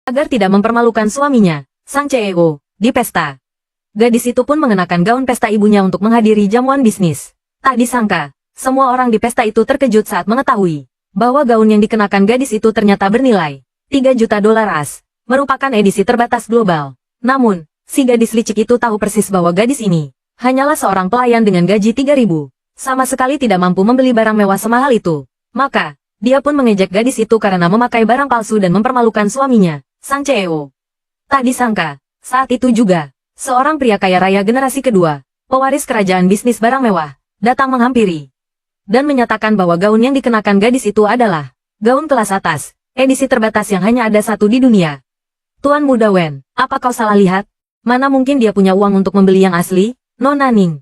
agar tidak mempermalukan suaminya, sang CEO, di pesta. Gadis itu pun mengenakan gaun pesta ibunya untuk menghadiri jamuan bisnis. Tak disangka, semua orang di pesta itu terkejut saat mengetahui bahwa gaun yang dikenakan gadis itu ternyata bernilai 3 juta dolar AS, merupakan edisi terbatas global. Namun, si gadis licik itu tahu persis bahwa gadis ini hanyalah seorang pelayan dengan gaji 3.000, sama sekali tidak mampu membeli barang mewah semahal itu. Maka, dia pun mengejek gadis itu karena memakai barang palsu dan mempermalukan suaminya, sang CEO. Tak disangka, saat itu juga, seorang pria kaya raya generasi kedua, pewaris kerajaan bisnis barang mewah, datang menghampiri dan menyatakan bahwa gaun yang dikenakan gadis itu adalah gaun kelas atas, edisi terbatas yang hanya ada satu di dunia. Tuan Muda Wen, apa kau salah lihat? Mana mungkin dia punya uang untuk membeli yang asli? Nona Ning.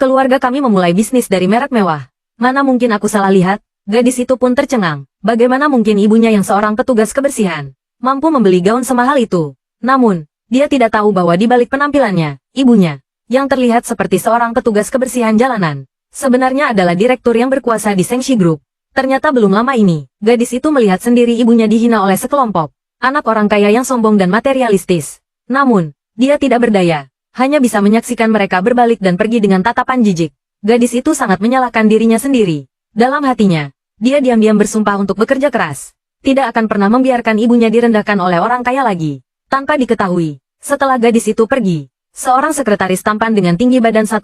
Keluarga kami memulai bisnis dari merek mewah. Mana mungkin aku salah lihat? Gadis itu pun tercengang. Bagaimana mungkin ibunya yang seorang petugas kebersihan mampu membeli gaun semahal itu? Namun, dia tidak tahu bahwa di balik penampilannya, ibunya, yang terlihat seperti seorang petugas kebersihan jalanan, sebenarnya adalah direktur yang berkuasa di Sengshi Group. Ternyata belum lama ini, gadis itu melihat sendiri ibunya dihina oleh sekelompok anak orang kaya yang sombong dan materialistis. Namun, dia tidak berdaya, hanya bisa menyaksikan mereka berbalik dan pergi dengan tatapan jijik. Gadis itu sangat menyalahkan dirinya sendiri. Dalam hatinya, dia diam-diam bersumpah untuk bekerja keras. Tidak akan pernah membiarkan ibunya direndahkan oleh orang kaya lagi. Tanpa diketahui, setelah gadis itu pergi, seorang sekretaris tampan dengan tinggi badan 1,8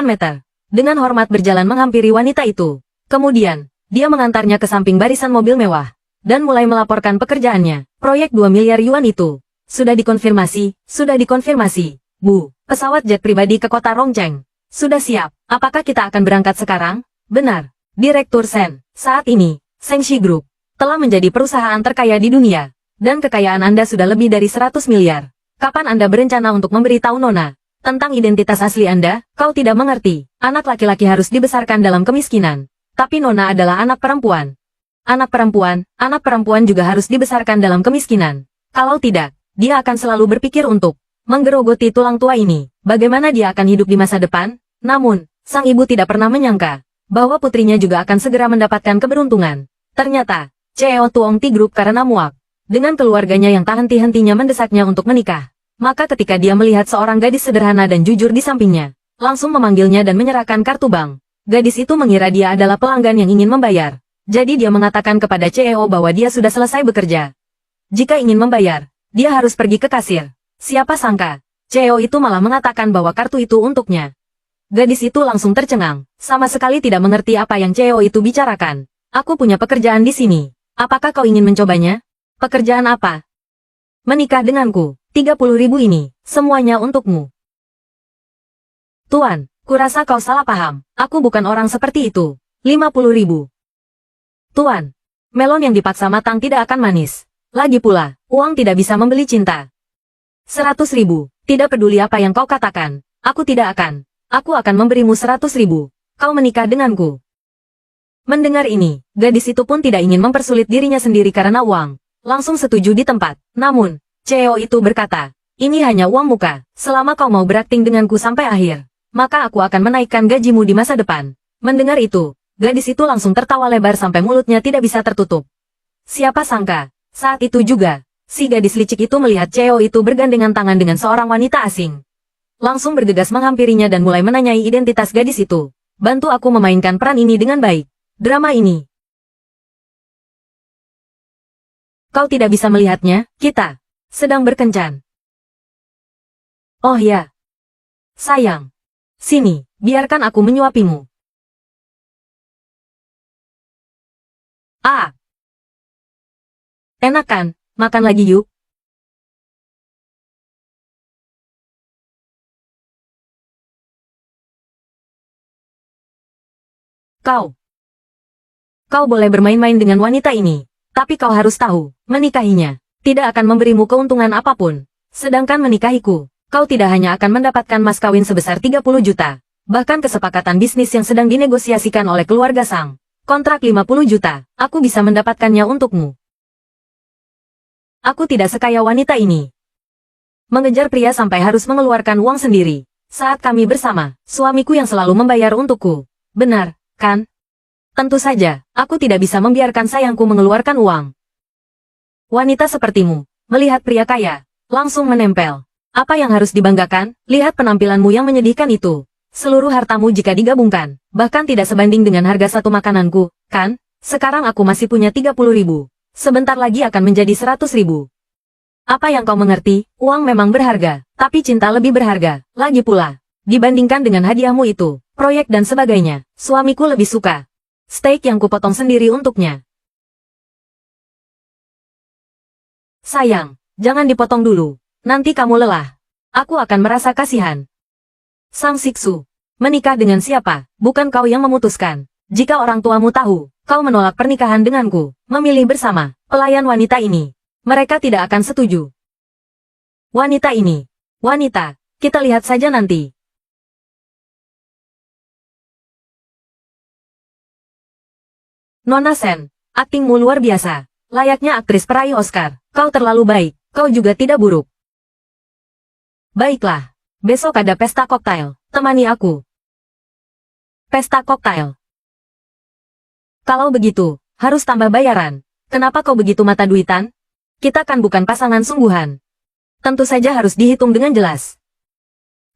meter, dengan hormat berjalan menghampiri wanita itu. Kemudian, dia mengantarnya ke samping barisan mobil mewah, dan mulai melaporkan pekerjaannya. Proyek 2 miliar yuan itu, sudah dikonfirmasi, Bu, pesawat jet pribadi ke kota Rongcheng. Sudah siap, apakah kita akan berangkat sekarang? Benar, Direktur Sen, saat ini, Sengshi Group, telah menjadi perusahaan terkaya di dunia. Dan kekayaan Anda sudah lebih dari 100 miliar. Kapan Anda berencana untuk memberitahu Nona tentang identitas asli Anda? Kau tidak mengerti, anak laki-laki harus dibesarkan dalam kemiskinan. Tapi Nona adalah anak perempuan. Anak perempuan juga harus dibesarkan dalam kemiskinan. Kalau tidak, dia akan selalu berpikir untuk menggerogoti tulang tua ini. Bagaimana dia akan hidup di masa depan? Namun, sang ibu tidak pernah menyangka bahwa putrinya juga akan segera mendapatkan keberuntungan. Ternyata, CEO Tuong Ti Group karena muak dengan keluarganya yang tak henti-hentinya mendesaknya untuk menikah. Maka ketika dia melihat seorang gadis sederhana dan jujur di sampingnya, langsung memanggilnya dan menyerahkan kartu bank. Gadis itu mengira dia adalah pelanggan yang ingin membayar. Jadi dia mengatakan kepada CEO bahwa dia sudah selesai bekerja. Jika ingin membayar, dia harus pergi ke kasir. Siapa sangka, CEO itu malah mengatakan bahwa kartu itu untuknya. Gadis itu langsung tercengang, sama sekali tidak mengerti apa yang CEO itu bicarakan. Aku punya pekerjaan di sini. Apakah kau ingin mencobanya? Pekerjaan apa? Menikah denganku, 30.000 ini, semuanya untukmu. Tuan, kurasa kau salah paham, aku bukan orang seperti itu. 50.000. Tuan, melon yang dipaksa matang tidak akan manis. Lagi pula, uang tidak bisa membeli cinta. 100.000, tidak peduli apa yang kau katakan, aku tidak akan. Aku akan memberimu 100.000. Kau menikah denganku. Mendengar ini, gadis itu pun tidak ingin mempersulit dirinya sendiri karena uang. Langsung setuju di tempat. Namun, CEO itu berkata, ini hanya uang muka. Selama kau mau berakting denganku sampai akhir, maka aku akan menaikkan gajimu di masa depan. Mendengar itu, gadis itu langsung tertawa lebar sampai mulutnya tidak bisa tertutup. Siapa sangka, saat itu juga, si gadis licik itu melihat CEO itu bergandengan tangan dengan seorang wanita asing. Langsung bergegas menghampirinya dan mulai menanyai identitas gadis itu. Bantu aku memainkan peran ini dengan baik. Drama ini. Kau tidak bisa melihatnya, kita sedang berkencan. Oh ya. Sayang. Sini, biarkan aku menyuapimu. Ah. Enak kan, makan lagi yuk. Kau boleh bermain-main dengan wanita ini. Tapi kau harus tahu, menikahinya tidak akan memberimu keuntungan apapun. Sedangkan menikahiku, kau tidak hanya akan mendapatkan mas kawin sebesar 30 juta. Bahkan kesepakatan bisnis yang sedang dinegosiasikan oleh keluarga Sang. Kontrak 50 juta, aku bisa mendapatkannya untukmu. Aku tidak sekaya wanita ini. Mengejar pria sampai harus mengeluarkan uang sendiri. Saat kami bersama, suamiku yang selalu membayar untukku. Benar, kan? Tentu saja, aku tidak bisa membiarkan sayangku mengeluarkan uang. Wanita sepertimu, melihat pria kaya, langsung menempel. Apa yang harus dibanggakan? Lihat penampilanmu yang menyedihkan itu. Seluruh hartamu jika digabungkan, bahkan tidak sebanding dengan harga satu makananku, kan? Sekarang aku masih punya 30.000. Sebentar lagi akan menjadi 100.000. Apa yang kau mengerti? Uang memang berharga, tapi cinta lebih berharga. Lagi pula, dibandingkan dengan hadiahmu itu, proyek dan sebagainya, suamiku lebih suka steak yang kupotong sendiri untuknya. Sayang, jangan dipotong dulu. Nanti kamu lelah. Aku akan merasa kasihan. Sang Siksu. Menikah dengan siapa? Bukan kau yang memutuskan. Jika orang tuamu tahu, kau menolak pernikahan denganku, memilih bersama pelayan wanita ini, mereka tidak akan setuju. Wanita ini. Wanita, kita lihat saja nanti. Nona Sen, aktingmu luar biasa. Layaknya aktris peraih Oscar. Kau terlalu baik, kau juga tidak buruk. Baiklah, besok ada pesta koktail, temani aku. Pesta koktail. Kalau begitu, harus tambah bayaran. Kenapa kau begitu mata duitan? Kita kan bukan pasangan sungguhan. Tentu saja harus dihitung dengan jelas.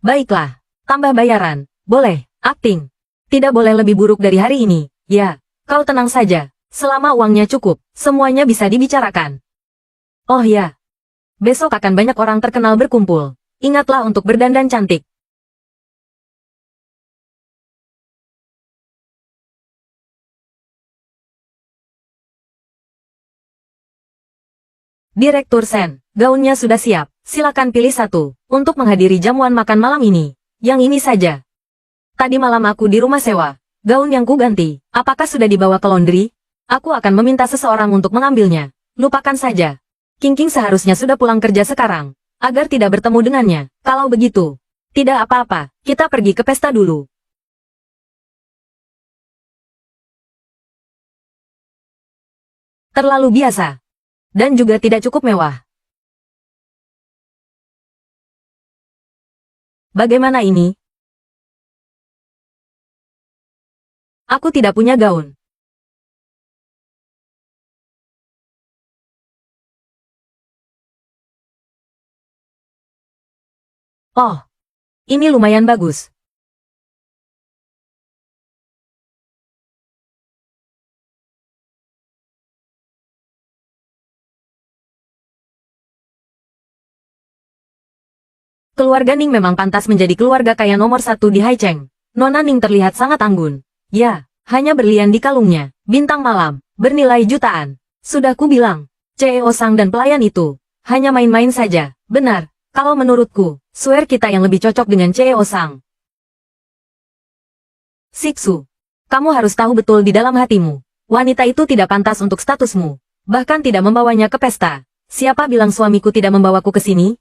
Baiklah, tambah bayaran. Boleh, akting. Tidak boleh lebih buruk dari hari ini. Ya, kau tenang saja. Selama uangnya cukup, semuanya bisa dibicarakan. Oh ya, besok akan banyak orang terkenal berkumpul. Ingatlah untuk berdandan cantik. Direktur Sen, gaunnya sudah siap. Silakan pilih satu, untuk menghadiri jamuan makan malam ini. Yang ini saja. Tadi malam aku di rumah sewa. Gaun yang ku ganti, apakah sudah dibawa ke laundry? Aku akan meminta seseorang untuk mengambilnya. Lupakan saja. King seharusnya sudah pulang kerja sekarang, agar tidak bertemu dengannya. Kalau begitu, tidak apa-apa, kita pergi ke pesta dulu. Terlalu biasa. Dan juga tidak cukup mewah. Bagaimana ini? Aku tidak punya gaun. Oh, ini lumayan bagus. Keluarga Ning memang pantas menjadi keluarga kaya nomor satu di Haicheng. Nona Ning terlihat sangat anggun. Ya, hanya berlian di kalungnya, bintang malam, bernilai jutaan. Sudah ku bilang, CEO Sang dan pelayan itu, hanya main-main saja. Benar, kalau menurutku, swear kita yang lebih cocok dengan CEO Sang. Siksu, kamu harus tahu betul di dalam hatimu, wanita itu tidak pantas untuk statusmu, bahkan tidak membawanya ke pesta. Siapa bilang suamiku tidak membawaku ke sini?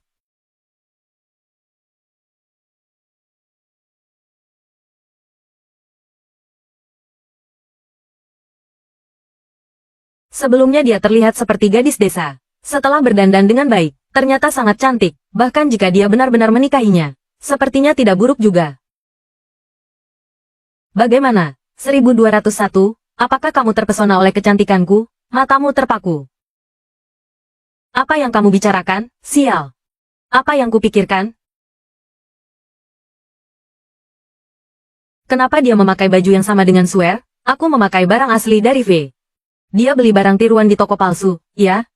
Sebelumnya dia terlihat seperti gadis desa. Setelah berdandan dengan baik, ternyata sangat cantik, bahkan jika dia benar-benar menikahinya, sepertinya tidak buruk juga. Bagaimana? 1201, apakah kamu terpesona oleh kecantikanku? Matamu terpaku. Apa yang kamu bicarakan? Sial. Apa yang kupikirkan? Kenapa dia memakai baju yang sama dengan swear? Aku memakai barang asli dari V. Dia beli barang tiruan di toko palsu, ya?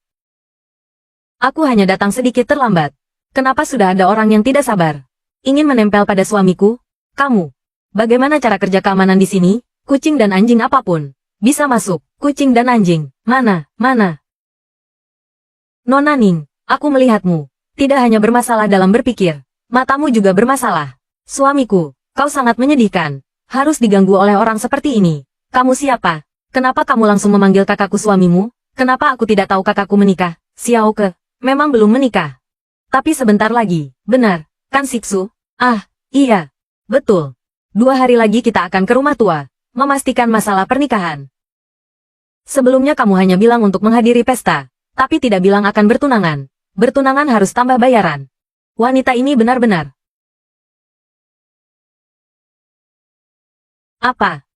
Aku hanya datang sedikit terlambat. Kenapa sudah ada orang yang tidak sabar? Ingin menempel pada suamiku? Kamu. Bagaimana cara kerja keamanan di sini? Kucing dan anjing apapun. Bisa masuk. Kucing dan anjing. Mana? Nona Ning, aku melihatmu. Tidak hanya bermasalah dalam berpikir. Matamu juga bermasalah. Suamiku, kau sangat menyedihkan. Harus diganggu oleh orang seperti ini. Kamu siapa? Kenapa kamu langsung memanggil kakakku suamimu? Kenapa aku tidak tahu kakakku menikah? Xiao Ke, memang belum menikah. Tapi sebentar lagi, benar, kan Siksu? Ah, iya. Betul. 2 hari lagi kita akan ke rumah tua, memastikan masalah pernikahan. Sebelumnya kamu hanya bilang untuk menghadiri pesta, tapi tidak bilang akan bertunangan. Bertunangan harus tambah bayaran. Wanita ini benar-benar. Apa?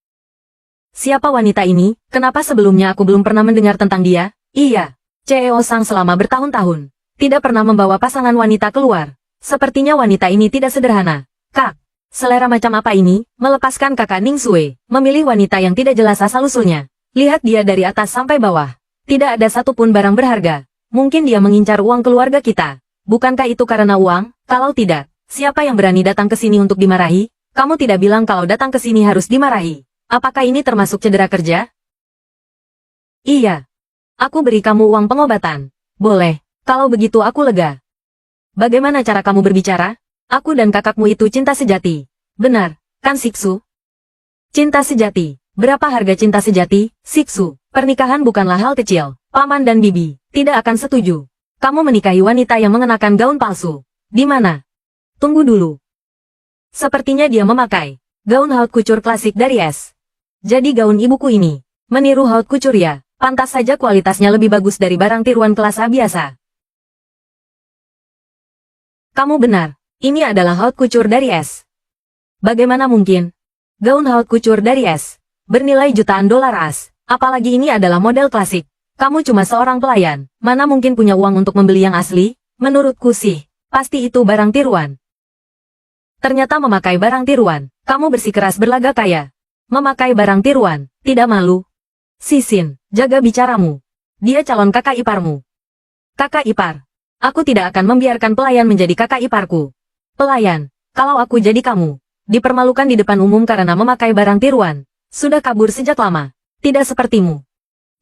Siapa wanita ini? Kenapa sebelumnya aku belum pernah mendengar tentang dia? Iya, CEO Sang selama bertahun-tahun. Tidak pernah membawa pasangan wanita keluar. Sepertinya wanita ini tidak sederhana. Kak, selera macam apa ini? Melepaskan kakak Ning Sui, memilih wanita yang tidak jelas asal-usulnya. Lihat dia dari atas sampai bawah. Tidak ada satupun barang berharga. Mungkin dia mengincar uang keluarga kita. Bukankah itu karena uang? Kalau tidak, siapa yang berani datang ke sini untuk dimarahi? Kamu tidak bilang kalau datang ke sini harus dimarahi. Apakah ini termasuk cedera kerja? Iya. Aku beri kamu uang pengobatan. Boleh. Kalau begitu aku lega. Bagaimana cara kamu berbicara? Aku dan kakakmu itu cinta sejati. Benar, kan Siksu? Cinta sejati. Berapa harga cinta sejati, Siksu? Pernikahan bukanlah hal kecil. Paman dan bibi tidak akan setuju. Kamu menikahi wanita yang mengenakan gaun palsu. Di mana? Tunggu dulu. Sepertinya dia memakai gaun haute couture klasik dari S. Jadi gaun ibuku ini meniru haute couture ya. Pantas saja kualitasnya lebih bagus dari barang tiruan kelas A biasa. Kamu benar. Ini adalah haute couture dari S. Bagaimana mungkin? Gaun haute couture dari S bernilai jutaan dolar as. Apalagi ini adalah model klasik. Kamu cuma seorang pelayan. Mana mungkin punya uang untuk membeli yang asli? Menurutku sih, pasti itu barang tiruan. Ternyata memakai barang tiruan. Kamu bersikeras berlagak kaya. Memakai barang tiruan. Tidak malu? Sisin, jaga bicaramu. Dia calon kakak iparmu. Kakak ipar. Aku tidak akan membiarkan pelayan menjadi kakak iparku. Pelayan, kalau aku jadi kamu, dipermalukan di depan umum karena memakai barang tiruan. Sudah kabur sejak lama. Tidak sepertimu.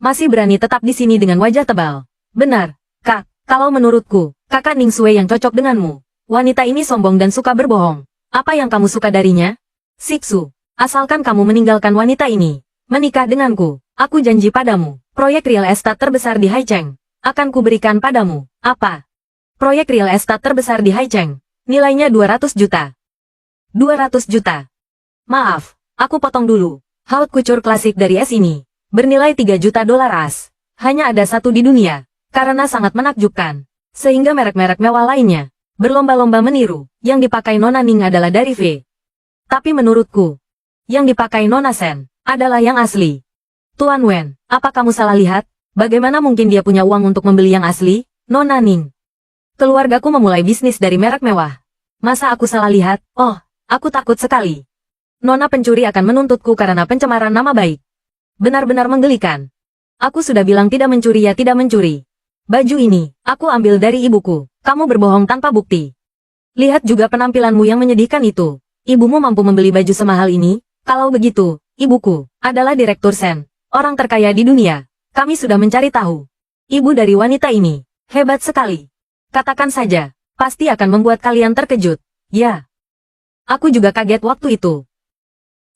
Masih berani tetap di sini dengan wajah tebal. Benar, Kak, kalau menurutku, kakak Ning Sui yang cocok denganmu. Wanita ini sombong dan suka berbohong. Apa yang kamu suka darinya? Siksu, asalkan kamu meninggalkan wanita ini, menikah denganku, aku janji padamu, proyek real estate terbesar di Haicheng akan kuberikan padamu. Apa? Proyek real estate terbesar di Haicheng. Nilainya 200 juta. 200 juta. Maaf, aku potong dulu. Haute couture klasik dari S ini bernilai 3 juta dolar as. Hanya ada satu di dunia. Karena sangat menakjubkan. Sehingga merek-merek mewah lainnya berlomba-lomba meniru. Yang dipakai Nona Ning adalah dari V. Tapi menurutku, yang dipakai Nona Sen adalah yang asli. Tuan Wen, apa kamu salah lihat? Bagaimana mungkin dia punya uang untuk membeli yang asli? Nona Ning. Keluargaku memulai bisnis dari merek mewah. Masa aku salah lihat? Oh, aku takut sekali. Nona pencuri akan menuntutku karena pencemaran nama baik. Benar-benar menggelikan. Aku sudah bilang tidak mencuri ya tidak mencuri. Baju ini, aku ambil dari ibuku. Kamu berbohong tanpa bukti. Lihat juga penampilanmu yang menyedihkan itu. Ibumu mampu membeli baju semahal ini? Kalau begitu, ibuku adalah Direktur Sen, orang terkaya di dunia. Kami sudah mencari tahu. Ibu dari wanita ini hebat sekali. Katakan saja, pasti akan membuat kalian terkejut. Ya. Aku juga kaget waktu itu.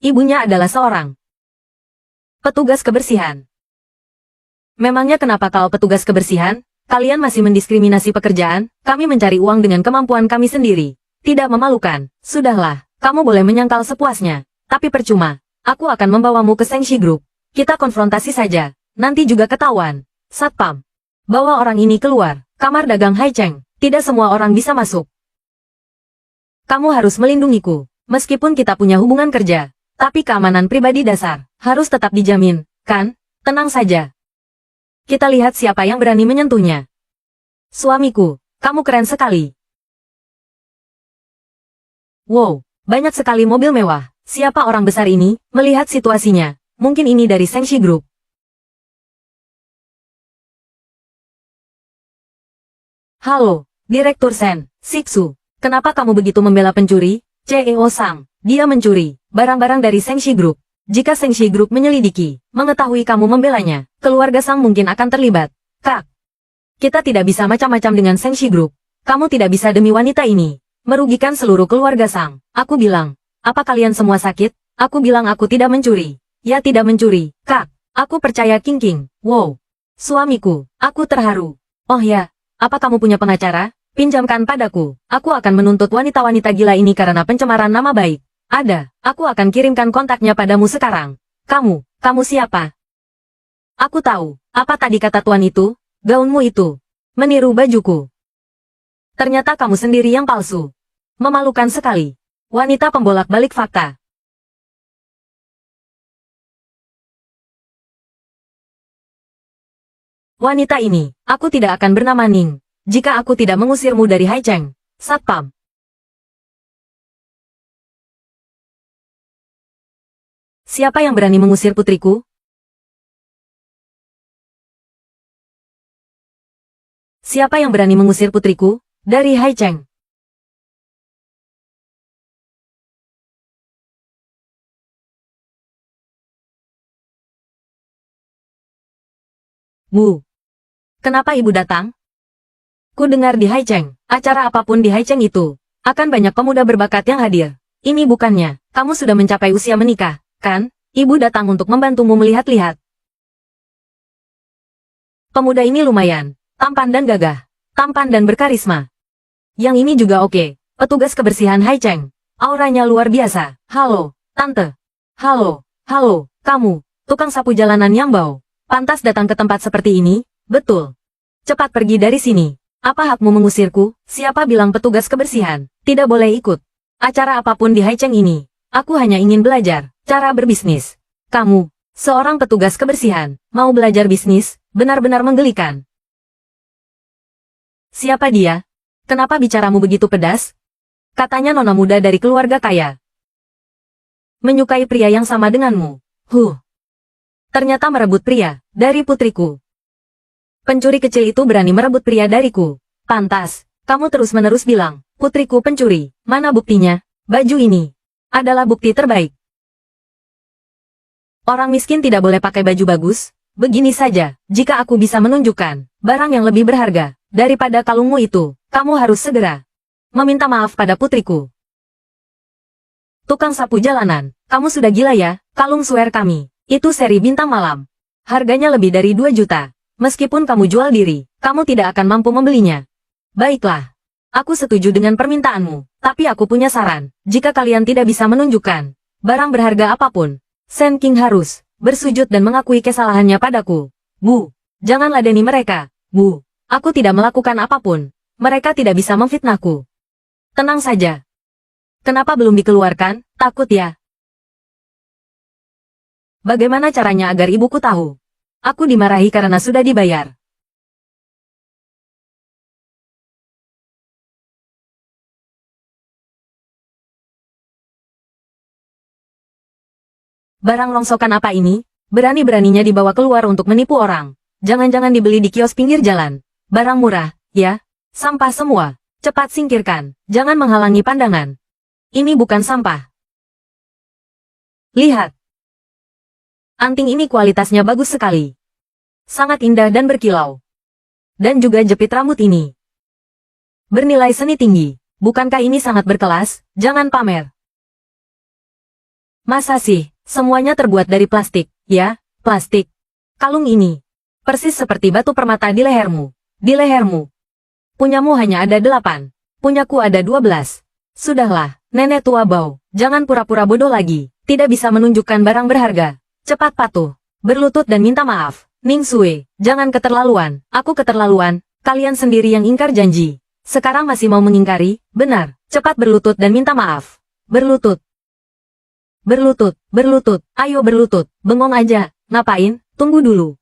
Ibunya adalah seorang petugas kebersihan. Memangnya kenapa kalau petugas kebersihan? Kalian masih mendiskriminasi pekerjaan? Kami mencari uang dengan kemampuan kami sendiri. Tidak memalukan. Sudahlah, kamu boleh menyangkal sepuasnya. Tapi percuma. Aku akan membawamu ke Sengshi Group. Kita konfrontasi saja. Nanti juga ketahuan. Satpam. Bawa orang ini keluar. Kamar dagang Haicheng. Tidak semua orang bisa masuk. Kamu harus melindungiku. Meskipun kita punya hubungan kerja. Tapi keamanan pribadi dasar harus tetap dijamin, kan? Tenang saja. Kita lihat siapa yang berani menyentuhnya. Suamiku, kamu keren sekali. Wow, banyak sekali mobil mewah. Siapa orang besar ini? Melihat situasinya, mungkin ini dari Sengshi Group. Halo, Direktur Sen, Siksu. Kenapa kamu begitu membela pencuri? CEO Sang, dia mencuri barang-barang dari Sengshi Group. Jika Sengshi Group menyelidiki, mengetahui kamu membelanya, keluarga Sang mungkin akan terlibat. Kak, kita tidak bisa macam-macam dengan Sengshi Group. Kamu tidak bisa demi wanita ini merugikan seluruh keluarga Sang. Aku bilang, apa kalian semua sakit? Aku bilang aku tidak mencuri. Ya tidak mencuri, Kak. Aku percaya King King. Wow. Suamiku, aku terharu. Oh ya, apa kamu punya pengacara? Pinjamkan padaku. Aku akan menuntut wanita-wanita gila ini karena pencemaran nama baik. Ada, aku akan kirimkan kontaknya padamu sekarang. Kamu siapa? Aku tahu, apa tadi kata tuan itu? Gaunmu itu meniru bajuku. Ternyata kamu sendiri yang palsu. Memalukan sekali. Wanita pembolak-balik fakta. Wanita ini, aku tidak akan bernama Ning. jika aku tidak mengusirmu dari Haicheng. Satpam. Siapa yang berani mengusir putriku? Siapa yang berani mengusir putriku dari Haicheng? Bu. Kenapa ibu datang? Ku dengar di Haicheng, acara apapun di Haicheng itu, akan banyak pemuda berbakat yang hadir. Ini bukannya, kamu sudah mencapai usia menikah, kan? Ibu datang untuk membantumu melihat-lihat. Pemuda ini lumayan, tampan dan gagah, tampan dan berkarisma. Yang ini juga oke, petugas kebersihan Haicheng. Auranya luar biasa. Halo, tante. Halo, kamu, tukang sapu jalanan yang bau. Pantas datang ke tempat seperti ini? Betul. Cepat pergi dari sini. Apa hakmu mengusirku? Siapa bilang petugas kebersihan tidak boleh ikut acara apapun di Haicheng ini? Aku hanya ingin belajar cara berbisnis. Kamu, seorang petugas kebersihan, mau belajar bisnis? Benar-benar menggelikan. Siapa dia? Kenapa bicaramu begitu pedas? Katanya nona muda dari keluarga kaya. Menyukai pria yang sama denganmu. Ternyata merebut pria dari putriku. Pencuri kecil itu berani merebut pria dariku. Pantas, kamu terus-menerus bilang, putriku pencuri. Mana buktinya? Baju ini adalah bukti terbaik. Orang miskin tidak boleh pakai baju bagus. Begini saja, jika aku bisa menunjukkan barang yang lebih berharga daripada kalungmu itu, kamu harus segera meminta maaf pada putriku. Tukang sapu jalanan, kamu sudah gila ya? Kalung swear kami, itu seri bintang malam. Harganya lebih dari 2 juta. Meskipun kamu jual diri, kamu tidak akan mampu membelinya. Baiklah. Aku setuju dengan permintaanmu, tapi aku punya saran. Jika kalian tidak bisa menunjukkan barang berharga apapun, Sen King harus bersujud dan mengakui kesalahannya padaku. Bu, jangan ladeni mereka. Bu, aku tidak melakukan apapun. Mereka tidak bisa memfitnahku. Tenang saja. Kenapa belum dikeluarkan? Takut ya? Bagaimana caranya agar ibuku tahu? Aku dimarahi karena sudah dibayar. Barang rongsokan apa ini? Berani-beraninya dibawa keluar untuk menipu orang. Jangan-jangan dibeli di kios pinggir jalan. Barang murah, ya? Sampah semua. Cepat singkirkan. Jangan menghalangi pandangan. Ini bukan sampah. Lihat. Anting ini kualitasnya bagus sekali. Sangat indah dan berkilau. Dan juga jepit rambut ini bernilai seni tinggi. Bukankah ini sangat berkelas? Jangan pamer. Masa sih, semuanya terbuat dari plastik, ya? Plastik. Kalung ini persis seperti batu permata di lehermu. Di lehermu. Punyamu hanya ada 8. Punyaku ada 12. Sudahlah, nenek tua bau. Jangan pura-pura bodoh lagi. Tidak bisa menunjukkan barang berharga. Cepat patuh. Berlutut dan minta maaf. Ning Sui, jangan keterlaluan. Aku keterlaluan. Kalian sendiri yang ingkar janji. Sekarang masih mau mengingkari? Benar. Cepat berlutut dan minta maaf. Berlutut. Berlutut, berlutut. Ayo berlutut. Bengong aja. Ngapain? Tunggu dulu.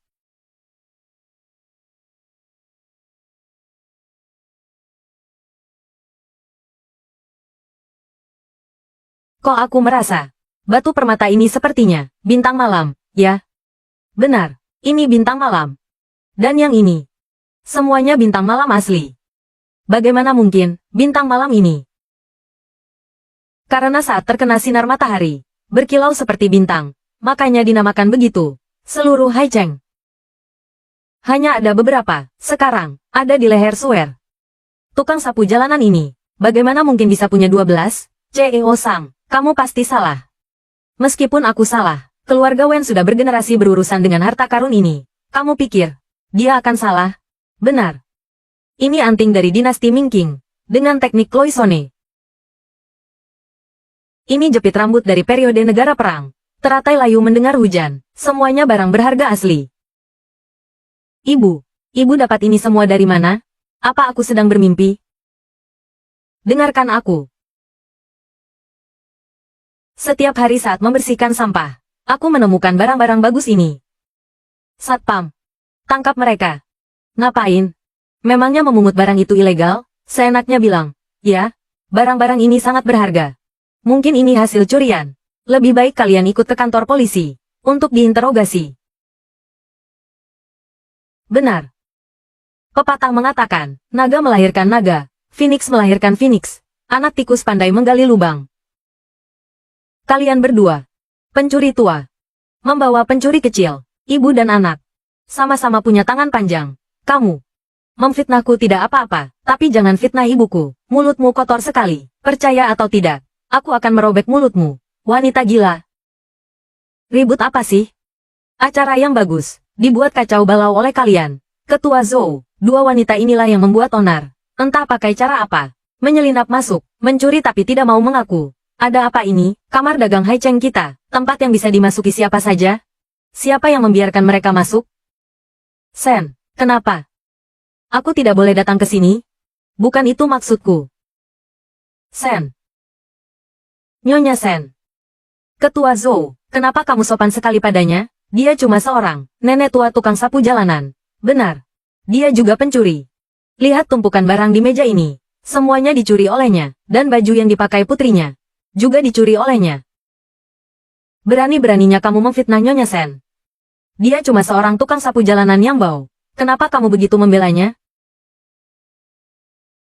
Kok aku merasa batu permata ini sepertinya bintang malam, ya? Benar. Ini bintang malam. Dan yang ini. Semuanya bintang malam asli. Bagaimana mungkin, bintang malam ini? Karena saat terkena sinar matahari, berkilau seperti bintang, makanya dinamakan begitu. Seluruh Haicheng. Hanya ada beberapa, sekarang, ada di leher Suer. Tukang sapu jalanan ini, bagaimana mungkin bisa punya 12? CEO Sang, kamu pasti salah. Meskipun aku salah. Keluarga Wen sudah bergenerasi berurusan dengan harta karun ini. Kamu pikir, dia akan salah? Benar. Ini anting dari dinasti Mingqing, dengan teknik cloisonne. Ini jepit rambut dari periode negara perang. Teratai layu mendengar hujan, semuanya barang berharga asli. Ibu dapat ini semua dari mana? Apa aku sedang bermimpi? Dengarkan aku. Setiap hari saat membersihkan sampah, aku menemukan barang-barang bagus ini. Satpam. Tangkap mereka. Ngapain? Memangnya memungut barang itu ilegal? Seenaknya bilang, ya, barang-barang ini sangat berharga. Mungkin ini hasil curian. Lebih baik kalian ikut ke kantor polisi untuk diinterogasi. Benar. Pepatah mengatakan, naga melahirkan naga, Phoenix melahirkan Phoenix. Anak tikus pandai menggali lubang. Kalian berdua, pencuri tua, membawa pencuri kecil, ibu dan anak, sama-sama punya tangan panjang. Kamu memfitnahku tidak apa-apa, tapi jangan fitnah ibuku. Mulutmu kotor sekali. Percaya atau tidak, aku akan merobek mulutmu. Wanita gila. Ribut apa sih? Acara yang bagus, dibuat kacau balau oleh kalian. Ketua Zhou, dua wanita inilah yang membuat onar. Entah pakai cara apa. Menyelinap masuk, mencuri tapi tidak mau mengaku. Ada apa ini? Kamar dagang Haicheng kita, tempat yang bisa dimasuki siapa saja? Siapa yang membiarkan mereka masuk? Sen, kenapa? Aku tidak boleh datang ke sini? Bukan itu maksudku. Sen. Nyonya Sen. Ketua Zhou, kenapa kamu sopan sekali padanya? Dia cuma seorang nenek tua tukang sapu jalanan. Benar. Dia juga pencuri. Lihat tumpukan barang di meja ini. Semuanya dicuri olehnya, dan baju yang dipakai putrinya juga dicuri olehnya. Berani-beraninya kamu memfitnah Nyonya Sen. Dia cuma seorang tukang sapu jalanan yang bau. Kenapa kamu begitu membelanya?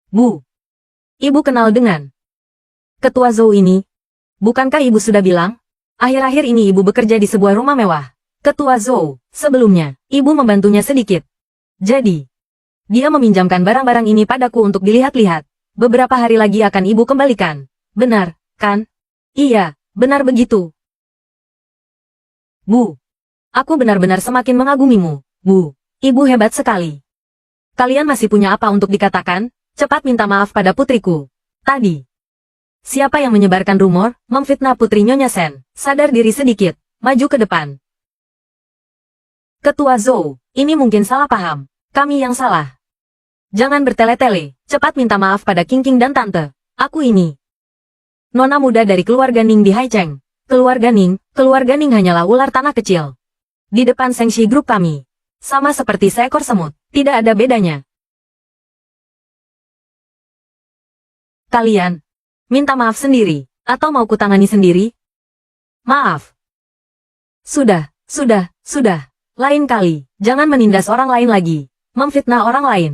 Bu. Ibu kenal dengan Ketua Zhou ini. Bukankah ibu sudah bilang? Akhir-akhir ini ibu bekerja di sebuah rumah mewah. Ketua Zhou, sebelumnya, ibu membantunya sedikit. Jadi, dia meminjamkan barang-barang ini padaku untuk dilihat-lihat. Beberapa hari lagi akan ibu kembalikan. Benar, kan? Iya, benar begitu. Bu. Aku benar-benar semakin mengagumimu, Bu. Ibu hebat sekali. Kalian masih punya apa untuk dikatakan? Cepat minta maaf pada putriku. Tadi. Siapa yang menyebarkan rumor, memfitnah putri Nyonya Sen? Sadar diri sedikit, maju ke depan. Ketua Zhou, ini mungkin salah paham. Kami yang salah. Jangan bertele-tele, cepat minta maaf pada King dan Tante. Aku ini nona muda dari keluarga Ning di Haicheng. Keluarga Ning hanyalah ular tanah kecil. Di depan Sengshi Group kami. Sama seperti seekor semut, tidak ada bedanya. Kalian minta maaf sendiri, atau mau kutangani sendiri? Maaf. Sudah. Lain kali, jangan menindas orang lain lagi. Memfitnah orang lain.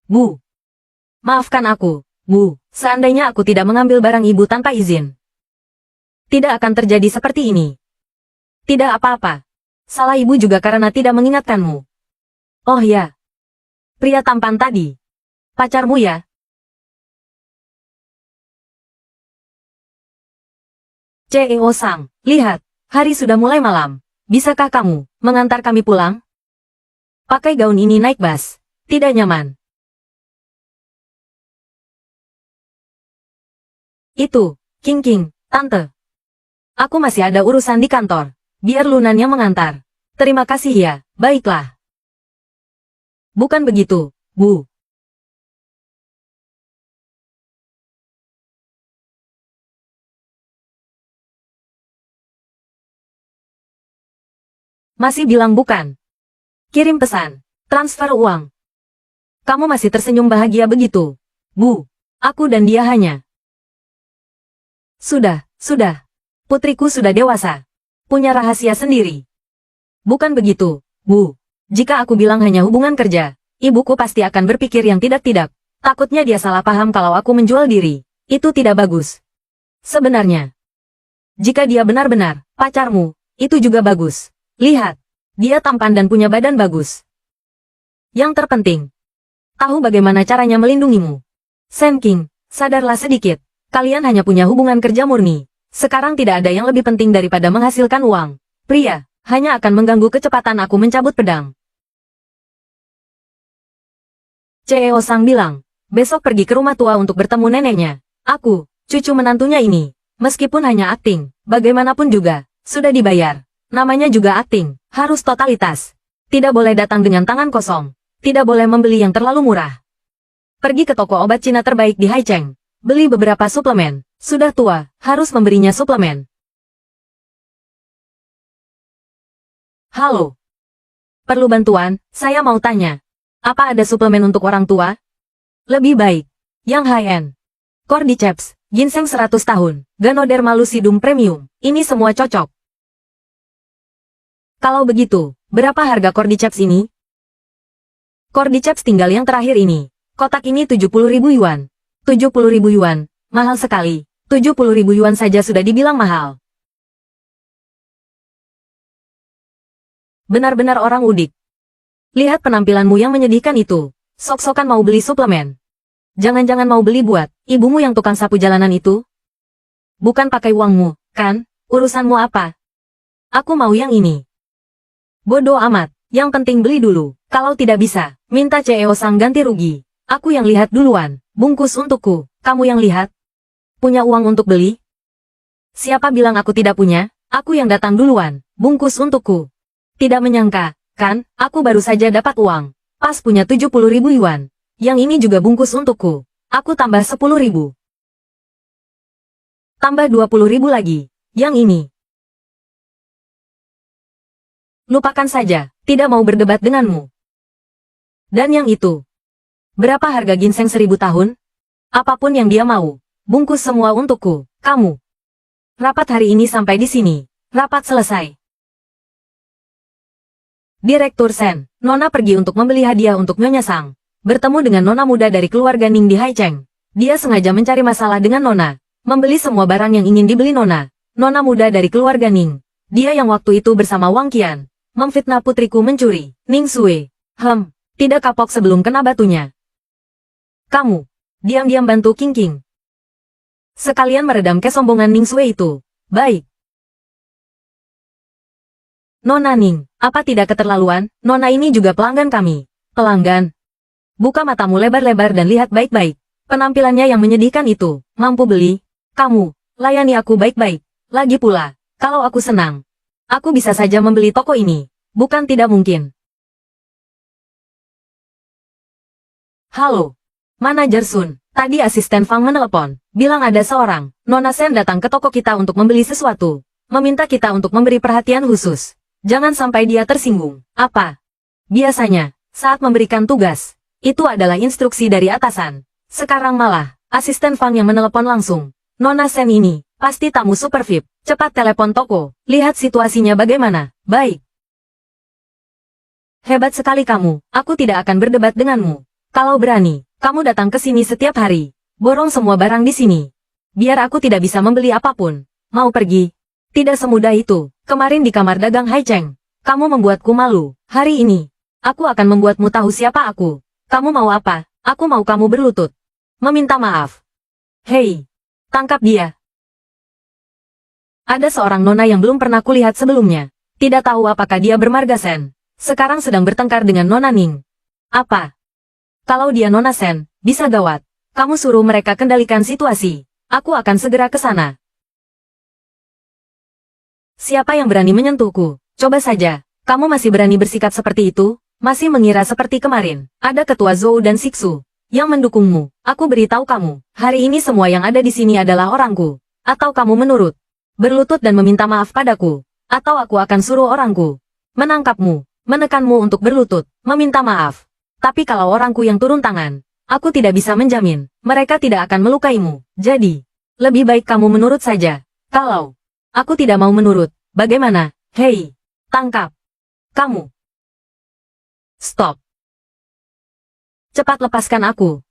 Bu. Maafkan aku, Bu. Seandainya aku tidak mengambil barang ibu tanpa izin, tidak akan terjadi seperti ini. Tidak apa-apa. Salah ibu juga karena tidak mengingatkanmu. Oh ya. Pria tampan tadi. Pacarmu ya? CEO Sang, lihat. Hari sudah mulai malam. Bisakah kamu mengantar kami pulang? Pakai gaun ini naik bus. Tidak nyaman. Itu, King, Tante. Aku masih ada urusan di kantor. Biar Lunan yang mengantar. Terima kasih ya, baiklah. Bukan begitu, Bu. Masih bilang bukan. Kirim pesan. Transfer uang. Kamu masih tersenyum bahagia begitu. Bu. Aku dan dia hanya. Sudah. Putriku sudah dewasa. Punya rahasia sendiri. Bukan begitu, Bu. Jika aku bilang hanya hubungan kerja, ibuku pasti akan berpikir yang tidak-tidak. Takutnya dia salah paham kalau aku menjual diri. Itu tidak bagus. Sebenarnya, jika dia benar-benar pacarmu, itu juga bagus. Lihat, dia tampan dan punya badan bagus. Yang terpenting, tahu bagaimana caranya melindungimu. Sen King, sadarlah sedikit. Kalian hanya punya hubungan kerja murni. Sekarang tidak ada yang lebih penting daripada menghasilkan uang. Pria, hanya akan mengganggu kecepatan aku mencabut pedang. CEO Sang bilang, besok pergi ke rumah tua untuk bertemu neneknya. Aku, cucu menantunya ini, meskipun hanya akting, bagaimanapun juga, sudah dibayar. Namanya juga akting, harus totalitas. Tidak boleh datang dengan tangan kosong. Tidak boleh membeli yang terlalu murah. Pergi ke toko obat Cina terbaik di Haicheng. Beli beberapa suplemen. Sudah tua, harus memberinya suplemen. Halo, Perlu bantuan, saya mau tanya. Apa ada suplemen untuk orang tua? Lebih baik. Yang high-end. Cordyceps, ginseng 100 tahun, Ganoderma lucidum premium, ini semua cocok. Kalau begitu, berapa harga Cordyceps ini? Cordyceps tinggal yang terakhir ini. Kotak ini 70.000 yuan. 70.000 yuan, mahal sekali. 70.000 yuan saja sudah dibilang mahal. Benar-benar orang udik. Lihat penampilanmu yang menyedihkan itu. Sok-sokan mau beli suplemen. Jangan-jangan mau beli buat ibumu yang tukang sapu jalanan itu? Bukan pakai uangmu, kan? Urusanmu apa? Aku mau yang ini. Bodoh amat, yang penting beli dulu. Kalau tidak bisa, minta CEO Sang ganti rugi. Aku yang lihat duluan, bungkus untukku. Kamu yang lihat? Punya uang untuk beli? Siapa bilang aku tidak punya? Aku yang datang duluan, bungkus untukku. Tidak menyangka, kan? Aku baru saja dapat uang. Pas punya 70.000 yuan. Yang ini juga bungkus untukku. Aku tambah 10.000. Tambah 20.000 lagi. Yang ini. Lupakan saja, tidak mau berdebat denganmu. Dan yang itu. Berapa harga ginseng 1000 tahun? Apapun yang dia mau. Bungkus semua untukku, kamu. Rapat hari ini sampai di sini. Rapat selesai. Direktur Sen, Nona pergi untuk membeli hadiah untuk Nyonya Sang. Bertemu dengan Nona muda dari keluarga Ning di Haicheng. Dia sengaja mencari masalah dengan Nona. Membeli semua barang yang ingin dibeli Nona. Nona muda dari keluarga Ning. Dia yang waktu itu bersama Wang Qian. Memfitnah putriku mencuri. Ning Sui. Tidak kapok sebelum kena batunya. Kamu. Diam-diam bantu King King. Sekalian meredam kesombongan Ning Sui itu. Baik. Nona Ning, apa tidak keterlaluan? Nona ini juga pelanggan kami. Pelanggan? Buka matamu lebar-lebar dan lihat baik-baik. Penampilannya yang menyedihkan itu, mampu beli? Kamu, layani aku baik-baik. Lagi pula, kalau aku senang, aku bisa saja membeli toko ini. Bukan tidak mungkin. Halo. Manajer Sun, tadi asisten Fang menelepon. Bilang ada seorang, Nona Sen datang ke toko kita untuk membeli sesuatu. Meminta kita untuk memberi perhatian khusus. Jangan sampai dia tersinggung. Apa? Biasanya, saat memberikan tugas, itu adalah instruksi dari atasan. Sekarang malah, asisten Fang yang menelepon langsung. Nona Sen ini, pasti tamu super VIP. Cepat telepon toko, lihat situasinya bagaimana. Baik. Hebat sekali kamu, aku tidak akan berdebat denganmu. Kalau berani, kamu datang ke sini setiap hari. Borong semua barang di sini. Biar aku tidak bisa membeli apapun. Mau pergi? Tidak semudah itu. Kemarin di kamar dagang Haicheng, kamu membuatku malu. Hari ini, aku akan membuatmu tahu siapa aku. Kamu mau apa? Aku mau kamu berlutut. Meminta maaf. Hei, tangkap dia. Ada seorang nona yang belum pernah kulihat sebelumnya. Tidak tahu apakah dia bermarga Sen. Sekarang sedang bertengkar dengan Nona Ning. Apa? Kalau dia Nona Sen, bisa gawat. Kamu suruh mereka kendalikan situasi. Aku akan segera ke sana. Siapa yang berani menyentuhku? Coba saja. Kamu masih berani bersikap seperti itu? Masih mengira seperti kemarin. Ada ketua Zhou dan Siksu yang mendukungmu. Aku beritahu kamu, hari ini semua yang ada di sini adalah orangku. Atau kamu menurut, berlutut dan meminta maaf padaku. Atau aku akan suruh orangku menangkapmu, menekanmu untuk berlutut, meminta maaf. Tapi kalau orangku yang turun tangan, aku tidak bisa menjamin, mereka tidak akan melukaimu. Jadi, lebih baik kamu menurut saja. Kalau aku tidak mau menurut, bagaimana? Hei, tangkap. Kamu. Stop. Cepat lepaskan aku.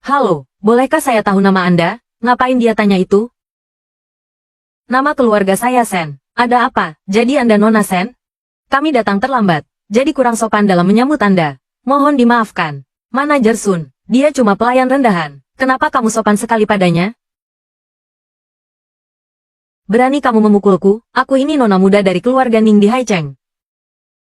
Halo, bolehkah saya tahu nama Anda? Ngapain dia tanya itu? Nama keluarga saya Sen. Ada apa? Jadi Anda Nona Sen? Kami datang terlambat, jadi kurang sopan dalam menyambut Anda. Mohon dimaafkan. Manajer Sun, dia cuma pelayan rendahan. Kenapa kamu sopan sekali padanya? Berani kamu memukulku? Aku ini nona muda dari keluarga Ning di Haicheng.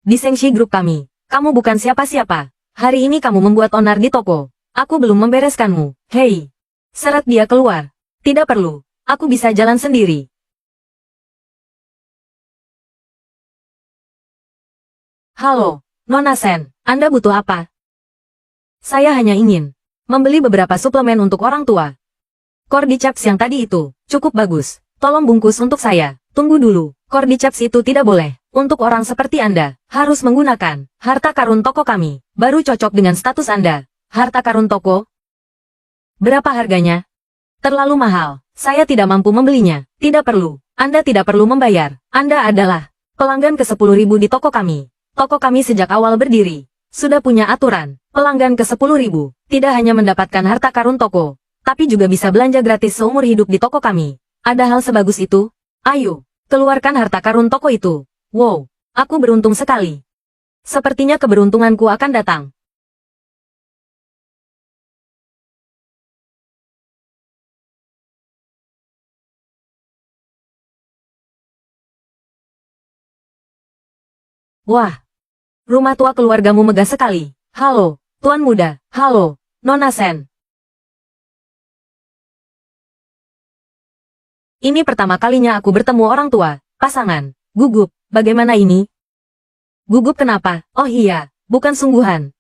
Di Sengshi Group kami, kamu bukan siapa-siapa. Hari ini kamu membuat onar di toko. Aku belum membereskanmu. Hei. Seret dia keluar. Tidak perlu. Aku bisa jalan sendiri. Halo, Nona Sen. Anda butuh apa? Saya hanya ingin membeli beberapa suplemen untuk orang tua. Cordyceps yang tadi itu, cukup bagus. Tolong bungkus untuk saya. Tunggu dulu. Cordyceps itu tidak boleh. Untuk orang seperti Anda, harus menggunakan harta karun toko kami, baru cocok dengan status Anda. Harta karun toko? Berapa harganya? Terlalu mahal. Saya tidak mampu membelinya. Tidak perlu. Anda tidak perlu membayar. Anda adalah pelanggan ke-10.000 di toko kami. Toko kami sejak awal berdiri sudah punya aturan. Pelanggan ke-10.000 tidak hanya mendapatkan harta karun toko, tapi juga bisa belanja gratis seumur hidup di toko kami. Ada hal sebagus itu? Ayo, keluarkan harta karun toko itu. Wow, aku beruntung sekali. Sepertinya keberuntunganku akan datang. Wah, rumah tua keluargamu megah sekali. Halo, Tuan Muda. Halo, Nona Sen. Ini pertama kalinya aku bertemu orang tua, pasangan. Gugup, bagaimana ini? Gugup kenapa? Oh iya, bukan sungguhan.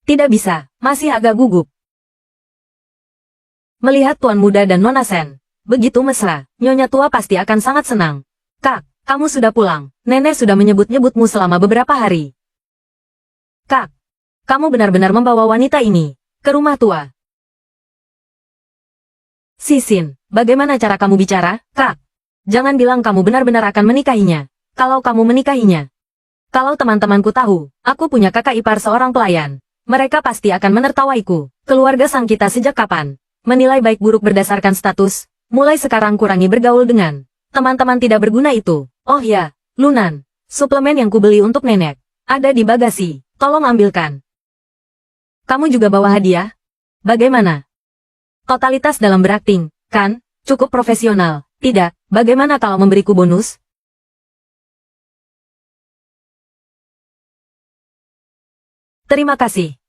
Tidak bisa, masih agak gugup. Melihat Tuan Muda dan Nona Sen begitu mesra, Nyonya tua pasti akan sangat senang. Kak, kamu sudah pulang. Nenek sudah menyebut-nyebutmu selama beberapa hari. Kak, kamu benar-benar membawa wanita ini ke rumah tua. Sisin, bagaimana cara kamu bicara, Kak? Jangan bilang kamu benar-benar akan menikahinya. Kalau kamu menikahinya. Kalau teman-temanku tahu, aku punya kakak ipar seorang pelayan. Mereka pasti akan menertawaiku. Keluarga sang kita sejak kapan? Menilai baik buruk berdasarkan status. Mulai sekarang kurangi bergaul dengan teman-teman tidak berguna itu. Oh ya, Lunan. Suplemen yang kubeli untuk nenek. Ada di bagasi. Tolong ambilkan. Kamu juga bawa hadiah? Bagaimana? Totalitas dalam berakting, kan? Cukup profesional. Tidak, bagaimana kalau memberiku bonus? Terima kasih.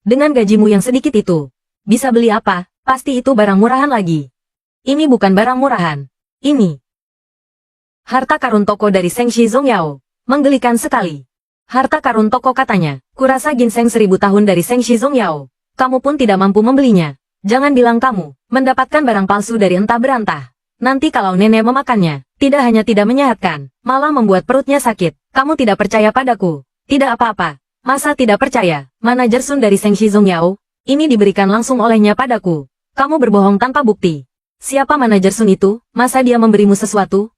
Dengan gajimu yang sedikit itu, bisa beli apa? Pasti itu barang murahan lagi. Ini bukan barang murahan. Ini harta karun toko dari Seng Shi Zongyao. Menggelikan sekali. Harta karun toko katanya, kurasa ginseng 1000 tahun dari Seng Shi Zongyao. Kamu pun tidak mampu membelinya. Jangan bilang kamu mendapatkan barang palsu dari entah berantah. Nanti kalau nenek memakannya, tidak hanya tidak menyehatkan, malah membuat perutnya sakit. Kamu tidak percaya padaku? Tidak apa-apa. Masa tidak percaya? Manajer Sun dari Seng Shi Zongyao, ini diberikan langsung olehnya padaku. Kamu berbohong tanpa bukti. Siapa manajer Sun itu? Masa dia memberimu sesuatu?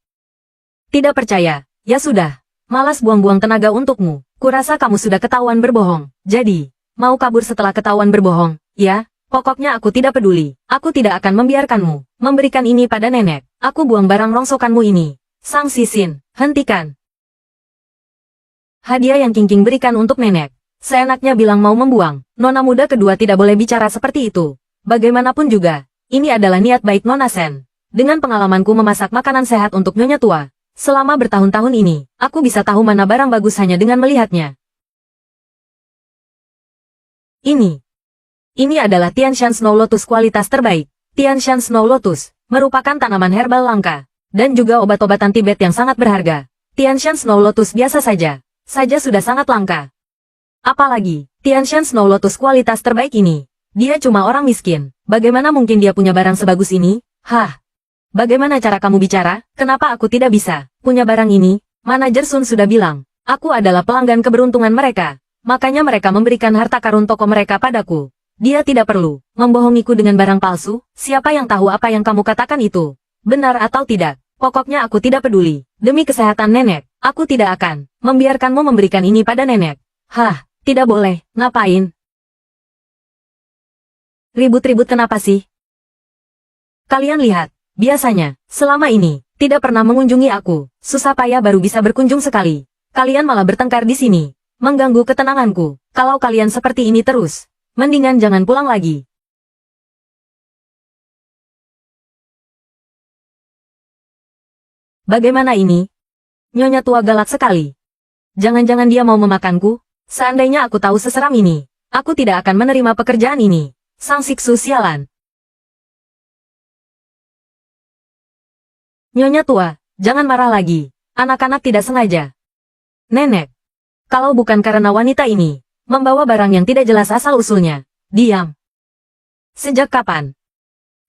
Tidak percaya? Ya sudah. Malas buang-buang tenaga untukmu. Kurasa kamu sudah ketahuan berbohong. Jadi, mau kabur setelah ketahuan berbohong, ya? Pokoknya aku tidak peduli. Aku tidak akan membiarkanmu memberikan ini pada nenek. Aku buang barang rongsokanmu ini. Sang Sisin, hentikan. Hadiah yang King berikan untuk nenek. Seenaknya bilang mau membuang. Nona muda kedua tidak boleh bicara seperti itu. Bagaimanapun juga, ini adalah niat baik Nona Sen. Dengan pengalamanku memasak makanan sehat untuk Nyonya tua, selama bertahun-tahun ini, aku bisa tahu mana barang bagus hanya dengan melihatnya. Ini adalah Tianshan Snow Lotus kualitas terbaik. Tianshan Snow Lotus merupakan tanaman herbal langka dan juga obat-obatan Tibet yang sangat berharga. Tianshan Snow Lotus biasa saja sudah sangat langka. Apalagi, Tianshan Snow Lotus kualitas terbaik ini. Dia cuma orang miskin. Bagaimana mungkin dia punya barang sebagus ini? Hah? Bagaimana cara kamu bicara? Kenapa aku tidak bisa punya barang ini? Manajer Sun sudah bilang, aku adalah pelanggan keberuntungan mereka. Makanya mereka memberikan harta karun toko mereka padaku. Dia tidak perlu membohongiku dengan barang palsu. Siapa yang tahu apa yang kamu katakan itu benar atau tidak? Pokoknya aku tidak peduli. Demi kesehatan nenek, aku tidak akan membiarkanmu memberikan ini pada nenek. Hah, tidak boleh. Ngapain? Ribut-ribut kenapa sih? Kalian lihat, biasanya, selama ini, tidak pernah mengunjungi aku. Susah payah baru bisa berkunjung sekali. Kalian malah bertengkar di sini, mengganggu ketenanganku. Kalau kalian seperti ini terus, mendingan jangan pulang lagi. Bagaimana ini? Nyonya tua galak sekali. Jangan-jangan dia mau memakanku? Seandainya aku tahu seseram ini, aku tidak akan menerima pekerjaan ini. Sang siksu sialan. Nyonya tua, jangan marah lagi. Anak-anak tidak sengaja. Nenek, kalau bukan karena wanita ini membawa barang yang tidak jelas asal-usulnya. Diam. Sejak kapan?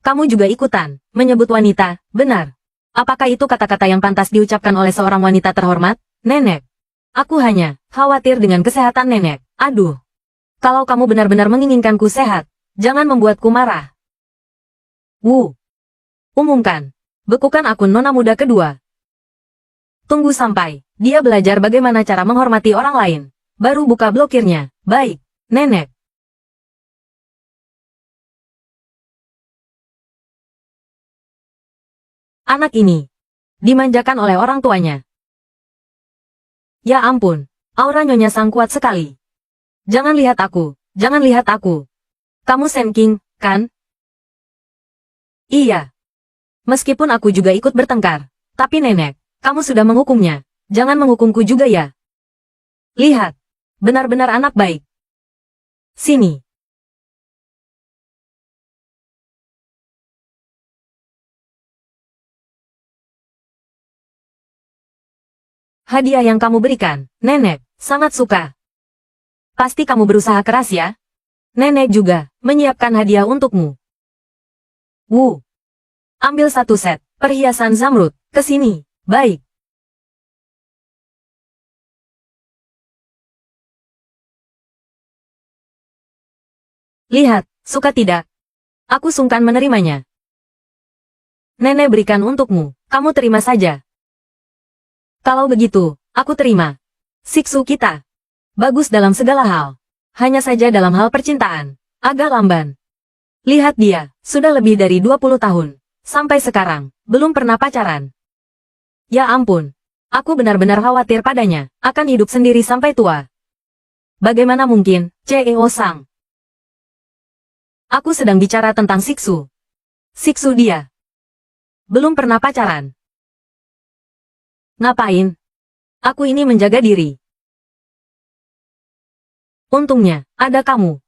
Kamu juga ikutan menyebut wanita, benar? Apakah itu kata-kata yang pantas diucapkan oleh seorang wanita terhormat? Nenek. Aku hanya khawatir dengan kesehatan nenek. Aduh. Kalau kamu benar-benar menginginkanku sehat, jangan membuatku marah. Wu. Umumkan. Bekukan akun nona muda kedua. Tunggu sampai dia belajar bagaimana cara menghormati orang lain. Baru buka blokirnya. Baik, nenek. Anak ini dimanjakan oleh orang tuanya. Ya ampun, aura Nyonya Sang kuat sekali. Jangan lihat aku, jangan lihat aku. Kamu Sen King, kan? Iya. Meskipun aku juga ikut bertengkar, tapi nenek, kamu sudah menghukumnya. Jangan menghukumku juga ya. Lihat, benar-benar anak baik. Sini. Hadiah yang kamu berikan, nenek, sangat suka. Pasti kamu berusaha keras ya? Nenek juga menyiapkan hadiah untukmu. Wu. Ambil satu set perhiasan zamrud, ke sini. Baik. Lihat, suka tidak? Aku sungkan menerimanya. Nenek berikan untukmu, kamu terima saja. Kalau begitu, aku terima. Siksu kita. Bagus dalam segala hal. Hanya saja dalam hal percintaan. Agak lamban. Lihat dia, sudah lebih dari 20 tahun. Sampai sekarang, belum pernah pacaran. Ya ampun. Aku benar-benar khawatir padanya, akan hidup sendiri sampai tua. Bagaimana mungkin, CEO Sang? Aku sedang bicara tentang Siksu. Siksu dia. Belum pernah pacaran. Ngapain? Aku ini menjaga diri. Untungnya, ada kamu.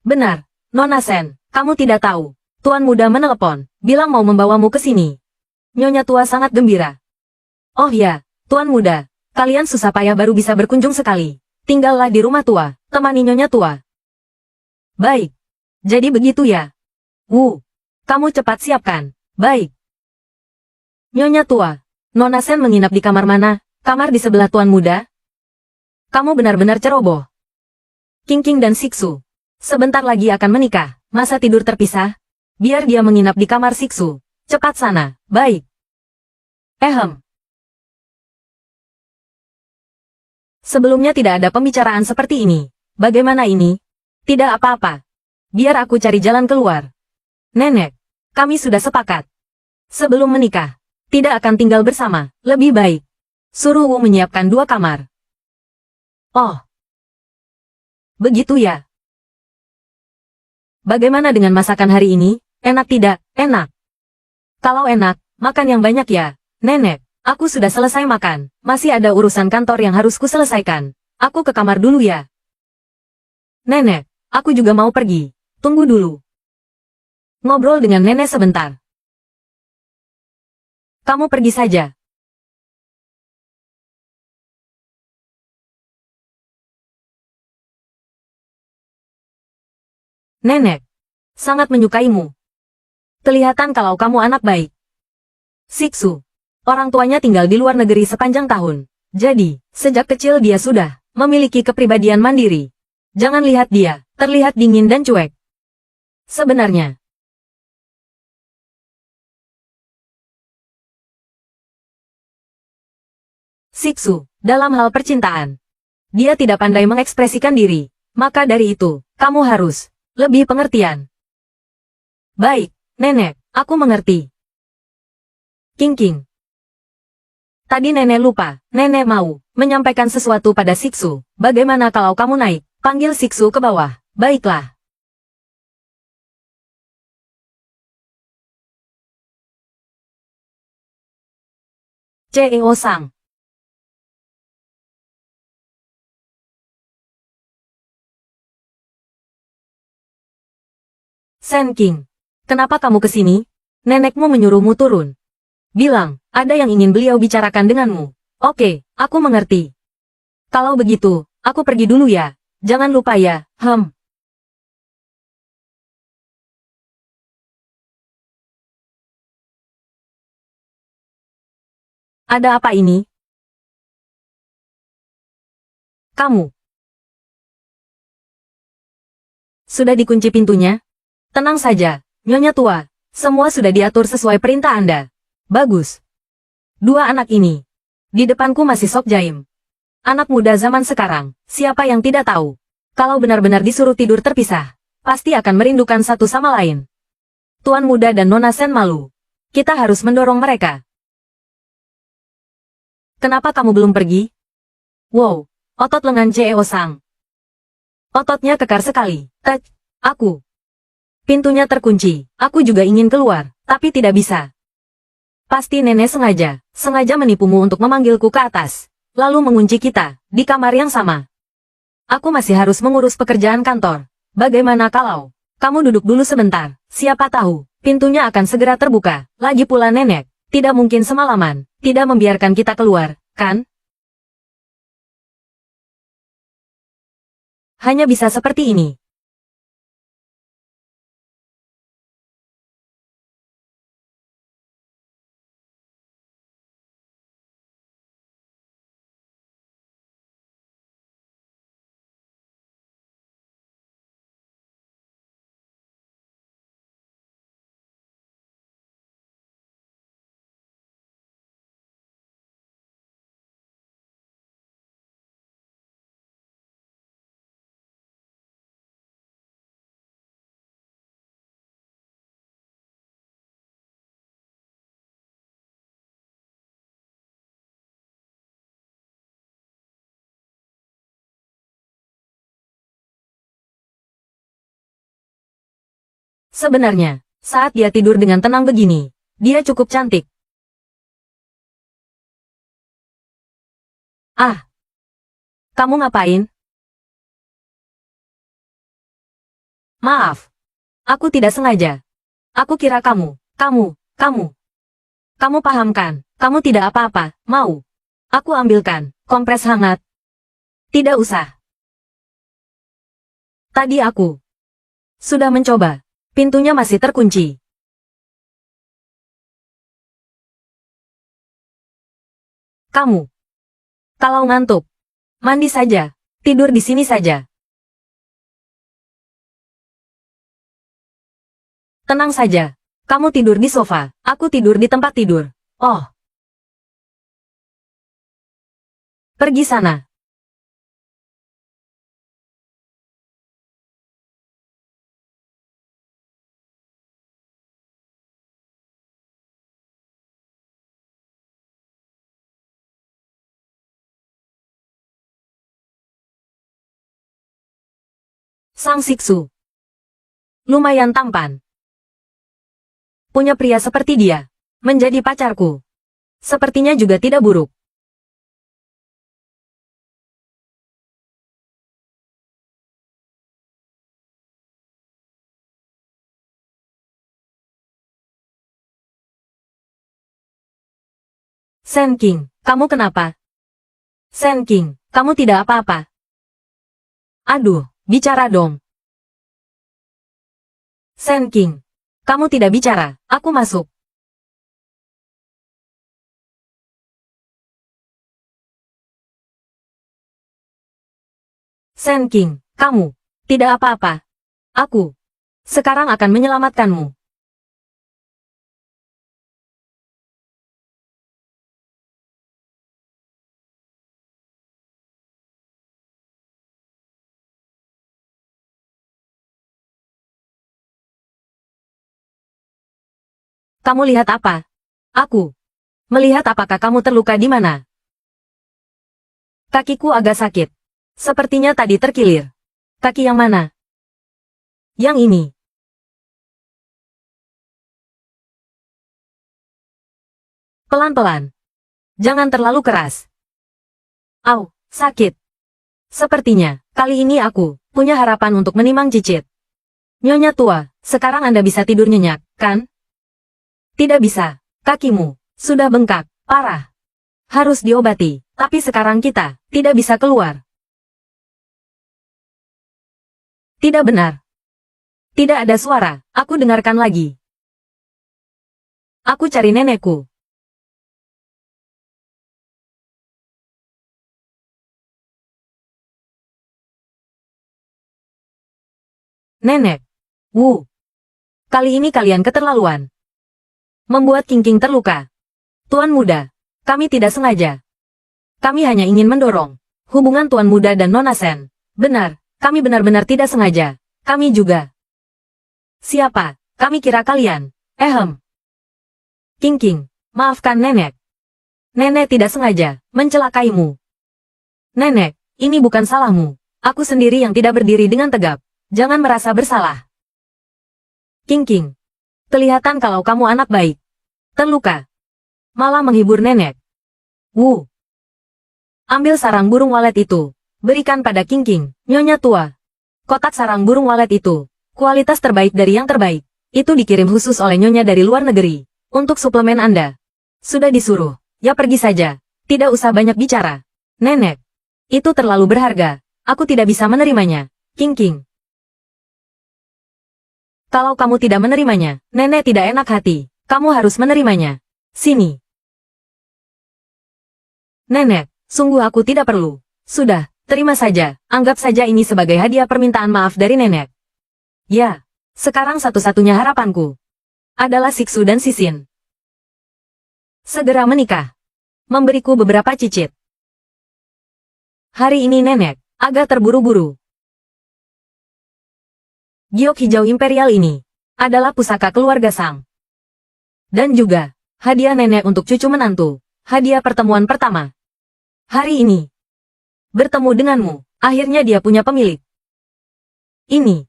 Benar, Nona Sen, kamu tidak tahu. Tuan muda menelepon, bilang mau membawamu ke sini. Nyonya tua sangat gembira. Oh ya, Tuan muda, kalian susah payah baru bisa berkunjung sekali. Tinggallah di rumah tua, temani Nyonya tua. Baik. Jadi begitu ya. Wu, kamu cepat siapkan. Baik. Nyonya tua. Nona Sen menginap di kamar mana? Kamar di sebelah Tuan Muda? Kamu benar-benar ceroboh. King King dan Siksu. Sebentar lagi akan menikah. Masa tidur terpisah? Biar dia menginap di kamar Siksu. Cepat sana. Baik. Ehem. Sebelumnya tidak ada pembicaraan seperti ini. Bagaimana ini? Tidak apa-apa. Biar aku cari jalan keluar. Nenek, kami sudah sepakat. Sebelum menikah, tidak akan tinggal bersama, lebih baik. Suruh Wu menyiapkan 2 kamar. Oh. Begitu ya. Bagaimana dengan masakan hari ini? Enak tidak? Enak. Kalau enak, makan yang banyak ya. Nenek, aku sudah selesai makan. Masih ada urusan kantor yang harus ku selesaikan. Aku ke kamar dulu ya. Nenek, aku juga mau pergi. Tunggu dulu. Ngobrol dengan nenek sebentar. Kamu pergi saja. Nenek, sangat menyukaimu. Kelihatan kalau kamu anak baik. Siksu. Orang tuanya tinggal di luar negeri sepanjang tahun. Jadi, sejak kecil dia sudah memiliki kepribadian mandiri. Jangan lihat dia, terlihat dingin dan cuek. Sebenarnya, Siksu, dalam hal percintaan, dia tidak pandai mengekspresikan diri. Maka dari itu, kamu harus lebih pengertian. Baik, nenek, aku mengerti. King King. Tadi nenek lupa, nenek mau menyampaikan sesuatu pada Siksu. Bagaimana kalau kamu naik, panggil Siksu ke bawah. Baiklah. CEO Sang. Sen King, kenapa kamu ke sini? Nenekmu menyuruhmu turun. Bilang, ada yang ingin beliau bicarakan denganmu. Oke, aku mengerti. Kalau begitu, aku pergi dulu ya. Jangan lupa ya, Ada apa ini? Kamu. Sudah dikunci pintunya? Tenang saja, Nyonya tua. Semua sudah diatur sesuai perintah Anda. Bagus. Dua anak ini. Di depanku masih Sok Jaim. Anak muda zaman sekarang, siapa yang tidak tahu? Kalau benar-benar disuruh tidur terpisah, pasti akan merindukan satu sama lain. Tuan muda dan Nona Sen malu. Kita harus mendorong mereka. Kenapa kamu belum pergi? Wow, otot lengan CEO Sang. Ototnya kekar sekali. Aku. Pintunya terkunci. Aku juga ingin keluar, tapi tidak bisa. Pasti nenek sengaja menipumu untuk memanggilku ke atas. Lalu mengunci kita, di kamar yang sama. Aku masih harus mengurus pekerjaan kantor. Bagaimana kalau kamu duduk dulu sebentar, siapa tahu, pintunya akan segera terbuka. Lagi pula nenek, tidak mungkin semalaman, tidak membiarkan kita keluar, kan? Hanya bisa seperti ini. Sebenarnya, saat dia tidur dengan tenang begini, dia cukup cantik. Ah, kamu ngapain? Maaf, aku tidak sengaja. Aku kira kamu paham kan? Kamu tidak apa-apa, mau? Aku ambilkan, kompres hangat. Tidak usah. Tadi aku sudah mencoba. Pintunya masih terkunci. Kamu, kalau ngantuk, mandi saja. Tidur di sini saja. Tenang saja. Kamu tidur di sofa, aku tidur di tempat tidur. Oh, pergi sana. Sang Siksu. Lumayan tampan. Punya pria seperti dia. Menjadi pacarku. Sepertinya juga tidak buruk. Sen King, kamu kenapa? Sen King, kamu tidak apa-apa. Aduh, bicara dong. Sen King, kamu tidak bicara, aku masuk. Sen King, kamu tidak apa-apa. Aku sekarang akan menyelamatkanmu. Kamu lihat apa? Aku melihat apakah kamu terluka di mana. Kakiku agak sakit. Sepertinya tadi terkilir. Kaki yang mana? Yang ini. Pelan-pelan. Jangan terlalu keras. Au, sakit. Sepertinya, kali ini aku punya harapan untuk menimang cicit. Nyonya tua, sekarang Anda bisa tidur nyenyak, kan? Tidak bisa. Kakimu sudah bengkak, parah. Harus diobati, tapi sekarang kita tidak bisa keluar. Tidak benar. Tidak ada suara, aku dengarkan lagi. Aku cari nenekku. Nenek. Wu. Kali ini kalian keterlaluan. Membuat King terluka. Tuan muda, kami tidak sengaja. Kami hanya ingin mendorong hubungan Tuan muda dan Nona Sen. Benar, kami benar-benar tidak sengaja. Kami juga. Siapa? Kami kira kalian. King, maafkan nenek. Nenek tidak sengaja mencelakaimu. Nenek, ini bukan salahmu. Aku sendiri yang tidak berdiri dengan tegap. Jangan merasa bersalah. King, kelihatan kalau kamu anak baik. Terluka. Malah menghibur nenek. Wu. Ambil sarang burung walet itu. Berikan pada King, nyonya tua. Kotak sarang burung walet itu. Kualitas terbaik dari yang terbaik. Itu dikirim khusus oleh nyonya dari luar negeri. Untuk suplemen Anda. Sudah disuruh. Ya pergi saja. Tidak usah banyak bicara. Nenek. Itu terlalu berharga. Aku tidak bisa menerimanya. King. Kalau kamu tidak menerimanya, nenek tidak enak hati. Kamu harus menerimanya. Sini. Nenek, sungguh aku tidak perlu. Sudah, terima saja. Anggap saja ini sebagai hadiah permintaan maaf dari nenek. Ya, sekarang satu-satunya harapanku adalah Siksu dan Sisin. Segera menikah. Memberiku beberapa cicit. Hari ini nenek agak terburu-buru. Giok hijau imperial ini adalah pusaka keluarga Sang. Dan juga hadiah nenek untuk cucu menantu. Hadiah pertemuan pertama. Hari ini bertemu denganmu. Akhirnya dia punya pemilik. Ini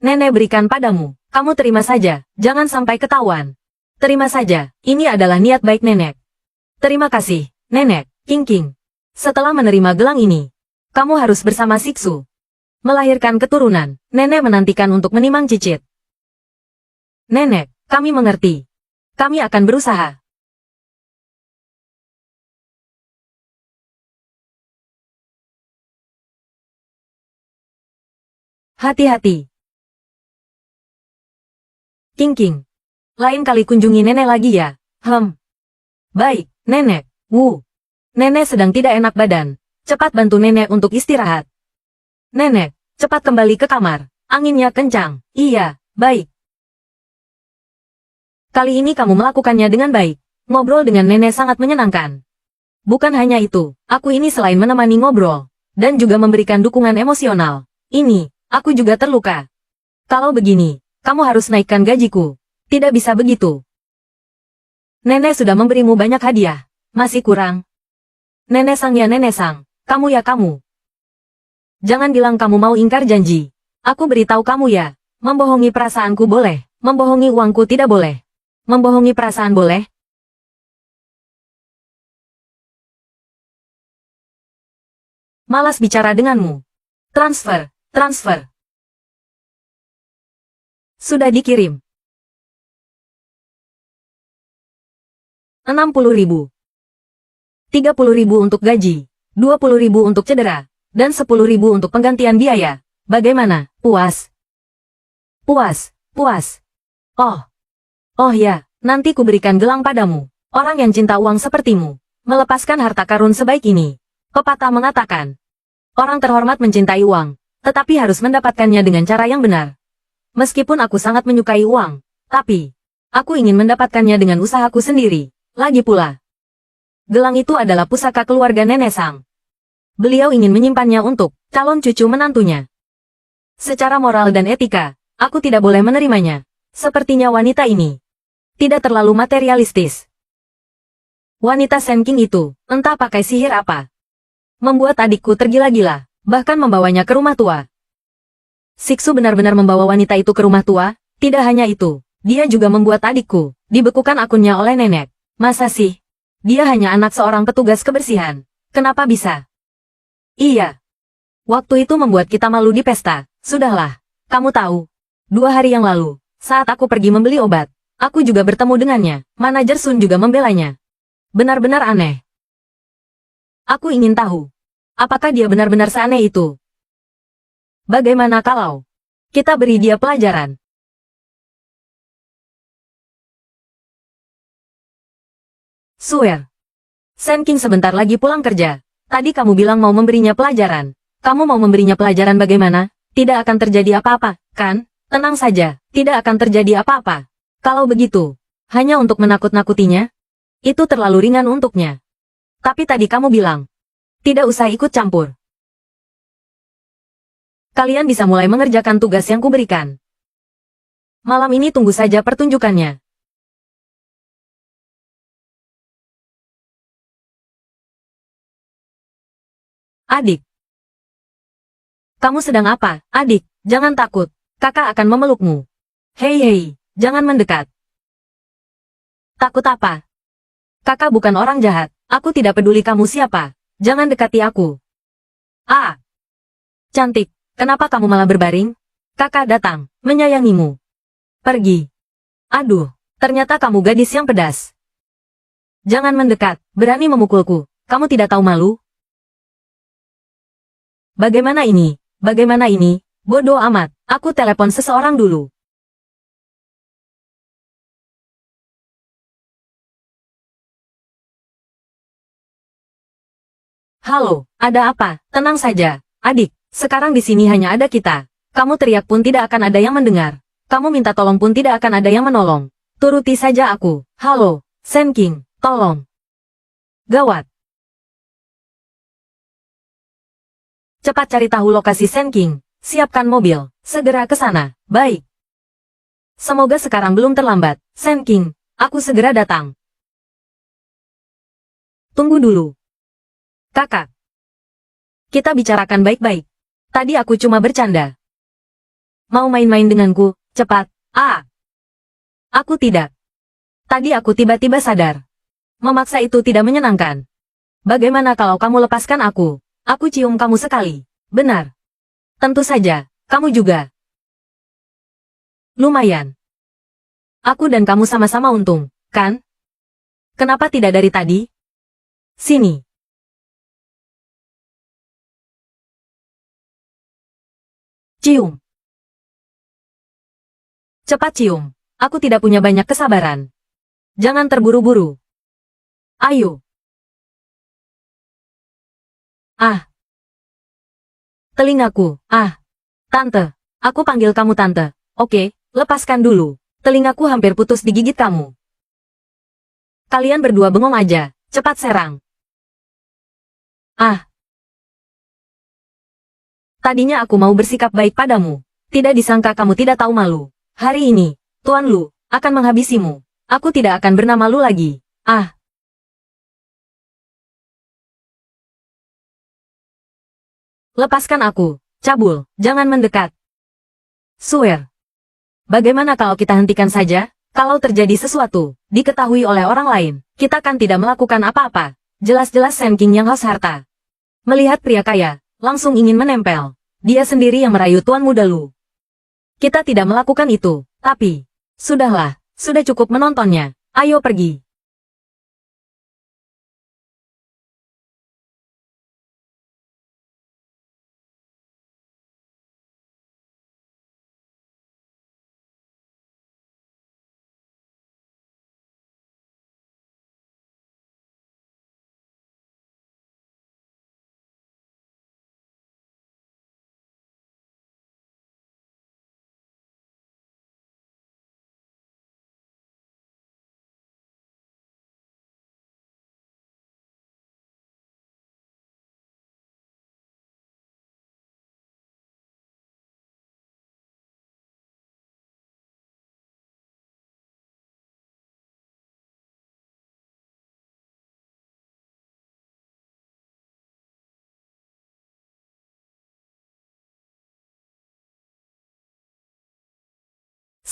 nenek berikan padamu. Kamu terima saja. Jangan sampai ketahuan. Terima saja. Ini adalah niat baik nenek. Terima kasih, nenek. King. Setelah menerima gelang ini, kamu harus bersama Siksu. Melahirkan keturunan. Nenek menantikan untuk menimang cicit. Nenek, kami mengerti. Kami akan berusaha. Hati-hati. King. Lain kali kunjungi nenek lagi ya. Baik, nenek. Wu. Nenek sedang tidak enak badan. Cepat bantu nenek untuk istirahat. Nenek, cepat kembali ke kamar. Anginnya kencang. Iya, baik. Kali ini kamu melakukannya dengan baik. Ngobrol dengan nenek sangat menyenangkan. Bukan hanya itu, aku ini selain menemani ngobrol, dan juga memberikan dukungan emosional. Ini, aku juga terluka. Kalau begini, kamu harus naikkan gajiku. Tidak bisa begitu. Nenek sudah memberimu banyak hadiah. Masih kurang. Nenek Sang ya nenek Sang. Kamu ya kamu. Jangan bilang kamu mau ingkar janji. Aku beritahu kamu ya. Membohongi perasaanku boleh. Membohongi uangku tidak boleh. Membohongi perasaan boleh. Malas bicara denganmu. Transfer. Sudah dikirim. 60.000. 30.000 untuk gaji, 20.000 untuk cedera, dan 10.000 untuk penggantian biaya. Bagaimana? Puas? Oh ya, nanti kuberikan gelang padamu. Orang yang cinta uang sepertimu, melepaskan harta karun sebaik ini. Pepatah mengatakan, orang terhormat mencintai uang, tetapi harus mendapatkannya dengan cara yang benar. Meskipun aku sangat menyukai uang, tapi aku ingin mendapatkannya dengan usahaku sendiri. Lagi pula, gelang itu adalah pusaka keluarga nenek Sang. Beliau ingin menyimpannya untuk calon cucu menantunya. Secara moral dan etika, aku tidak boleh menerimanya. Sepertinya wanita ini tidak terlalu materialistis. Wanita Sen King itu, entah pakai sihir apa, membuat adikku tergila-gila, bahkan membawanya ke rumah tua. Siksu benar-benar membawa wanita itu ke rumah tua. Tidak hanya itu, dia juga membuat adikku dibekukan akunnya oleh nenek. Masa sih? Dia hanya anak seorang petugas kebersihan. Kenapa bisa? Iya. Waktu itu membuat kita malu di pesta. Sudahlah. Kamu tahu. 2 hari yang lalu, saat aku pergi membeli obat, aku juga bertemu dengannya. Manajer Sun juga membelanya. Benar-benar aneh. Aku ingin tahu. Apakah dia benar-benar seaneh itu? Bagaimana kalau kita beri dia pelajaran? Swear. Sen King sebentar lagi pulang kerja. Tadi kamu bilang mau memberinya pelajaran. Kamu mau memberinya pelajaran bagaimana? Tidak akan terjadi apa-apa, kan? Tenang saja, tidak akan terjadi apa-apa. Kalau begitu, hanya untuk menakut-nakutinya? Itu terlalu ringan untuknya. Tapi tadi kamu bilang, tidak usah ikut campur. Kalian bisa mulai mengerjakan tugas yang kuberikan. Malam ini tunggu saja pertunjukannya. Adik, kamu sedang apa? Adik, jangan takut. Kakak akan memelukmu. Hei hei, jangan mendekat. Takut apa? Kakak bukan orang jahat. Aku tidak peduli kamu siapa. Jangan dekati aku. Ah, cantik. Kenapa kamu malah berbaring? Kakak datang, menyayangimu. Pergi. Aduh, ternyata kamu gadis yang pedas. Jangan mendekat, berani memukulku. Kamu tidak tahu malu? Bagaimana ini? Bagaimana ini? Bodoh amat, aku telepon seseorang dulu. Halo, ada apa? Tenang saja. Adik, sekarang di sini hanya ada kita. Kamu teriak pun tidak akan ada yang mendengar. Kamu minta tolong pun tidak akan ada yang menolong. Turuti saja aku. Halo, Sen King, tolong. Gawat. Cepat cari tahu lokasi Sen King. Siapkan mobil. Segera ke sana. Baik. Semoga sekarang belum terlambat. Sen King, aku segera datang. Tunggu dulu. Kakak. Kita bicarakan baik-baik. Tadi aku cuma bercanda. Mau main-main denganku, cepat. Ah, aku tidak. Tadi aku tiba-tiba sadar. Memaksa itu tidak menyenangkan. Bagaimana kalau kamu lepaskan aku? Aku cium kamu sekali. Benar. Tentu saja, kamu juga. Lumayan. Aku dan kamu sama-sama untung, kan? Kenapa tidak dari tadi? Sini. Cium. Cepat cium. Aku tidak punya banyak kesabaran. Jangan terburu-buru. Ayo. Ah, telingaku. Ah, tante. Aku panggil kamu tante. Oke, lepaskan dulu. Telingaku hampir putus digigit kamu. Kalian berdua bengong aja. Cepat serang. Ah, tadinya aku mau bersikap baik padamu. Tidak disangka kamu tidak tahu malu. Hari ini, Tuan Lu, akan menghabisimu. Aku tidak akan bernama Lu lagi. Ah, lepaskan aku. Cabul, jangan mendekat. Swear. Bagaimana kalau kita hentikan saja? Kalau terjadi sesuatu, diketahui oleh orang lain, kita kan tidak melakukan apa-apa. Jelas-jelas Sen King yang haus harta. Melihat pria kaya, langsung ingin menempel. Dia sendiri yang merayu Tuan Muda Lu. Kita tidak melakukan itu, tapi... Sudahlah, sudah cukup menontonnya. Ayo pergi.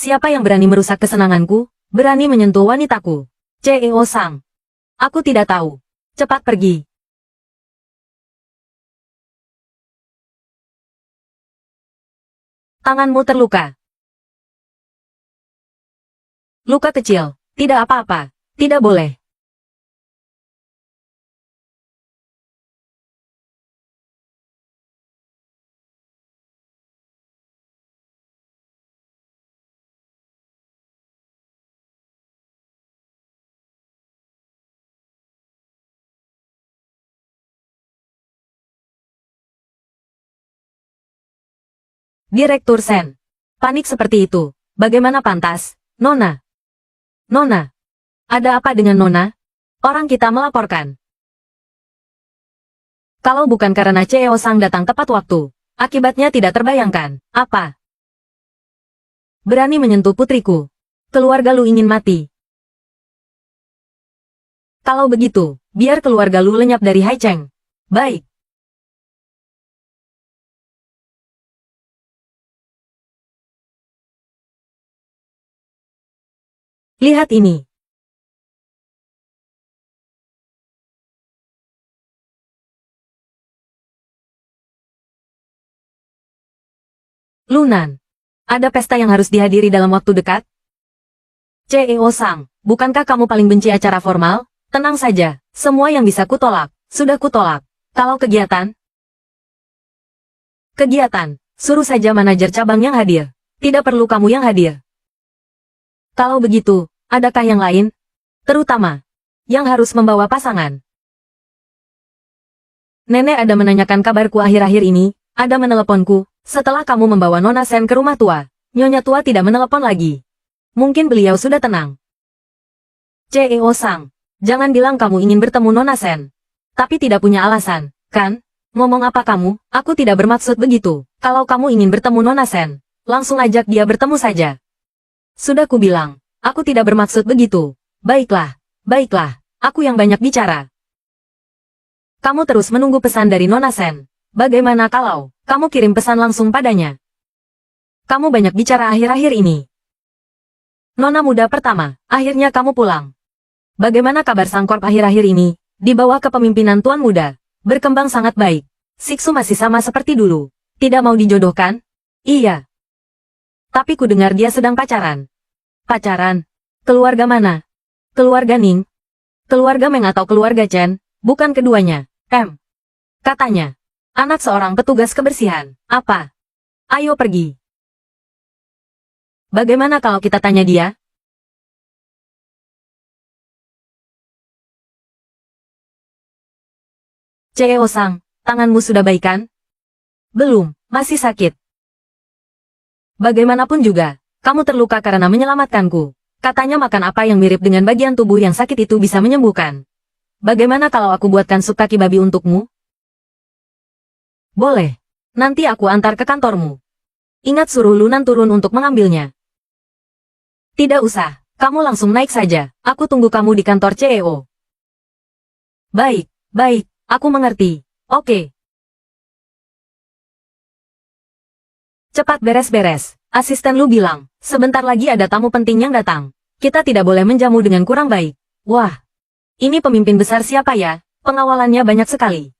Siapa yang berani merusak kesenanganku? Berani menyentuh wanitaku? CEO Sang. Aku tidak tahu. Cepat pergi. Tanganmu terluka. Luka kecil. Tidak apa-apa. Tidak boleh. Direktur Sen. Panik seperti itu. Bagaimana pantas, Nona? Nona. Ada apa dengan Nona? Orang kita melaporkan. Kalau bukan karena CEO Sang datang tepat waktu, akibatnya tidak terbayangkan. Apa? Berani menyentuh putriku. Keluarga lu ingin mati. Kalau begitu, biar keluarga lu lenyap dari Haicheng. Baik. Lihat ini. Lunan. Ada pesta yang harus dihadiri dalam waktu dekat? CEO Sang, bukankah kamu paling benci acara formal? Tenang saja, semua yang bisa kutolak, sudah kutolak. Kalau kegiatan? Kegiatan, suruh saja manajer cabang yang hadir. Tidak perlu kamu yang hadir. Kalau begitu, adakah yang lain? Terutama, yang harus membawa pasangan. Nenek ada menanyakan kabarku akhir-akhir ini, ada meneleponku, setelah kamu membawa Nona Sen ke rumah tua. Nyonya tua tidak menelepon lagi. Mungkin beliau sudah tenang. CEO Sang, jangan bilang kamu ingin bertemu Nona Sen. Tapi tidak punya alasan, kan? Ngomong apa kamu? Aku tidak bermaksud begitu. Kalau kamu ingin bertemu Nona Sen, langsung ajak dia bertemu saja. Sudah kubilang, aku tidak bermaksud begitu. Baiklah, baiklah, aku yang banyak bicara. Kamu terus menunggu pesan dari Nona Sen. Bagaimana kalau kamu kirim pesan langsung padanya? Kamu banyak bicara akhir-akhir ini. Nona muda pertama, akhirnya kamu pulang. Bagaimana kabar Sangkorp akhir-akhir ini? Di bawah kepemimpinan Tuan Muda, berkembang sangat baik. Siksu masih sama seperti dulu. Tidak mau dijodohkan? Iya. Tapi ku dengar dia sedang pacaran. Pacaran? Keluarga mana? Keluarga Ning? Keluarga Meng atau keluarga Chen? Bukan keduanya. Katanya. Anak seorang petugas kebersihan. Apa? Ayo pergi. Bagaimana kalau kita tanya dia? CEO Sang, tanganmu sudah baik kan? Belum, masih sakit. Bagaimanapun juga, kamu terluka karena menyelamatkanku. Katanya makan apa yang mirip dengan bagian tubuh yang sakit itu bisa menyembuhkan. Bagaimana kalau aku buatkan sup kaki babi untukmu? Boleh. Nanti aku antar ke kantormu. Ingat suruh Lunan turun untuk mengambilnya. Tidak usah, kamu langsung naik saja. Aku tunggu kamu di kantor CEO. Baik, baik, aku mengerti. Oke. Cepat beres-beres. Asisten Lu bilang, sebentar lagi ada tamu penting yang datang. Kita tidak boleh menjamu dengan kurang baik. Wah, ini pemimpin besar siapa ya? Pengawalannya banyak sekali.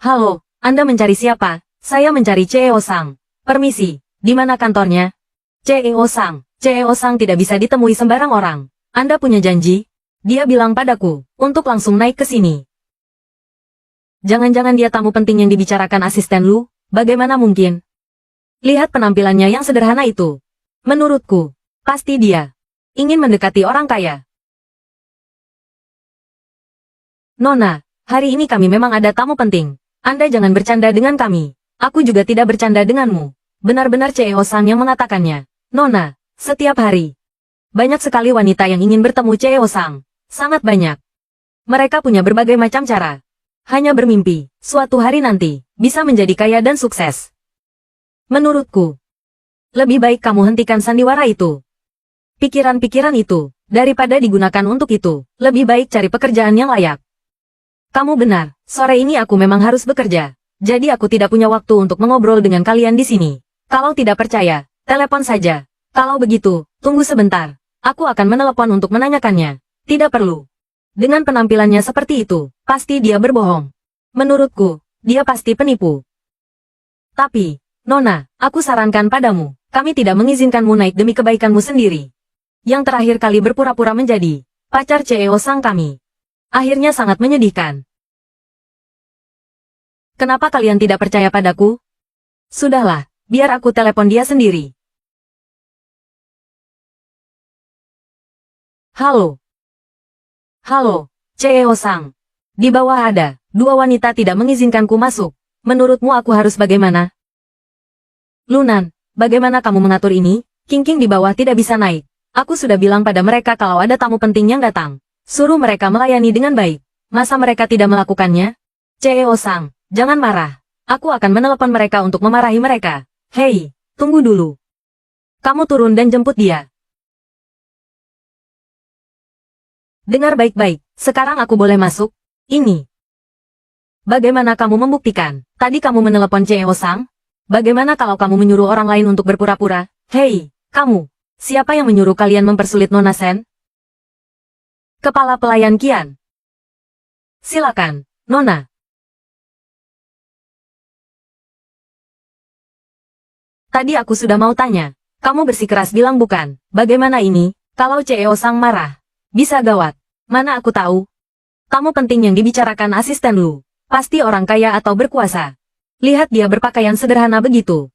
Halo, Anda mencari siapa? Saya mencari CEO Sang. Permisi, di mana kantornya? CEO Sang tidak bisa ditemui sembarang orang. Anda punya janji? Dia bilang padaku, untuk langsung naik ke sini. Jangan-jangan dia tamu penting yang dibicarakan asisten Lu? Bagaimana mungkin? Lihat penampilannya yang sederhana itu. Menurutku, pasti dia ingin mendekati orang kaya. Nona, hari ini kami memang ada tamu penting. Anda jangan bercanda dengan kami. Aku juga tidak bercanda denganmu. Benar-benar CEO Sang yang mengatakannya. Nona, setiap hari. Banyak sekali wanita yang ingin bertemu CEO Sang. Sangat banyak. Mereka punya berbagai macam cara. Hanya bermimpi, suatu hari nanti, bisa menjadi kaya dan sukses. Menurutku, lebih baik kamu hentikan sandiwara itu. Pikiran-pikiran itu, daripada digunakan untuk itu, lebih baik cari pekerjaan yang layak. Kamu benar, sore ini aku memang harus bekerja. Jadi aku tidak punya waktu untuk mengobrol dengan kalian di sini. Kalau tidak percaya, telepon saja. Kalau begitu, tunggu sebentar. Aku akan menelepon untuk menanyakannya. Tidak perlu. Dengan penampilannya seperti itu, pasti dia berbohong. Menurutku, dia pasti penipu. Tapi, Nona, aku sarankan padamu, kami tidak mengizinkanmu naik demi kebaikanmu sendiri. Yang terakhir kali berpura-pura menjadi pacar CEO Sang kami. Akhirnya sangat menyedihkan. Kenapa kalian tidak percaya padaku? Sudahlah, biar aku telepon dia sendiri. Halo. Halo, CEO Sang. Di bawah ada, dua wanita tidak mengizinkanku masuk. Menurutmu aku harus bagaimana? Lunan, bagaimana kamu mengatur ini? King di bawah tidak bisa naik. Aku sudah bilang pada mereka kalau ada tamu penting yang datang. Suruh mereka melayani dengan baik. Masa mereka tidak melakukannya? CEO Sang, jangan marah. Aku akan menelepon mereka untuk memarahi mereka. Hei, tunggu dulu. Kamu turun dan jemput dia. Dengar baik-baik, sekarang aku boleh masuk? Ini. Bagaimana kamu membuktikan? Tadi kamu menelepon CEO Sang? Bagaimana kalau kamu menyuruh orang lain untuk berpura-pura? Hei, kamu. Siapa yang menyuruh kalian mempersulit Nona Sen? Kepala pelayan Qian. Silakan, Nona. Tadi aku sudah mau tanya. Kamu bersikeras bilang bukan. Bagaimana ini? Kalau CEO Sang marah. Bisa gawat. Mana aku tahu? Tamu penting yang dibicarakan asisten Lu. Pasti orang kaya atau berkuasa. Lihat dia berpakaian sederhana begitu.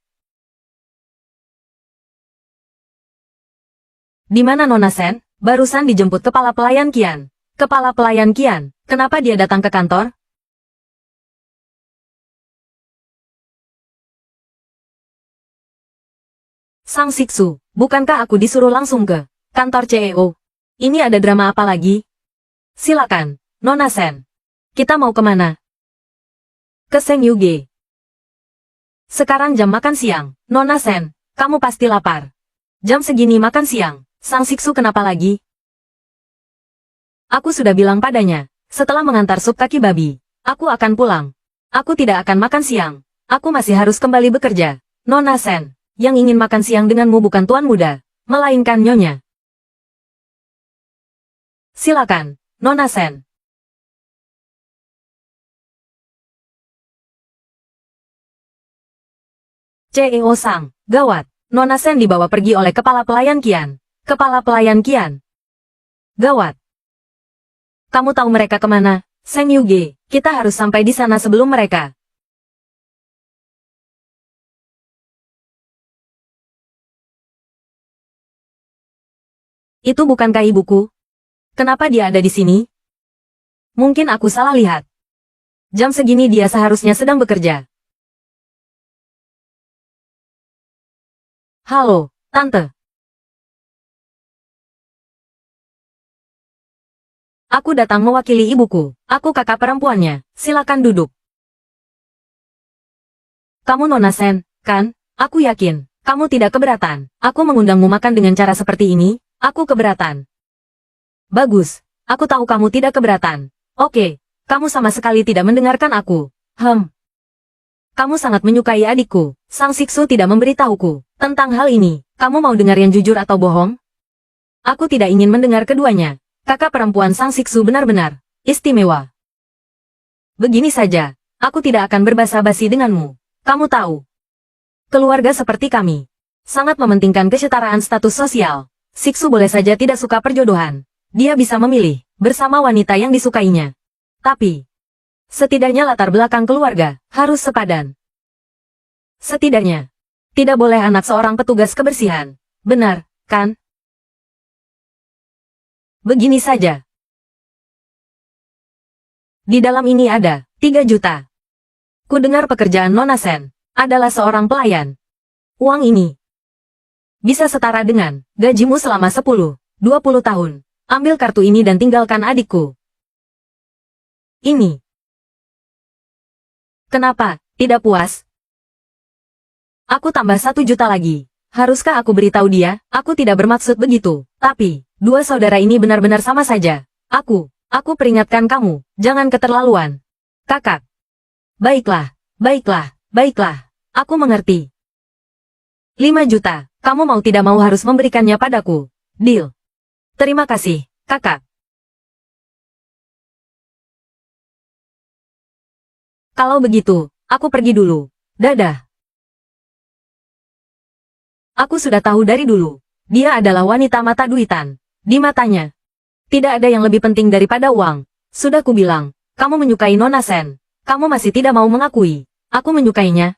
Di mana Nona Sen? Barusan dijemput kepala pelayan Qian. Kepala pelayan Qian, kenapa dia datang ke kantor? Sang Siksu, bukankah aku disuruh langsung ke kantor CEO? Ini ada drama apa lagi? Silakan, Nona Sen. Kita mau kemana? Ke Seng Yuge. Sekarang jam makan siang. Nona Sen, kamu pasti lapar. Jam segini makan siang. Sang Siksu kenapa lagi? Aku sudah bilang padanya, setelah mengantar sup kaki babi, aku akan pulang. Aku tidak akan makan siang. Aku masih harus kembali bekerja. Nona Sen, yang ingin makan siang denganmu bukan tuan muda, melainkan nyonya. Silakan, Nona Sen. CEO Sang, gawat. Nona Sen dibawa pergi oleh kepala pelayan Qian. Kepala pelayan Qian. Gawat. Kamu tahu mereka kemana? Seng Yuge, kita harus sampai di sana sebelum mereka. Itu bukankah ibuku? Kenapa dia ada di sini? Mungkin aku salah lihat. Jam segini dia seharusnya sedang bekerja. Halo, Tante. Aku datang mewakili ibuku. Aku kakak perempuannya. Silakan duduk. Kamu Nona Sen, kan? Aku yakin, kamu tidak keberatan. Aku mengundangmu makan dengan cara seperti ini. Aku keberatan. Bagus. Aku tahu kamu tidak keberatan. Oke, kamu sama sekali tidak mendengarkan aku. Kamu sangat menyukai adikku. Sang Siksu tidak memberitahuku tentang hal ini. Kamu mau dengar yang jujur atau bohong? Aku tidak ingin mendengar keduanya. Kakak perempuan Sang Siksu benar-benar istimewa. Begini saja, aku tidak akan berbasa-basi denganmu. Kamu tahu, keluarga seperti kami sangat mementingkan kesetaraan status sosial. Siksu boleh saja tidak suka perjodohan. Dia bisa memilih bersama wanita yang disukainya. Tapi, setidaknya latar belakang keluarga harus sepadan. Setidaknya, tidak boleh anak seorang petugas kebersihan. Benar, kan? Begini saja. Di dalam ini ada 3 juta. Ku dengar pekerjaan Nona Sen adalah seorang pelayan. Uang ini bisa setara dengan gajimu selama 10-20 tahun. Ambil kartu ini dan tinggalkan adikku. Ini. Kenapa, tidak puas? Aku tambah 1 juta lagi. Haruskah aku beritahu dia? Aku tidak bermaksud begitu. Tapi, 2 saudara ini benar-benar sama saja. Aku peringatkan kamu, jangan keterlaluan. Kakak. Baiklah, baiklah. Aku mengerti. 5 juta, kamu mau tidak mau harus memberikannya padaku. Deal. Terima kasih, kakak. Kalau begitu, aku pergi dulu. Dadah. Aku sudah tahu dari dulu. Dia adalah wanita mata duitan. Di matanya, tidak ada yang lebih penting daripada uang. Sudah kubilang, kamu menyukai Nona Sen. Kamu masih tidak mau mengakui. Aku menyukainya.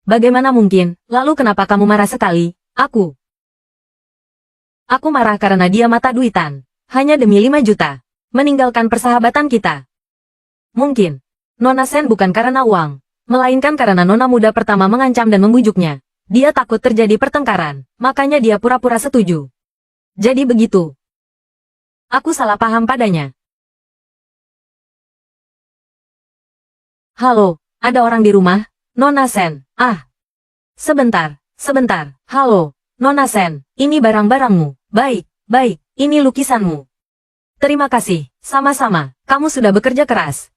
Bagaimana mungkin? Lalu kenapa kamu marah sekali? Aku marah karena dia mata duitan. Hanya demi 5 juta. Meninggalkan persahabatan kita. Mungkin, Nona Sen bukan karena uang. Melainkan karena Nona muda pertama mengancam dan membujuknya. Dia takut terjadi pertengkaran, makanya dia pura-pura setuju. Jadi begitu. Aku salah paham padanya. Halo, ada orang di rumah? Nona Sen, sebentar, sebentar. Halo, Nona Sen, ini barang-barangmu. Baik, baik, ini lukisanmu. Terima kasih, sama-sama, kamu sudah bekerja keras.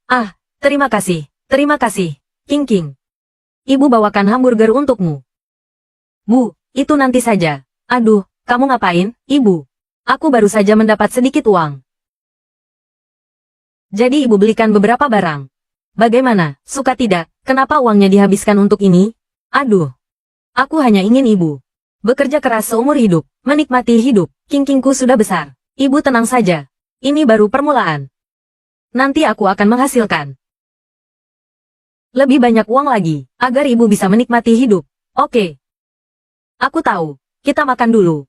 Terima kasih, terima kasih. King King. Ibu bawakan hamburger untukmu. Bu, itu nanti saja. Aduh, kamu ngapain, Ibu? Aku baru saja mendapat sedikit uang. Jadi ibu belikan beberapa barang. Bagaimana, suka tidak, kenapa uangnya dihabiskan untuk ini? Aduh. Aku hanya ingin ibu bekerja keras seumur hidup, menikmati hidup. King-kingku sudah besar. Ibu tenang saja. Ini baru permulaan. Nanti aku akan menghasilkan lebih banyak uang lagi, agar ibu bisa menikmati hidup. Oke. Aku tahu, kita makan dulu.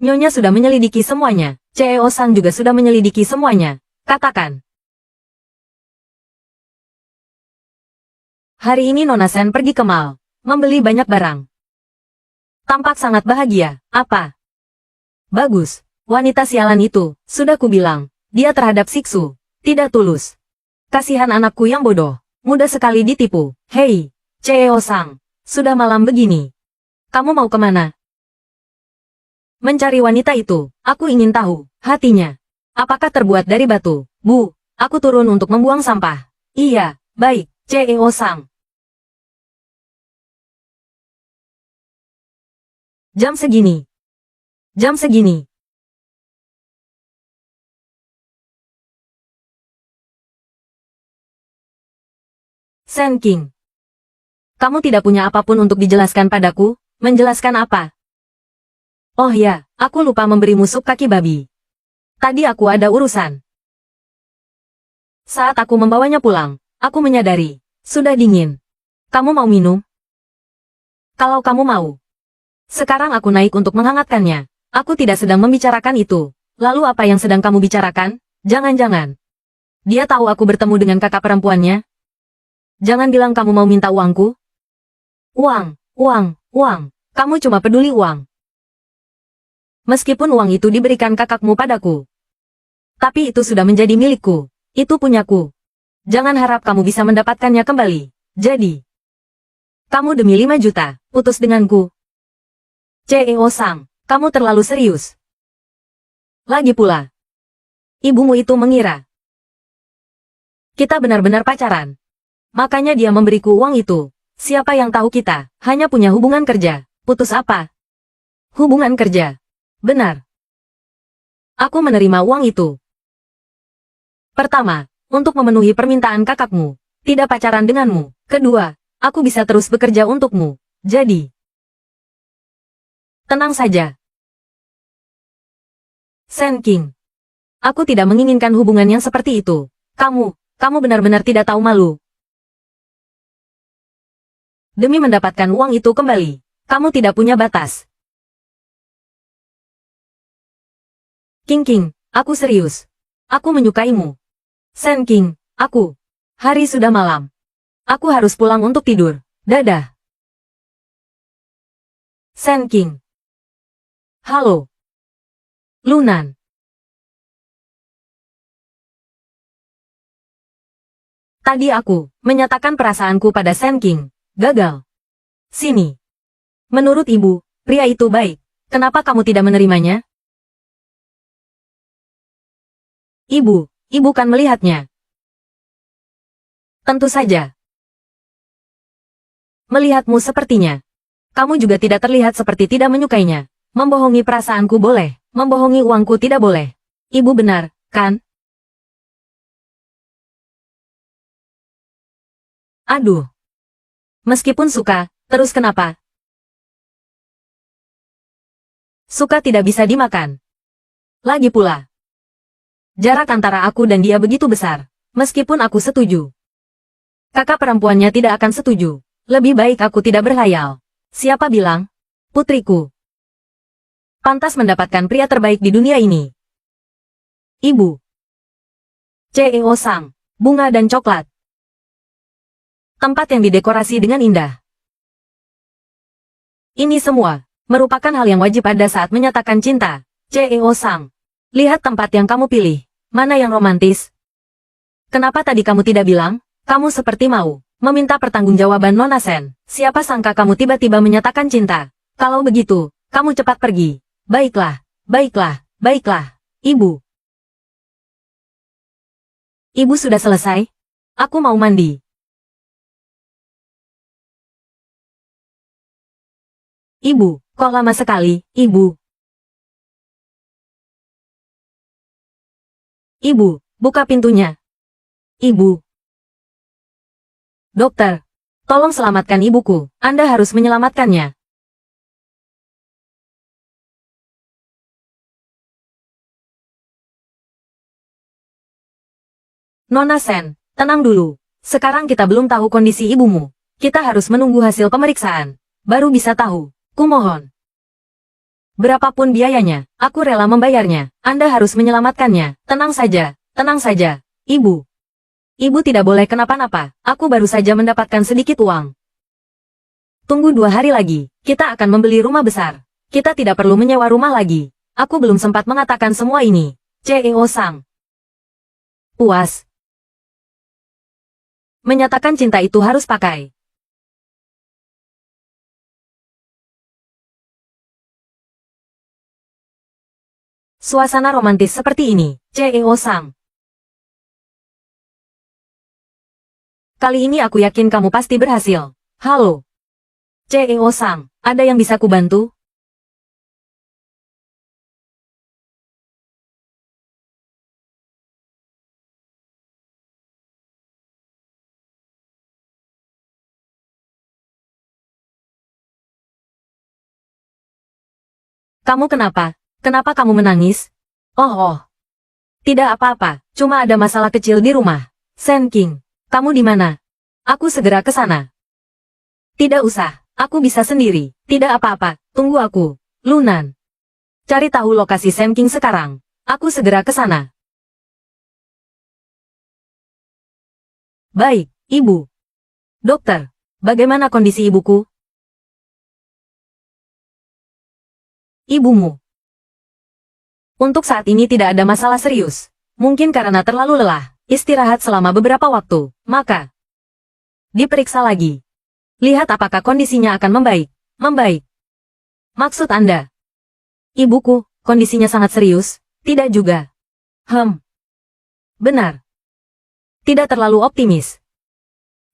Nyonya sudah menyelidiki semuanya. CEO-sang juga sudah menyelidiki semuanya. Katakan. Hari ini Nona Sen pergi ke mall, membeli banyak barang. Tampak sangat bahagia. Apa? Bagus. Wanita sialan itu, sudah kubilang, dia terhadap Siksu, tidak tulus. Kasihan anakku yang bodoh, mudah sekali ditipu. Hei, CEO-sang, sudah malam begini. Kamu mau kemana? Mencari wanita itu, aku ingin tahu, hatinya. Apakah terbuat dari batu? Bu, aku turun untuk membuang sampah. Iya, baik, CEO-sang. Jam segini. Jam segini. Sen King. Kamu tidak punya apapun untuk dijelaskan padaku? Menjelaskan apa? Oh ya, aku lupa memberimu sup kaki babi. Tadi aku ada urusan. Saat aku membawanya pulang, aku menyadari, sudah dingin. Kamu mau minum? Kalau kamu mau. Sekarang aku naik untuk menghangatkannya. Aku tidak sedang membicarakan itu. Lalu apa yang sedang kamu bicarakan? Jangan-jangan. Dia tahu aku bertemu dengan kakak perempuannya? Jangan bilang kamu mau minta uangku. Uang, uang, uang. Kamu cuma peduli uang. Meskipun uang itu diberikan kakakmu padaku. Tapi itu sudah menjadi milikku. Itu punyaku. Jangan harap kamu bisa mendapatkannya kembali. Jadi, kamu demi 5 juta, putus denganku. CEO-sang, kamu terlalu serius. Lagi pula, ibumu itu mengira kita benar-benar pacaran. Makanya dia memberiku uang itu. Siapa yang tahu kita hanya punya hubungan kerja. Putus apa? Hubungan kerja. Benar. Aku menerima uang itu. Pertama, untuk memenuhi permintaan kakakmu. Tidak pacaran denganmu. Kedua, aku bisa terus bekerja untukmu. Jadi, tenang saja. Sen King. Aku tidak menginginkan hubungan yang seperti itu. Kamu benar-benar tidak tahu malu. Demi mendapatkan uang itu kembali, kamu tidak punya batas. King, aku serius. Aku menyukaimu. Sen King, aku. Hari sudah malam. Aku harus pulang untuk tidur. Dadah. Sen King. Halo. Lunan. Tadi aku menyatakan perasaanku pada Sen King. Gagal. Sini. Menurut ibu, pria itu baik. Kenapa kamu tidak menerimanya? Ibu kan melihatnya. Tentu saja. Melihatmu sepertinya. Kamu juga tidak terlihat seperti tidak menyukainya. Membohongi perasaanku boleh, membohongi uangku tidak boleh. Ibu benar, kan? Aduh. Meskipun suka, terus kenapa? Suka tidak bisa dimakan. Lagi pula. Jarak antara aku dan dia begitu besar. Meskipun aku setuju. Kakak perempuannya tidak akan setuju. Lebih baik aku tidak berhayal. Siapa bilang? Putriku. Pantas mendapatkan pria terbaik di dunia ini. Ibu. CEO Sang. Bunga dan coklat. Tempat yang didekorasi dengan indah. Ini semua merupakan hal yang wajib ada saat menyatakan cinta. CEO Sang, lihat tempat yang kamu pilih. Mana yang romantis? Kenapa tadi kamu tidak bilang? Kamu seperti mau meminta pertanggungjawaban Nona Sen. Siapa sangka kamu tiba-tiba menyatakan cinta. Kalau begitu, kamu cepat pergi. Baiklah, baiklah, baiklah. Ibu. Ibu sudah selesai? Aku mau mandi. Ibu, kok lama sekali, Ibu? Ibu, buka pintunya. Ibu. Dokter, tolong selamatkan ibuku. Anda harus menyelamatkannya. Nona Sen, tenang dulu. Sekarang kita belum tahu kondisi ibumu. Kita harus menunggu hasil pemeriksaan. Baru bisa tahu. Kumohon. Berapapun biayanya, aku rela membayarnya. Anda harus menyelamatkannya. Tenang saja, Ibu. Ibu tidak boleh kenapa-napa. Aku baru saja mendapatkan sedikit uang. Tunggu 2 hari lagi, kita akan membeli rumah besar. Kita tidak perlu menyewa rumah lagi. Aku belum sempat mengatakan semua ini. CEO Sang. Puas. Menyatakan cinta itu harus pakai. Suasana romantis seperti ini, CEO Sang. Kali ini aku yakin kamu pasti berhasil. Halo. CEO Sang, ada yang bisa kubantu? Kamu kenapa? Kenapa kamu menangis? Oh. Tidak apa-apa, cuma ada masalah kecil di rumah. Sen King, kamu di mana? Aku segera ke sana. Tidak usah, aku bisa sendiri. Tidak apa-apa, tunggu aku. Lunan. Cari tahu lokasi Sen King sekarang. Aku segera ke sana. Baik, Ibu. Dokter, bagaimana kondisi ibuku? Ibumu. Untuk saat ini tidak ada masalah serius. Mungkin karena terlalu lelah, istirahat selama beberapa waktu, maka diperiksa lagi. Lihat apakah kondisinya akan membaik. Membaik. Maksud Anda? Ibuku, kondisinya sangat serius? Tidak juga. Benar. Tidak terlalu optimis.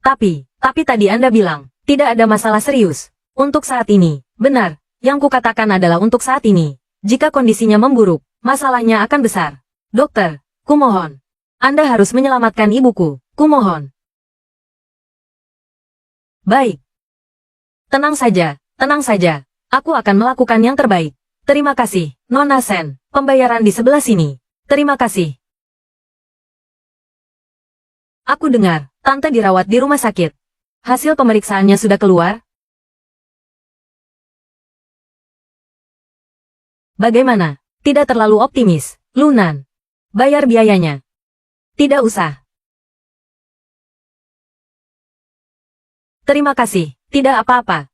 Tapi tadi Anda bilang, tidak ada masalah serius. Untuk saat ini, benar. Yang kukatakan adalah untuk saat ini. Jika kondisinya memburuk, masalahnya akan besar. Dokter, kumohon. Anda harus menyelamatkan ibuku, kumohon. Baik. Tenang saja. Aku akan melakukan yang terbaik. Terima kasih, Nona Sen. Pembayaran di sebelah sini. Terima kasih. Aku dengar, Tante dirawat di rumah sakit. Hasil pemeriksaannya sudah keluar? Bagaimana? Tidak terlalu optimis, Lunan. Bayar biayanya. Tidak usah. Terima kasih, tidak apa-apa.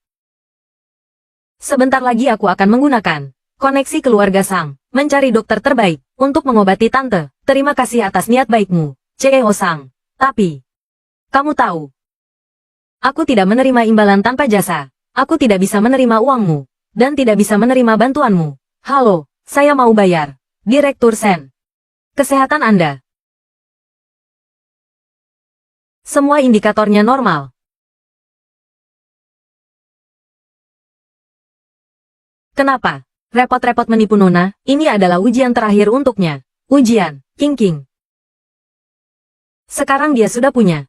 Sebentar lagi aku akan menggunakan koneksi keluarga Sang, mencari dokter terbaik, untuk mengobati Tante. Terima kasih atas niat baikmu, CEO Sang. Tapi, kamu tahu, aku tidak menerima imbalan tanpa jasa. Aku tidak bisa menerima uangmu, dan tidak bisa menerima bantuanmu. Halo, saya mau bayar. Direktur Sen. Kesehatan Anda. Semua indikatornya normal. Kenapa? Repot-repot menipu Nona, ini adalah ujian terakhir untuknya. Ujian, King. Sekarang dia sudah punya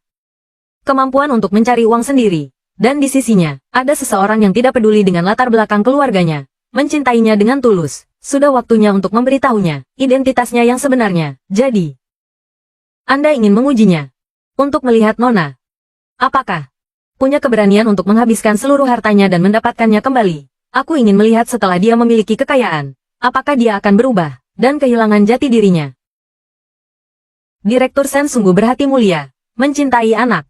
kemampuan untuk mencari uang sendiri. Dan di sisinya, ada seseorang yang tidak peduli dengan latar belakang keluarganya. Mencintainya dengan tulus. Sudah waktunya untuk memberitahunya identitasnya yang sebenarnya. Jadi, Anda ingin mengujinya. Untuk melihat Nona. Apakah punya keberanian untuk menghabiskan seluruh hartanya dan mendapatkannya kembali? Aku ingin melihat setelah dia memiliki kekayaan. Apakah dia akan berubah dan kehilangan jati dirinya? Direktur Sen sungguh berhati mulia. Mencintai anak.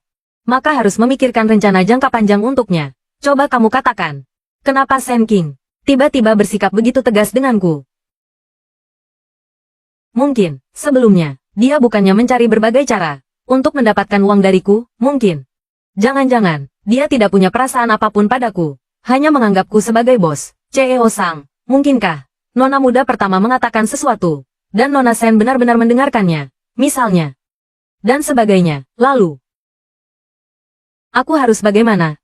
maka harus memikirkan rencana jangka panjang untuknya. Coba kamu katakan, kenapa Sen King tiba-tiba bersikap begitu tegas denganku? Mungkin, sebelumnya, dia bukannya mencari berbagai cara untuk mendapatkan uang dariku, mungkin. Jangan-jangan, dia tidak punya perasaan apapun padaku, hanya menganggapku sebagai bos. CEO Sang, mungkinkah Nona muda pertama mengatakan sesuatu, dan Nona Sen benar-benar mendengarkannya, misalnya, dan sebagainya. Lalu, aku harus bagaimana?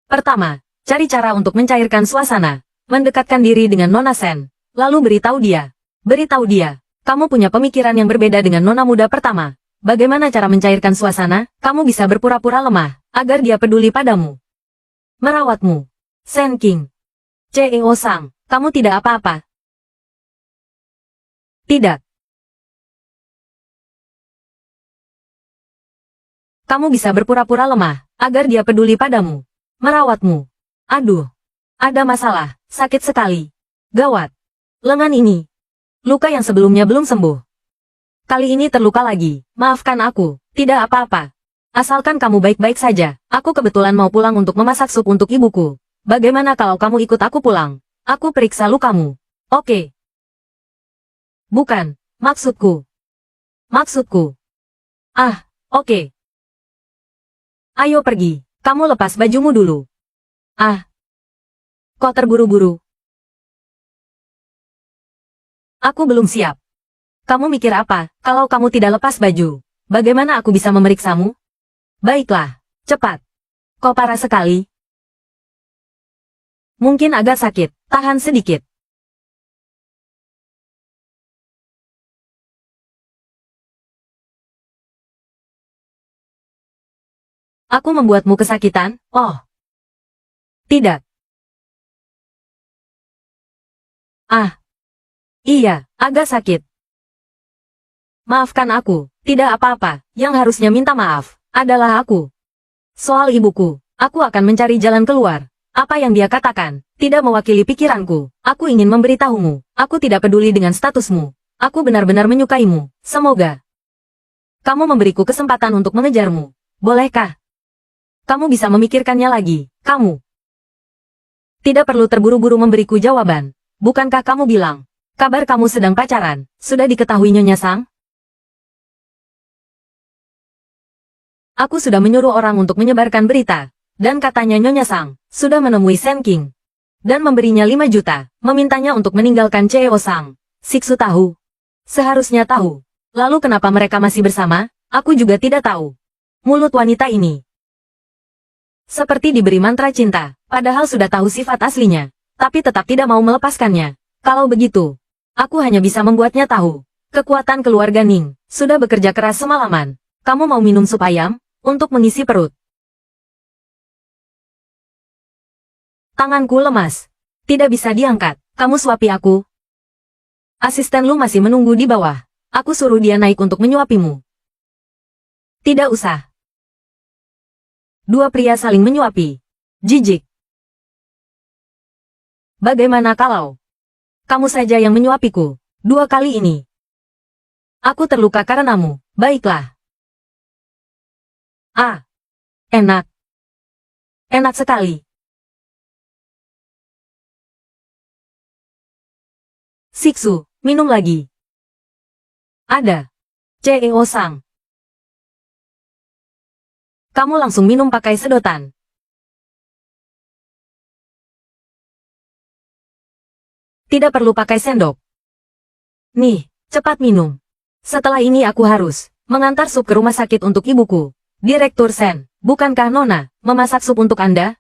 Pertama, cari cara untuk mencairkan suasana, mendekatkan diri dengan Nona Sen, lalu beritahu dia, kamu punya pemikiran yang berbeda dengan Nona muda pertama. Bagaimana cara mencairkan suasana? Kamu bisa berpura-pura lemah, agar dia peduli padamu. Merawatmu. Sen King. CEO Sang, kamu tidak apa-apa. Tidak. Kamu bisa berpura-pura lemah, agar dia peduli padamu. Merawatmu. Aduh. Ada masalah, sakit sekali. Gawat. Lengan ini. Luka yang sebelumnya belum sembuh. Kali ini terluka lagi, maafkan aku, tidak apa-apa. Asalkan kamu baik-baik saja, aku kebetulan mau pulang untuk memasak sup untuk ibuku. Bagaimana kalau kamu ikut aku pulang? Aku periksa lukamu. Oke. Bukan, maksudku. Ah, oke. Ayo pergi, kamu lepas bajumu dulu. Ah. Kok terburu-buru? Aku belum siap. Kamu mikir apa, kalau kamu tidak lepas baju? Bagaimana aku bisa memeriksamu? Baiklah, cepat. Kok parah sekali? Mungkin agak sakit, tahan sedikit. Aku membuatmu kesakitan? Oh. Tidak. Ah. Iya, agak sakit. Maafkan aku, tidak apa-apa, yang harusnya minta maaf, adalah aku. Soal ibuku, aku akan mencari jalan keluar. Apa yang dia katakan, tidak mewakili pikiranku. Aku ingin memberitahumu, aku tidak peduli dengan statusmu. Aku benar-benar menyukaimu, semoga kamu memberiku kesempatan untuk mengejarmu. Bolehkah? Kamu bisa memikirkannya lagi, kamu. Tidak perlu terburu-buru memberiku jawaban. Bukankah kamu bilang, kabar kamu sedang pacaran, sudah diketahui Nyonya Sang? Aku sudah menyuruh orang untuk menyebarkan berita, dan katanya Nyonya Sang sudah menemui Sen King, dan memberinya 5 juta, memintanya untuk meninggalkan CEO Sang. Siksu tahu. Seharusnya tahu. Lalu kenapa mereka masih bersama? Aku juga tidak tahu. Mulut wanita ini seperti diberi mantra cinta, padahal sudah tahu sifat aslinya, tapi tetap tidak mau melepaskannya. Kalau begitu, aku hanya bisa membuatnya tahu. Kekuatan keluarga Ning sudah bekerja keras semalaman. Kamu mau minum sup ayam? Untuk mengisi perut. Tanganku lemas. Tidak bisa diangkat. Kamu suapi aku. Asisten lu masih menunggu di bawah. Aku suruh dia naik untuk menyuapimu. Tidak usah. Dua pria saling menyuapi. Jijik. Bagaimana kalau kamu saja yang menyuapiku 2 kali ini? Aku terluka karenamu. Baiklah. Ah. Enak. Enak sekali. Siksu, minum lagi. Ada. CEO Sang. Kamu langsung minum pakai sedotan. Tidak perlu pakai sendok. Nih, cepat minum. Setelah ini aku harus mengantar sup ke rumah sakit untuk ibuku. Direktur Sen, bukankah Nona memasak sup untuk Anda?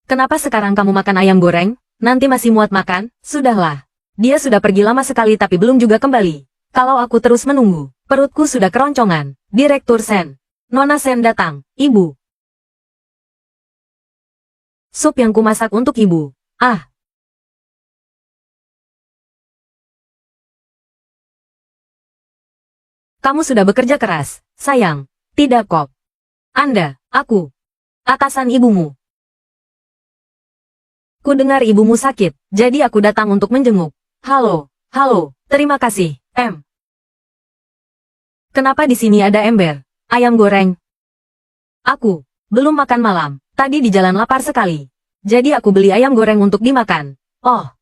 Kenapa sekarang kamu makan ayam goreng? Nanti masih muat makan? Sudahlah. Dia sudah pergi lama sekali tapi belum juga kembali. Kalau aku terus menunggu, perutku sudah keroncongan. Direktur Sen. Nona Sen datang, Ibu. Sup yang kumasak untuk Ibu. Ah. Kamu sudah bekerja keras, sayang. Tidak kok. Anda, aku. Atasan ibumu. Ku dengar ibumu sakit, jadi aku datang untuk menjenguk. Halo, halo, terima kasih, Em. Kenapa di sini ada ember? Ayam goreng. Aku belum makan malam, tadi di jalan lapar sekali. Jadi aku beli ayam goreng untuk dimakan. Oh,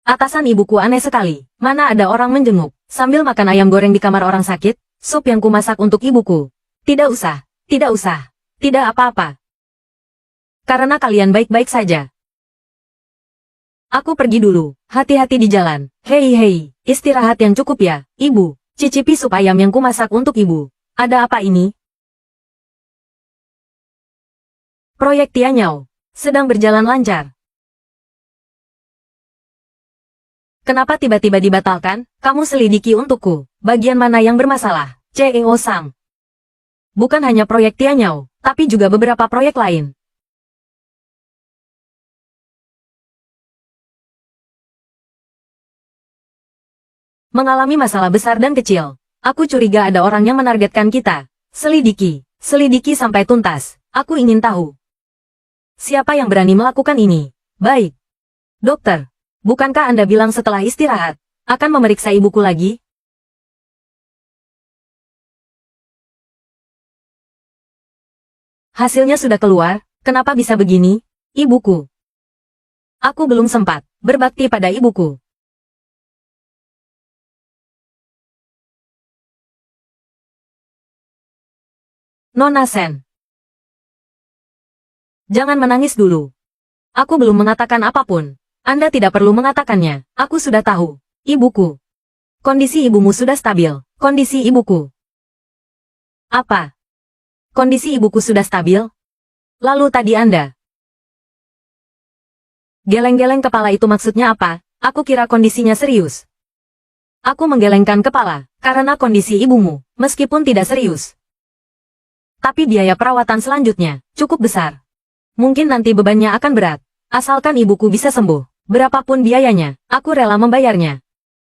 atasan ibuku aneh sekali. Mana ada orang menjenguk, sambil makan ayam goreng di kamar orang sakit, sup yang kumasak untuk ibuku. Tidak usah, tidak usah, tidak apa-apa. Karena kalian baik-baik saja. Aku pergi dulu, hati-hati di jalan. Hei hei, istirahat yang cukup ya, ibu. Cicipi sup ayam yang kumasak untuk ibu. Ada apa ini? Proyek Tianyao sedang berjalan lancar. Kenapa tiba-tiba dibatalkan? Kamu selidiki untukku. Bagian mana yang bermasalah? CEO Sang. Bukan hanya proyek Tianyao, tapi juga beberapa proyek lain. Mengalami masalah besar dan kecil. Aku curiga ada orang yang menargetkan kita. Selidiki, selidiki sampai tuntas. Aku ingin tahu. Siapa yang berani melakukan ini? Baik. Dokter, bukankah Anda bilang setelah istirahat, akan memeriksa ibuku lagi? Hasilnya sudah keluar, kenapa bisa begini? Ibuku. Aku belum sempat berbakti pada ibuku. Nona Sen. Jangan menangis dulu. Aku belum mengatakan apapun. Anda tidak perlu mengatakannya. Aku sudah tahu. Ibuku. Kondisi ibumu sudah stabil. Kondisi ibuku. Apa? Kondisi ibuku sudah stabil? Lalu tadi Anda. Geleng-geleng kepala itu maksudnya apa? Aku kira kondisinya serius. Aku menggelengkan kepala, karena kondisi ibumu, meskipun tidak serius. Tapi biaya perawatan selanjutnya, cukup besar. Mungkin nanti bebannya akan berat. Asalkan ibuku bisa sembuh. Berapapun biayanya, aku rela membayarnya.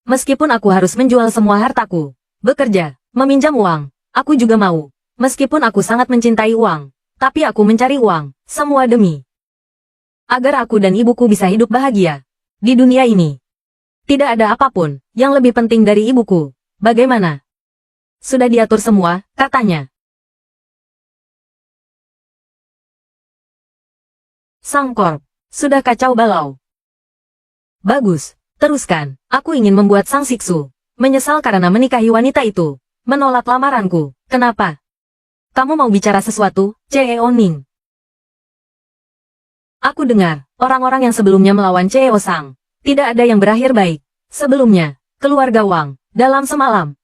Meskipun aku harus menjual semua hartaku. Bekerja, meminjam uang, aku juga mau. Meskipun aku sangat mencintai uang. Tapi aku mencari uang, semua demi agar aku dan ibuku bisa hidup bahagia. Di dunia ini, tidak ada apapun yang lebih penting dari ibuku. Bagaimana? Sudah diatur semua, katanya. Sangkor, sudah kacau balau. Bagus, teruskan. Aku ingin membuat sang siksu menyesal karena menikahi wanita itu. Menolak lamaranku. Kenapa? Kamu mau bicara sesuatu, CEO Ning? Aku dengar, orang-orang yang sebelumnya melawan CEO Sang, tidak ada yang berakhir baik. Sebelumnya, keluarga Wang, dalam semalam.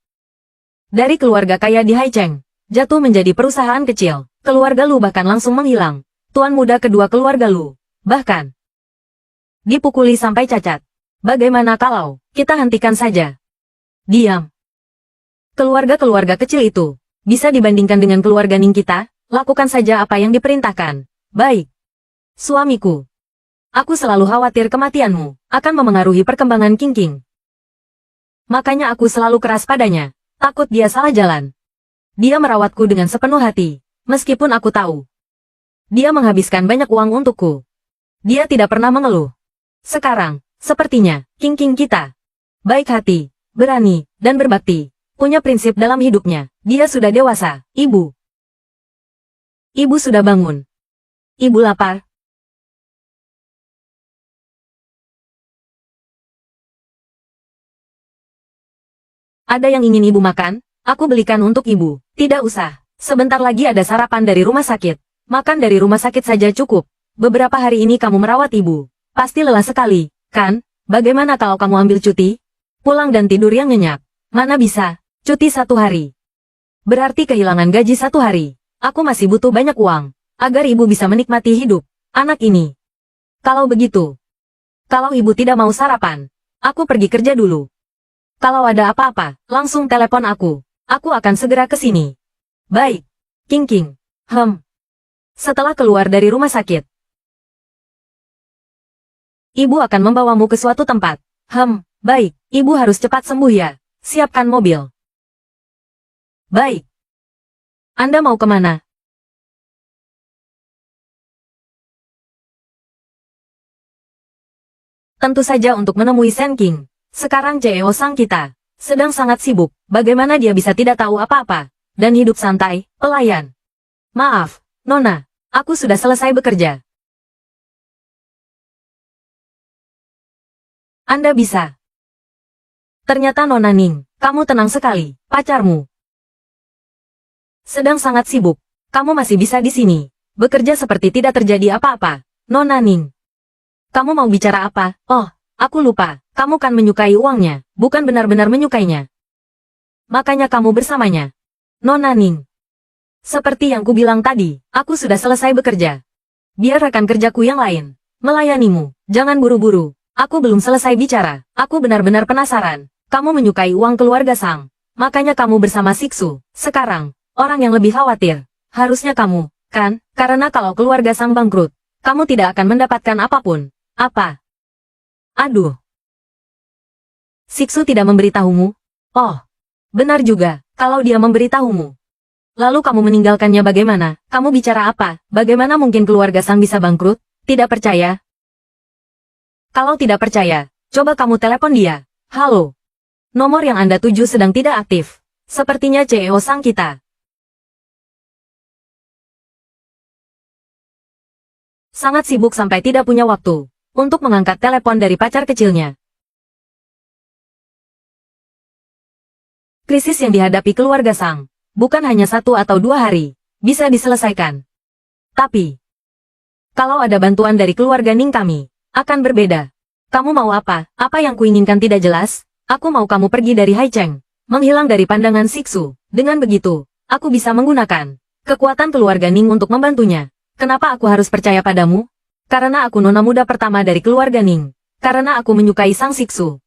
Dari keluarga kaya di Haicheng, jatuh menjadi perusahaan kecil. Keluarga Lu bahkan langsung menghilang. Tuan muda kedua keluarga Lu, bahkan dipukuli sampai cacat. Bagaimana kalau kita hentikan saja? Diam. Keluarga-keluarga kecil itu bisa dibandingkan dengan keluarga Ning kita? Lakukan saja apa yang diperintahkan. Baik. Suamiku. Aku selalu khawatir kematianmu akan memengaruhi perkembangan King King. Makanya aku selalu keras padanya. Takut dia salah jalan. Dia merawatku dengan sepenuh hati. Meskipun aku tahu dia menghabiskan banyak uang untukku. Dia tidak pernah mengeluh. Sekarang, sepertinya, King King kita baik hati, berani, dan berbakti. Punya prinsip dalam hidupnya. Dia sudah dewasa, ibu. Ibu sudah bangun. Ibu lapar. Ada yang ingin ibu makan? Aku belikan untuk ibu. Tidak usah. Sebentar lagi ada sarapan dari rumah sakit. Makan dari rumah sakit saja cukup. Beberapa hari ini kamu merawat ibu. Pasti lelah sekali, kan? Bagaimana kalau kamu ambil cuti? Pulang dan tidur yang nyenyak. Mana bisa? Cuti 1 hari. Berarti kehilangan gaji 1 hari. Aku masih butuh banyak uang. Agar ibu bisa menikmati hidup. Anak ini. Kalau begitu. Kalau ibu tidak mau sarapan. Aku pergi kerja dulu. Kalau ada apa-apa, langsung telepon aku. Aku akan segera ke sini. Baik. King King. Setelah keluar dari rumah sakit, ibu akan membawamu ke suatu tempat. Baik. Ibu harus cepat sembuh ya. Siapkan mobil. Baik. Anda mau kemana? Tentu saja untuk menemui Sen King. Sekarang CEO Sang kita sedang sangat sibuk. Bagaimana dia bisa tidak tahu apa-apa? Dan hidup santai, pelayan. Maaf, Nona. Aku sudah selesai bekerja. Anda bisa. Ternyata Nona Ning, kamu tenang sekali. Pacarmu sedang sangat sibuk. Kamu masih bisa di sini. Bekerja seperti tidak terjadi apa-apa. Nona Ning. Kamu mau bicara apa? Oh, aku lupa. Kamu kan menyukai uangnya, bukan benar-benar menyukainya. Makanya kamu bersamanya. Nona Ning. Seperti yang kubilang tadi, aku sudah selesai bekerja. Biar rekan kerjaku yang lain melayanimu. Jangan buru-buru. Aku belum selesai bicara. Aku benar-benar penasaran. Kamu menyukai uang keluarga Sang. Makanya kamu bersama Siksu. Sekarang, orang yang lebih khawatir. Harusnya kamu, kan? Karena kalau keluarga Sang bangkrut, kamu tidak akan mendapatkan apapun. Apa? Aduh. Siksu tidak memberitahumu? Oh, benar juga, kalau dia memberitahumu. Lalu kamu meninggalkannya bagaimana? Kamu bicara apa? Bagaimana mungkin keluarga Sang bisa bangkrut? Tidak percaya? Kalau tidak percaya, coba kamu telepon dia. Halo. Nomor yang Anda tuju sedang tidak aktif. Sepertinya CEO Sang kita sangat sibuk sampai tidak punya waktu untuk mengangkat telepon dari pacar kecilnya. Krisis yang dihadapi keluarga Sang bukan hanya 1 atau 2 hari bisa diselesaikan. Tapi, kalau ada bantuan dari keluarga Ning kami, akan berbeda. Kamu mau apa? Apa yang kuinginkan tidak jelas? Aku mau kamu pergi dari Haicheng, menghilang dari pandangan Siksu. Dengan begitu, aku bisa menggunakan kekuatan keluarga Ning untuk membantunya. Kenapa aku harus percaya padamu? Karena aku nona muda pertama dari keluarga Ning. Karena aku menyukai Sang Siksu.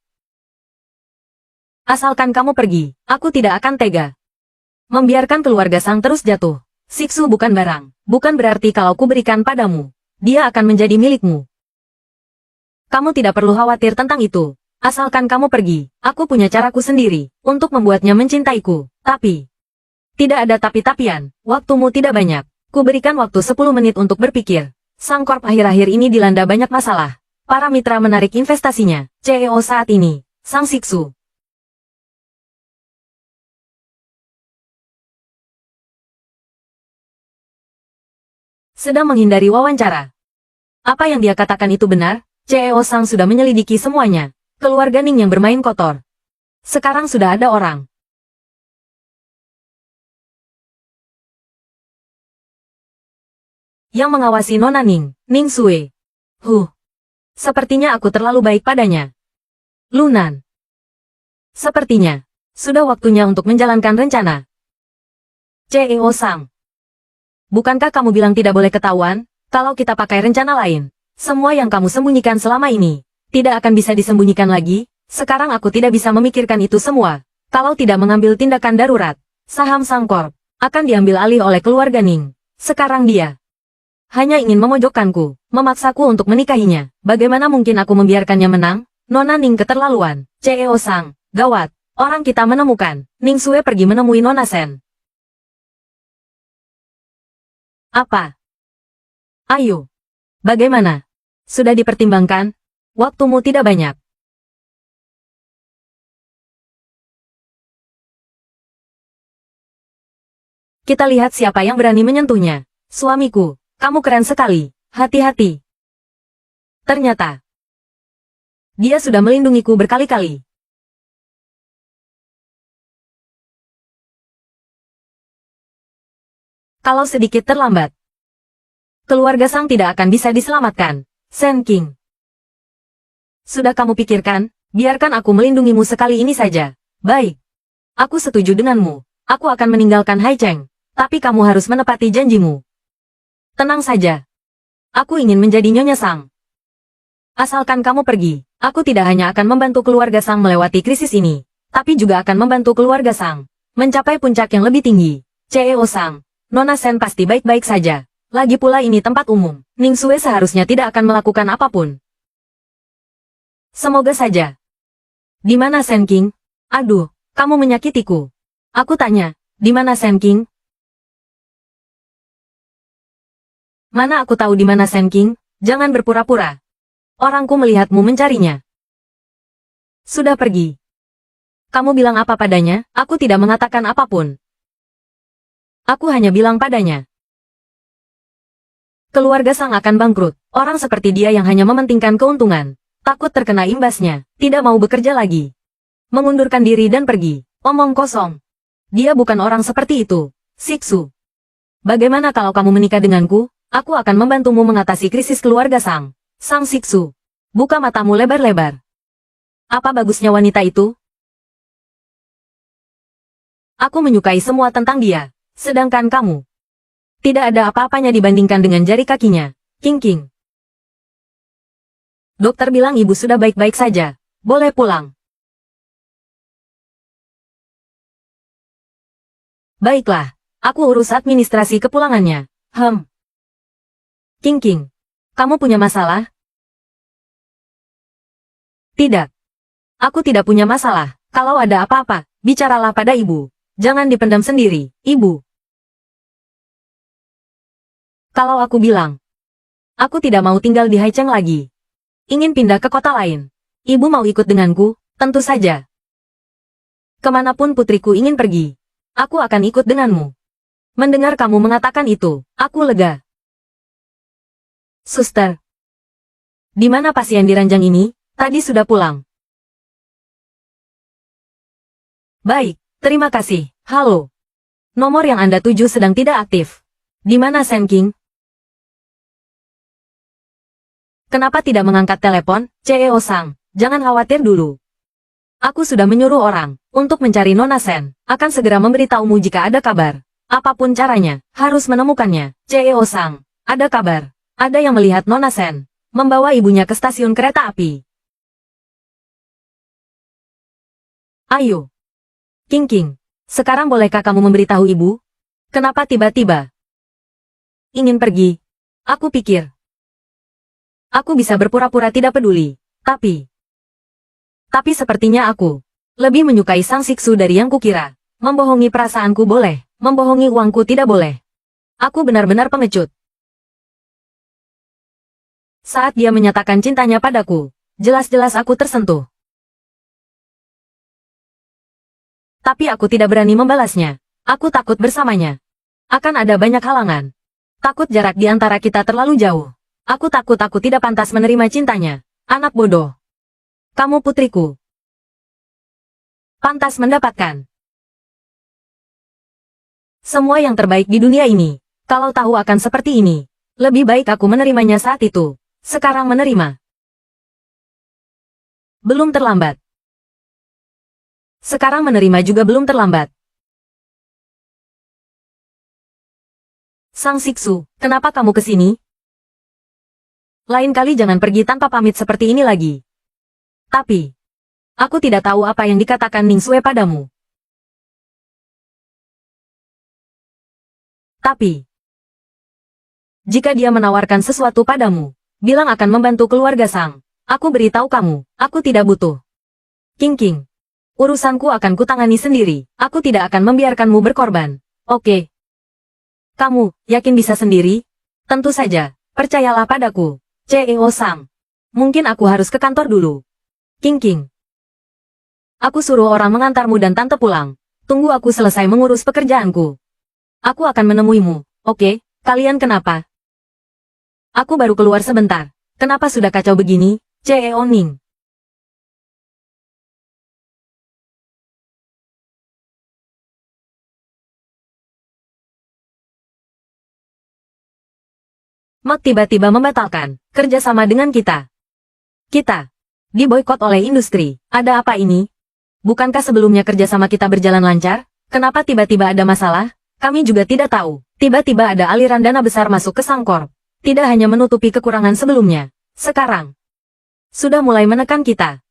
Asalkan kamu pergi, aku tidak akan tega membiarkan keluarga Sang terus jatuh. Siksu bukan barang, bukan berarti kalau ku berikan padamu, dia akan menjadi milikmu. Kamu tidak perlu khawatir tentang itu. Asalkan kamu pergi, aku punya caraku sendiri untuk membuatnya mencintaiku. Tapi, tidak ada tapi-tapian, waktumu tidak banyak. Ku berikan waktu 10 menit untuk berpikir. Sang Corp akhir-akhir ini dilanda banyak masalah. Para mitra menarik investasinya. CEO saat ini, Sang Siksu sedang menghindari wawancara. Apa yang dia katakan itu benar? CEO Sang sudah menyelidiki semuanya. Keluarga Ning yang bermain kotor. Sekarang sudah ada orang yang mengawasi Nona Ning, Ning Sue. Sepertinya aku terlalu baik padanya. Lunan. Sepertinya, sudah waktunya untuk menjalankan rencana. CEO Sang. Bukankah kamu bilang tidak boleh ketahuan? Kalau kita pakai rencana lain, semua yang kamu sembunyikan selama ini, tidak akan bisa disembunyikan lagi. Sekarang aku tidak bisa memikirkan itu semua. Kalau tidak mengambil tindakan darurat, saham Sang Corp akan diambil alih oleh keluarga Ning. Sekarang dia hanya ingin memojokkanku, memaksaku untuk menikahinya. Bagaimana mungkin aku membiarkannya menang? Nona Ning keterlaluan. CEO Sang, gawat. Orang kita menemukan. Ning Sue pergi menemui Nona Sen. Apa? Ayo. Bagaimana? Sudah dipertimbangkan? Waktumu tidak banyak. Kita lihat siapa yang berani menyentuhnya. Suamiku, kamu keren sekali. Hati-hati. Ternyata, dia sudah melindungiku berkali-kali. Kalau sedikit terlambat, keluarga Sang tidak akan bisa diselamatkan. Sen King. Sudah kamu pikirkan? Biarkan aku melindungimu sekali ini saja. Baik. Aku setuju denganmu. Aku akan meninggalkan Haicheng. Tapi kamu harus menepati janjimu. Tenang saja. Aku ingin menjadi Nyonya Sang. Asalkan kamu pergi, aku tidak hanya akan membantu keluarga Sang melewati krisis ini, tapi juga akan membantu keluarga Sang mencapai puncak yang lebih tinggi. CEO Sang, Nona Sen pasti baik-baik saja. Lagi pula ini tempat umum. Ning Sue seharusnya tidak akan melakukan apapun. Semoga saja. Di mana Sen King? Aduh, kamu menyakitiku. Aku tanya, di mana Sen King? Mana aku tahu di mana Sen King? Jangan berpura-pura. Orangku melihatmu mencarinya. Sudah pergi. Kamu bilang apa padanya? Aku tidak mengatakan apapun. Aku hanya bilang padanya. Keluarga Sang akan bangkrut. Orang seperti dia yang hanya mementingkan keuntungan. Takut terkena imbasnya. Tidak mau bekerja lagi. Mengundurkan diri dan pergi. Omong kosong. Dia bukan orang seperti itu. Siksu. Bagaimana kalau kamu menikah denganku? Aku akan membantumu mengatasi krisis keluarga Sang. Sang Siksu. Buka matamu lebar-lebar. Apa bagusnya wanita itu? Aku menyukai semua tentang dia. Sedangkan kamu. Tidak ada apa-apanya dibandingkan dengan jari kakinya. King. Dokter bilang ibu sudah baik-baik saja. Boleh pulang. Baiklah. Aku urus administrasi kepulangannya. King. Kamu punya masalah? Tidak. Aku tidak punya masalah. Kalau ada apa-apa, bicaralah pada ibu. Jangan dipendam sendiri, ibu. Kalau aku bilang, aku tidak mau tinggal di Haicheng lagi. Ingin pindah ke kota lain. Ibu mau ikut denganku? Tentu saja. Kemanapun putriku ingin pergi, aku akan ikut denganmu. Mendengar kamu mengatakan itu, aku lega. Suster. Di mana pasien di ranjang ini? Tadi sudah pulang. Baik. Terima kasih. Halo. Nomor yang Anda tuju sedang tidak aktif. Di mana Sen King? Kenapa tidak mengangkat telepon? CEO Sang, jangan khawatir dulu. Aku sudah menyuruh orang untuk mencari Nona Sen. Akan segera memberitahumu jika ada kabar. Apapun caranya, harus menemukannya. CEO Sang, ada kabar. Ada yang melihat Nona Sen membawa ibunya ke stasiun kereta api. Ayo. King, sekarang bolehkah kamu memberitahu ibu? Kenapa tiba-tiba ingin pergi? Aku pikir aku bisa berpura-pura tidak peduli, tapi sepertinya aku lebih menyukai Sang Siksu dari yang kukira. Membohongi perasaanku boleh, membohongi uangku tidak boleh. Aku benar-benar pengecut. Saat dia menyatakan cintanya padaku, jelas-jelas aku tersentuh. Tapi aku tidak berani membalasnya. Aku takut bersamanya. Akan ada banyak halangan. Takut jarak di antara kita terlalu jauh. Aku takut aku tidak pantas menerima cintanya. Anak bodoh. Kamu putriku. Pantas mendapatkan semua yang terbaik di dunia ini. Kalau tahu akan seperti ini, lebih baik aku menerimanya saat itu. Sekarang menerima. Belum terlambat. Sekarang menerima juga belum terlambat. Sang Siksu, kenapa kamu ke sini? Lain kali jangan pergi tanpa pamit seperti ini lagi. Tapi, aku tidak tahu apa yang dikatakan Ning Sue padamu. Tapi, jika dia menawarkan sesuatu padamu, bilang akan membantu keluarga Sang. Aku beritahu kamu, aku tidak butuh. King. Urusanku akan kutangani sendiri. Aku tidak akan membiarkanmu berkorban. Oke. Kamu, yakin bisa sendiri? Tentu saja. Percayalah padaku. CEO Sang. Mungkin aku harus ke kantor dulu. King. Aku suruh orang mengantarmu dan tante pulang. Tunggu aku selesai mengurus pekerjaanku. Aku akan menemuimu. Oke, kalian kenapa? Aku baru keluar sebentar. Kenapa sudah kacau begini? CEO Ning. Mak tiba-tiba membatalkan kerjasama dengan kita. Kita diboikot oleh industri. Ada apa ini? Bukankah sebelumnya kerjasama kita berjalan lancar? Kenapa tiba-tiba ada masalah? Kami juga tidak tahu. Tiba-tiba ada aliran dana besar masuk ke Sangkorp. Tidak hanya menutupi kekurangan sebelumnya. Sekarang sudah mulai menekan kita.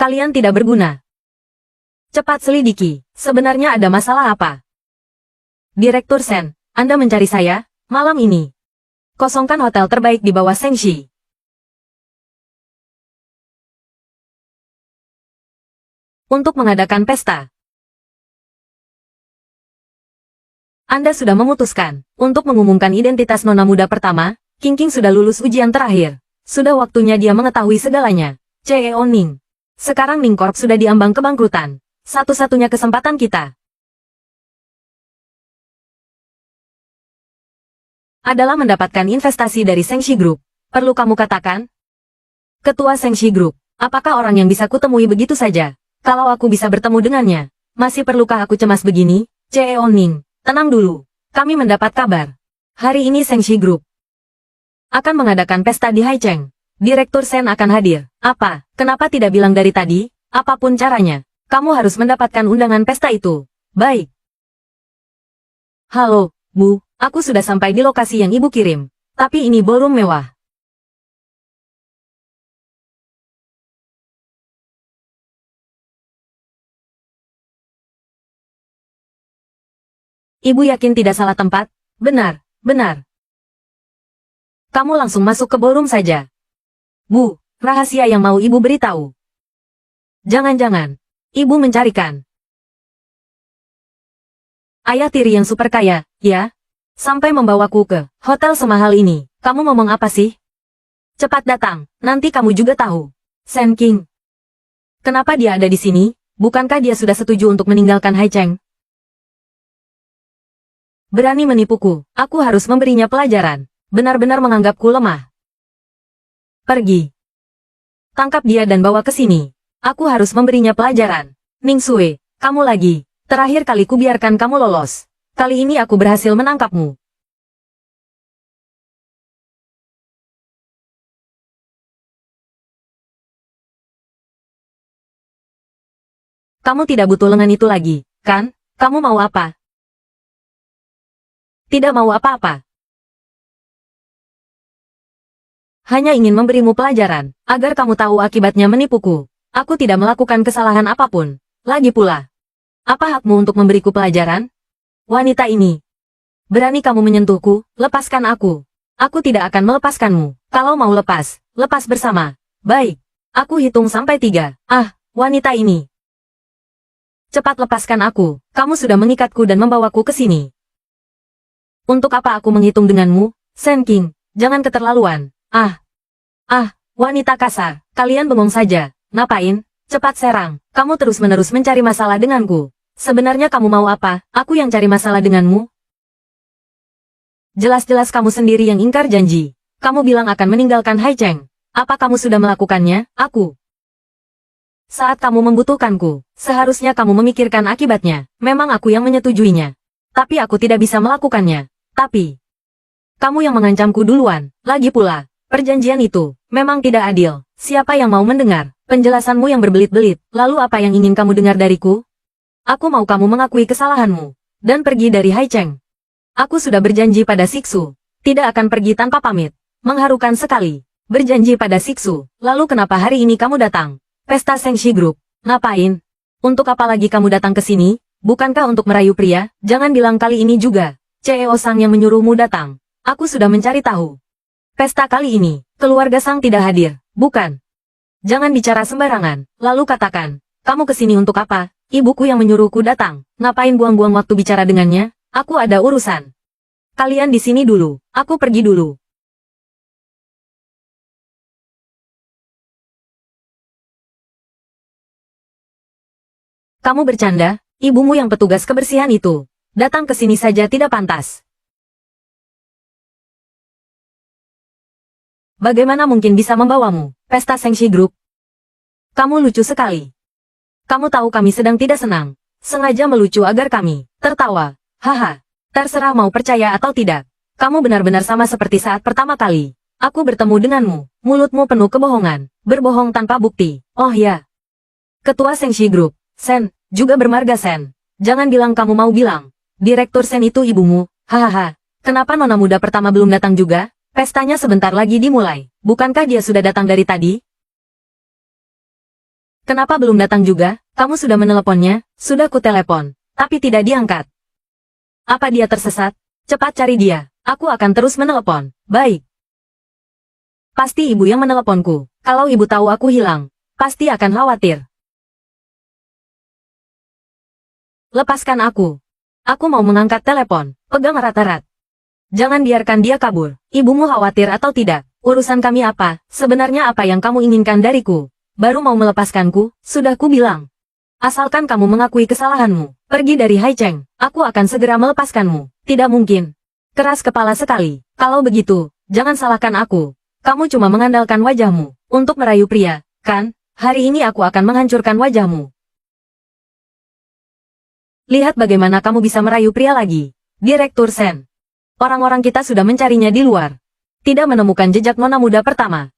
Kalian tidak berguna. Cepat selidiki. Sebenarnya ada masalah apa? Direktur Sen, Anda mencari saya malam ini. Kosongkan hotel terbaik di bawah Sengshi. Untuk mengadakan pesta. Anda sudah memutuskan untuk mengumumkan identitas nona muda pertama. King sudah lulus ujian terakhir. Sudah waktunya dia mengetahui segalanya. CEO Ning. Sekarang Ning Corp sudah diambang kebangkrutan. Satu-satunya kesempatan kita adalah mendapatkan investasi dari Sengshi Group. Perlu kamu katakan? Ketua Sengshi Group, apakah orang yang bisa kutemui begitu saja? Kalau aku bisa bertemu dengannya, masih perlukah aku cemas begini? CEO Ning, tenang dulu. Kami mendapat kabar. Hari ini Sengshi Group akan mengadakan pesta di Haicheng. Direktur Sen akan hadir. Apa? Kenapa tidak bilang dari tadi? Apapun caranya, kamu harus mendapatkan undangan pesta itu. Baik. Halo, Bu. Aku sudah sampai di lokasi yang Ibu kirim. Tapi ini ballroom mewah. Ibu yakin tidak salah tempat? Benar, benar. Kamu langsung masuk ke ballroom saja. Bu, rahasia yang mau Ibu beritahu. Jangan-jangan, Ibu mencarikan ayah tiri yang super kaya, ya? Sampai membawaku ke hotel semahal ini. Kamu ngomong apa sih? Cepat datang, nanti kamu juga tahu. Sen King. Kenapa dia ada di sini? Bukankah dia sudah setuju untuk meninggalkan Haicheng? Berani menipuku, aku harus memberinya pelajaran. Benar-benar menganggapku lemah. Pergi. Tangkap dia dan bawa ke sini. Aku harus memberinya pelajaran. Ning Sui, kamu lagi. Terakhir kali kubiarkan kamu lolos. Kali ini aku berhasil menangkapmu. Kamu tidak butuh lengan itu lagi, kan? Kamu mau apa? Tidak mau apa-apa. Hanya ingin memberimu pelajaran, agar kamu tahu akibatnya menipuku. Aku tidak melakukan kesalahan apapun. Lagi pula, apa hakmu untuk memberiku pelajaran? Wanita ini. Berani kamu menyentuhku, lepaskan aku. Aku tidak akan melepaskanmu. Kalau mau lepas, lepas bersama. Baik. Aku hitung sampai 3. Ah, wanita ini. Cepat lepaskan aku. Kamu sudah mengikatku dan membawaku ke sini. Untuk apa aku menghitung denganmu? Sen King, jangan keterlaluan. Wanita kasar. Kalian bengong saja. Ngapain? Cepat serang. Kamu terus-menerus mencari masalah denganku. Sebenarnya kamu mau apa? Aku yang cari masalah denganmu? Jelas-jelas kamu sendiri yang ingkar janji. Kamu bilang akan meninggalkan Haicheng. Apa kamu sudah melakukannya? Aku. Saat kamu membutuhkanku, seharusnya kamu memikirkan akibatnya. Memang aku yang menyetujuinya. Tapi aku tidak bisa melakukannya. Tapi, kamu yang mengancamku duluan. Lagi pula, perjanjian itu memang tidak adil. Siapa yang mau mendengar penjelasanmu yang berbelit-belit? Lalu apa yang ingin kamu dengar dariku? Aku mau kamu mengakui kesalahanmu dan pergi dari Haicheng. Aku sudah berjanji pada Siksu, tidak akan pergi tanpa pamit. Mengharukan sekali. Berjanji pada Siksu. Lalu kenapa hari ini kamu datang? Pesta Sengshi Group. Ngapain? Untuk apa lagi kamu datang ke sini? Bukankah untuk merayu pria? Jangan bilang kali ini juga CEO Sang yang menyuruhmu datang. Aku sudah mencari tahu. Pesta kali ini, keluarga Sang tidak hadir, bukan? Jangan bicara sembarangan, lalu katakan, kamu kesini untuk apa? Ibuku yang menyuruhku datang, ngapain buang-buang waktu bicara dengannya? Aku ada urusan. Kalian di sini dulu, aku pergi dulu. Kamu bercanda? Ibumu yang petugas kebersihan itu, datang ke sini saja tidak pantas. Bagaimana mungkin bisa membawamu? Pesta Sengshi Group. Kamu lucu sekali. Kamu tahu kami sedang tidak senang. Sengaja melucu agar kami tertawa. Haha. Terserah mau percaya atau tidak. Kamu benar-benar sama seperti saat pertama kali aku bertemu denganmu. Mulutmu penuh kebohongan. Berbohong tanpa bukti. Oh ya. Ketua Sengshi Group, Sen, juga bermarga Sen. Jangan bilang kamu mau bilang. Direktur Sen itu ibumu. Hahaha. Kenapa nona muda pertama belum datang juga? Pestanya sebentar lagi dimulai. Bukankah dia sudah datang dari tadi? Kenapa belum datang juga? Kamu sudah meneleponnya? Sudah kutelepon, tapi tidak diangkat. Apa dia tersesat? Cepat cari dia. Aku akan terus menelepon. Baik. Pasti ibu yang meneleponku. Kalau ibu tahu aku hilang, pasti akan khawatir. Lepaskan aku. Aku mau mengangkat telepon. Pegang erat-erat. Jangan biarkan dia kabur. Ibumu khawatir atau tidak? Urusan kami apa? Sebenarnya apa yang kamu inginkan dariku? Baru mau melepaskanku, sudah ku bilang. Asalkan kamu mengakui kesalahanmu, pergi dari Haicheng, aku akan segera melepaskanmu. Tidak mungkin. Keras kepala sekali. Kalau begitu, jangan salahkan aku. Kamu cuma mengandalkan wajahmu untuk merayu pria, kan? Hari ini aku akan menghancurkan wajahmu. Lihat bagaimana kamu bisa merayu pria lagi. Direktur Sen. Orang-orang kita sudah mencarinya di luar. Tidak menemukan jejak nona muda pertama.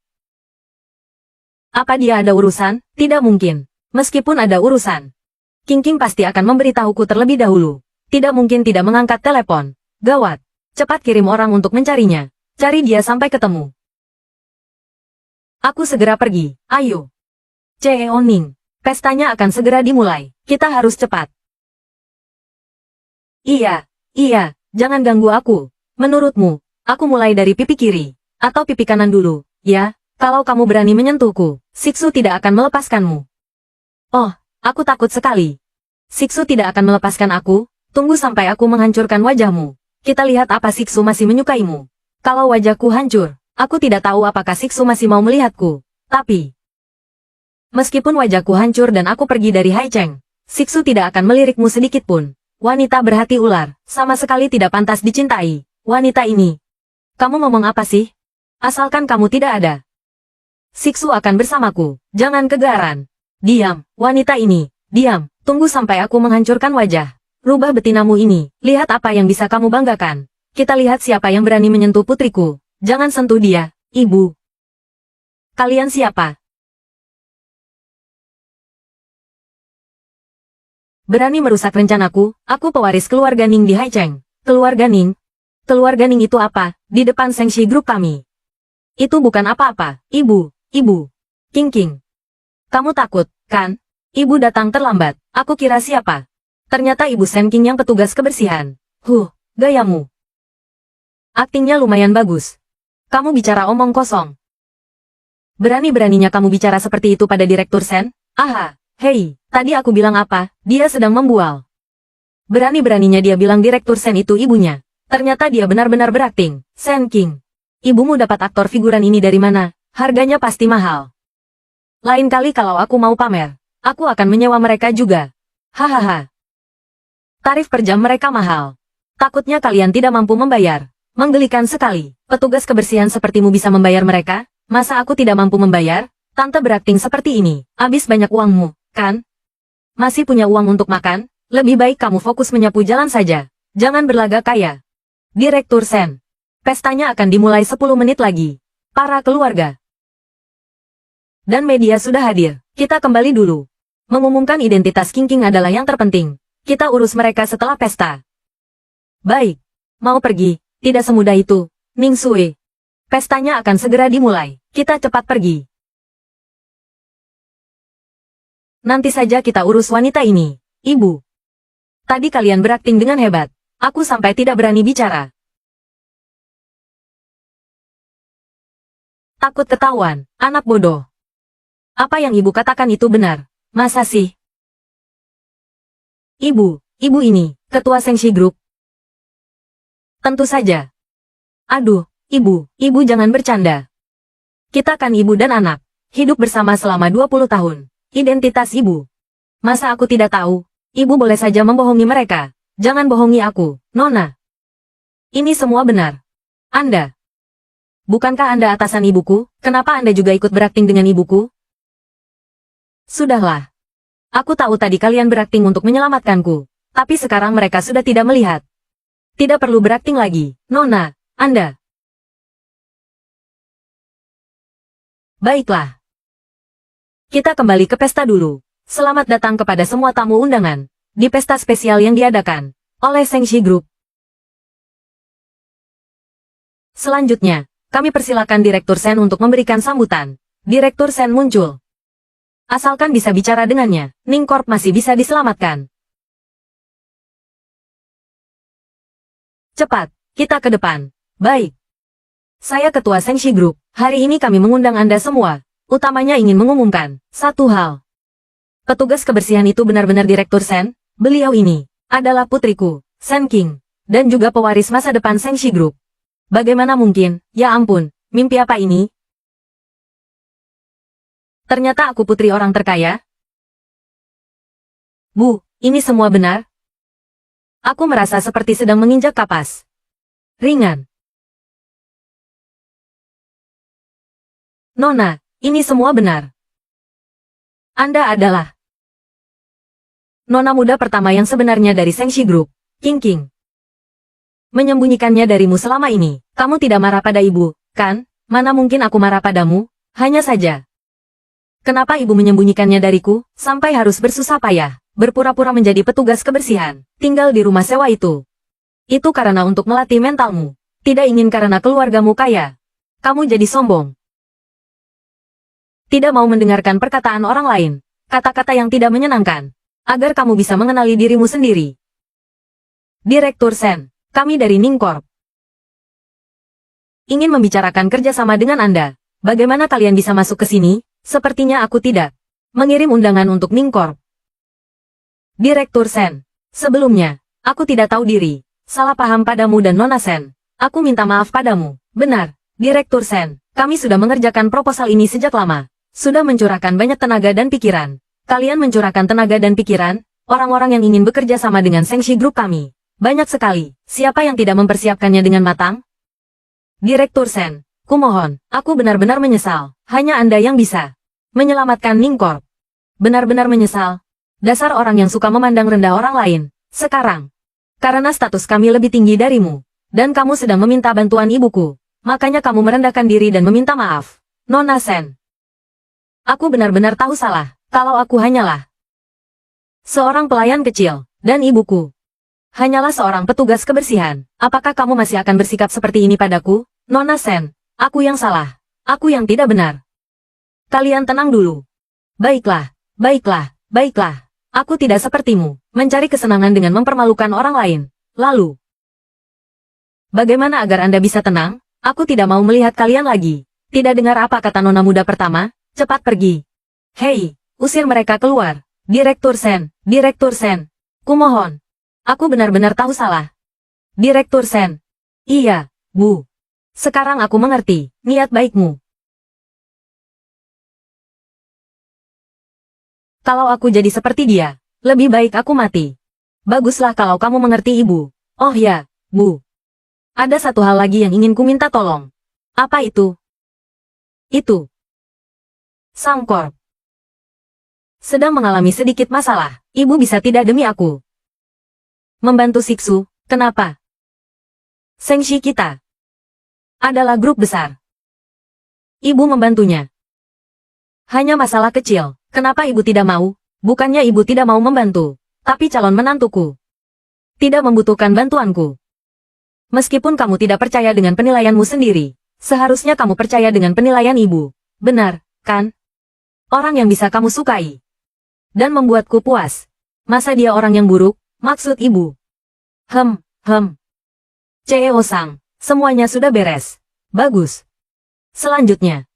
Apa dia ada urusan? Tidak mungkin. Meskipun ada urusan, King pasti akan memberitahuku terlebih dahulu. Tidak mungkin tidak mengangkat telepon. Gawat. Cepat kirim orang untuk mencarinya. Cari dia sampai ketemu. Aku segera pergi. Ayo. Cheo Ning. Pestanya akan segera dimulai. Kita harus cepat. Iya. Jangan ganggu aku. Menurutmu, aku mulai dari pipi kiri. Atau pipi kanan dulu, ya? Kalau kamu berani menyentuhku, Siksu tidak akan melepaskanmu. Oh, aku takut sekali. Siksu tidak akan melepaskan aku, tunggu sampai aku menghancurkan wajahmu. Kita lihat apa Siksu masih menyukaimu. Kalau wajahku hancur, aku tidak tahu apakah Siksu masih mau melihatku. Tapi, meskipun wajahku hancur dan aku pergi dari Haicheng, Siksu tidak akan melirikmu sedikit pun. Wanita berhati ular, sama sekali tidak pantas dicintai. Wanita ini. Kamu ngomong apa sih? Asalkan kamu tidak ada. Siksu akan bersamaku, jangan kegaran. Diam, wanita ini, diam, tunggu sampai aku menghancurkan wajah. Rubah betinamu ini, lihat apa yang bisa kamu banggakan. Kita lihat siapa yang berani menyentuh putriku. Jangan sentuh dia, ibu. Kalian siapa? Berani merusak rencanaku, aku pewaris keluarga Ning di Haicheng. Keluarga Ning? Keluarga Ning itu apa, di depan Sengshi Group kami? Itu bukan apa-apa, ibu. King. Kamu takut, kan? Ibu datang terlambat, aku kira siapa? Ternyata ibu Sen King yang petugas kebersihan. Gayamu. Aktingnya lumayan bagus. Kamu bicara omong kosong. Berani-beraninya kamu bicara seperti itu pada Direktur Sen? Aha, hei, tadi aku bilang apa? Dia sedang membual. Berani-beraninya dia bilang Direktur Sen itu ibunya. Ternyata dia benar-benar berakting. Sen King. Ibumu dapat aktor figuran ini dari mana? Harganya pasti mahal. Lain kali kalau aku mau pamer, aku akan menyewa mereka juga. Hahaha. Tarif per jam mereka mahal. Takutnya kalian tidak mampu membayar. Menggelikan sekali. Petugas kebersihan sepertimu bisa membayar mereka? Masa aku tidak mampu membayar? Tante berakting seperti ini. Habis banyak uangmu, kan? Masih punya uang untuk makan? Lebih baik kamu fokus menyapu jalan saja. Jangan berlagak kaya. Direktur Sen. Pestanya akan dimulai 10 menit lagi. Para keluarga dan media sudah hadir. Kita kembali dulu. Mengumumkan identitas King adalah yang terpenting. Kita urus mereka setelah pesta. Baik. Mau pergi? Tidak semudah itu. Ning Sui. Pestanya akan segera dimulai. Kita cepat pergi. Nanti saja kita urus wanita ini. Ibu. Tadi kalian berakting dengan hebat. Aku sampai tidak berani bicara. Takut ketahuan, anak bodoh. Apa yang ibu katakan itu benar? Masa sih? Ibu ini, ketua Sengshi Group. Tentu saja. Aduh, ibu jangan bercanda. Kita kan ibu dan anak, hidup bersama selama 20 tahun. Identitas ibu. Masa aku tidak tahu? Ibu boleh saja membohongi mereka. Jangan bohongi aku, Nona. Ini semua benar. Anda. Bukankah Anda atasan ibuku? Kenapa Anda juga ikut berakting dengan ibuku? Sudahlah. Aku tahu tadi kalian berakting untuk menyelamatkanku. Tapi sekarang mereka sudah tidak melihat. Tidak perlu berakting lagi, Nona, Anda. Baiklah. Kita kembali ke pesta dulu. Selamat datang kepada semua tamu undangan. Di pesta spesial yang diadakan oleh Sengshi Group. Selanjutnya, kami persilakan Direktur Sen untuk memberikan sambutan. Direktur Sen muncul. Asalkan bisa bicara dengannya, Ning Corp masih bisa diselamatkan. Cepat, kita ke depan. Baik. Saya Ketua Sengshi Group. Hari ini kami mengundang Anda semua. Utamanya ingin mengumumkan satu hal. Petugas kebersihan itu benar-benar Direktur Sen. Beliau ini adalah putriku, Sen King, dan juga pewaris masa depan Sengshi Group. Bagaimana mungkin? Ya ampun, Mimpi apa ini? Ternyata aku putri orang terkaya? Bu, ini semua benar? Aku merasa seperti sedang menginjak kapas. Ringan. Nona, ini semua benar. Anda adalah Nona muda pertama yang sebenarnya dari Sengshi Group, King King. Menyembunyikannya darimu selama ini. Kamu tidak marah pada ibu, kan? Mana mungkin aku marah padamu? Hanya saja. Kenapa ibu menyembunyikannya dariku, sampai harus bersusah payah, berpura-pura menjadi petugas kebersihan, tinggal di rumah sewa itu? Itu karena untuk melatih mentalmu. Tidak ingin karena keluargamu kaya. Kamu jadi sombong. Tidak mau mendengarkan perkataan orang lain, kata-kata yang tidak menyenangkan, agar kamu bisa mengenali dirimu sendiri. Direktur Sen, kami dari Ning Corp. Ingin membicarakan kerjasama dengan Anda. Bagaimana kalian bisa masuk ke sini? Sepertinya aku tidak mengirim undangan untuk Ning Corp. Direktur Sen, sebelumnya, aku tidak tahu diri. Salah paham padamu dan Nona Sen. Aku minta maaf padamu. Benar, Direktur Sen, kami sudah mengerjakan proposal ini sejak lama. Sudah mencurahkan banyak tenaga dan pikiran. Kalian mencurahkan tenaga dan pikiran, orang-orang yang ingin bekerja sama dengan Sengshi Group kami. Banyak sekali, siapa yang tidak mempersiapkannya dengan matang? Direktur Sen, kumohon, aku benar-benar menyesal, hanya Anda yang bisa menyelamatkan Ning Corp. Benar-benar menyesal. Dasar orang yang suka memandang rendah orang lain. Sekarang, karena status kami lebih tinggi darimu, dan kamu sedang meminta bantuan ibuku, makanya kamu merendahkan diri dan meminta maaf. Nona Sen. Aku benar-benar tahu salah, kalau aku hanyalah seorang pelayan kecil, dan ibuku hanyalah seorang petugas kebersihan. Apakah kamu masih akan bersikap seperti ini padaku? Nona Sen, aku yang salah. Aku yang tidak benar. Kalian tenang dulu. Baiklah, baiklah, baiklah. Aku tidak sepertimu, mencari kesenangan dengan mempermalukan orang lain. Lalu, bagaimana agar Anda bisa tenang? Aku tidak mau melihat kalian lagi. Tidak dengar apa kata Nona muda pertama? Cepat pergi. Hei, usir mereka keluar. Direktur Sen, Direktur Sen. Kumohon. Aku benar-benar tahu salah. Direktur Sen. Iya, Bu. Sekarang aku mengerti, niat baikmu. Kalau aku jadi seperti dia, lebih baik aku mati. Baguslah kalau kamu mengerti ibu. Oh ya, Bu. Ada satu hal lagi yang ingin ku minta tolong. Apa itu? Itu. Sang Corp sedang mengalami sedikit masalah. Ibu bisa tidak demi aku membantu Siksu? Kenapa? Sengshi kita adalah grup besar. Ibu membantunya. Hanya masalah kecil. Kenapa ibu tidak mau? Bukannya ibu tidak mau membantu, tapi calon menantuku tidak membutuhkan bantuanku. Meskipun kamu tidak percaya dengan penilaianmu sendiri, seharusnya kamu percaya dengan penilaian ibu. Benar, kan? Orang yang bisa kamu sukai dan membuatku puas. Masa dia orang yang buruk? Maksud ibu? CEO Sang, semuanya sudah beres. Bagus. Selanjutnya.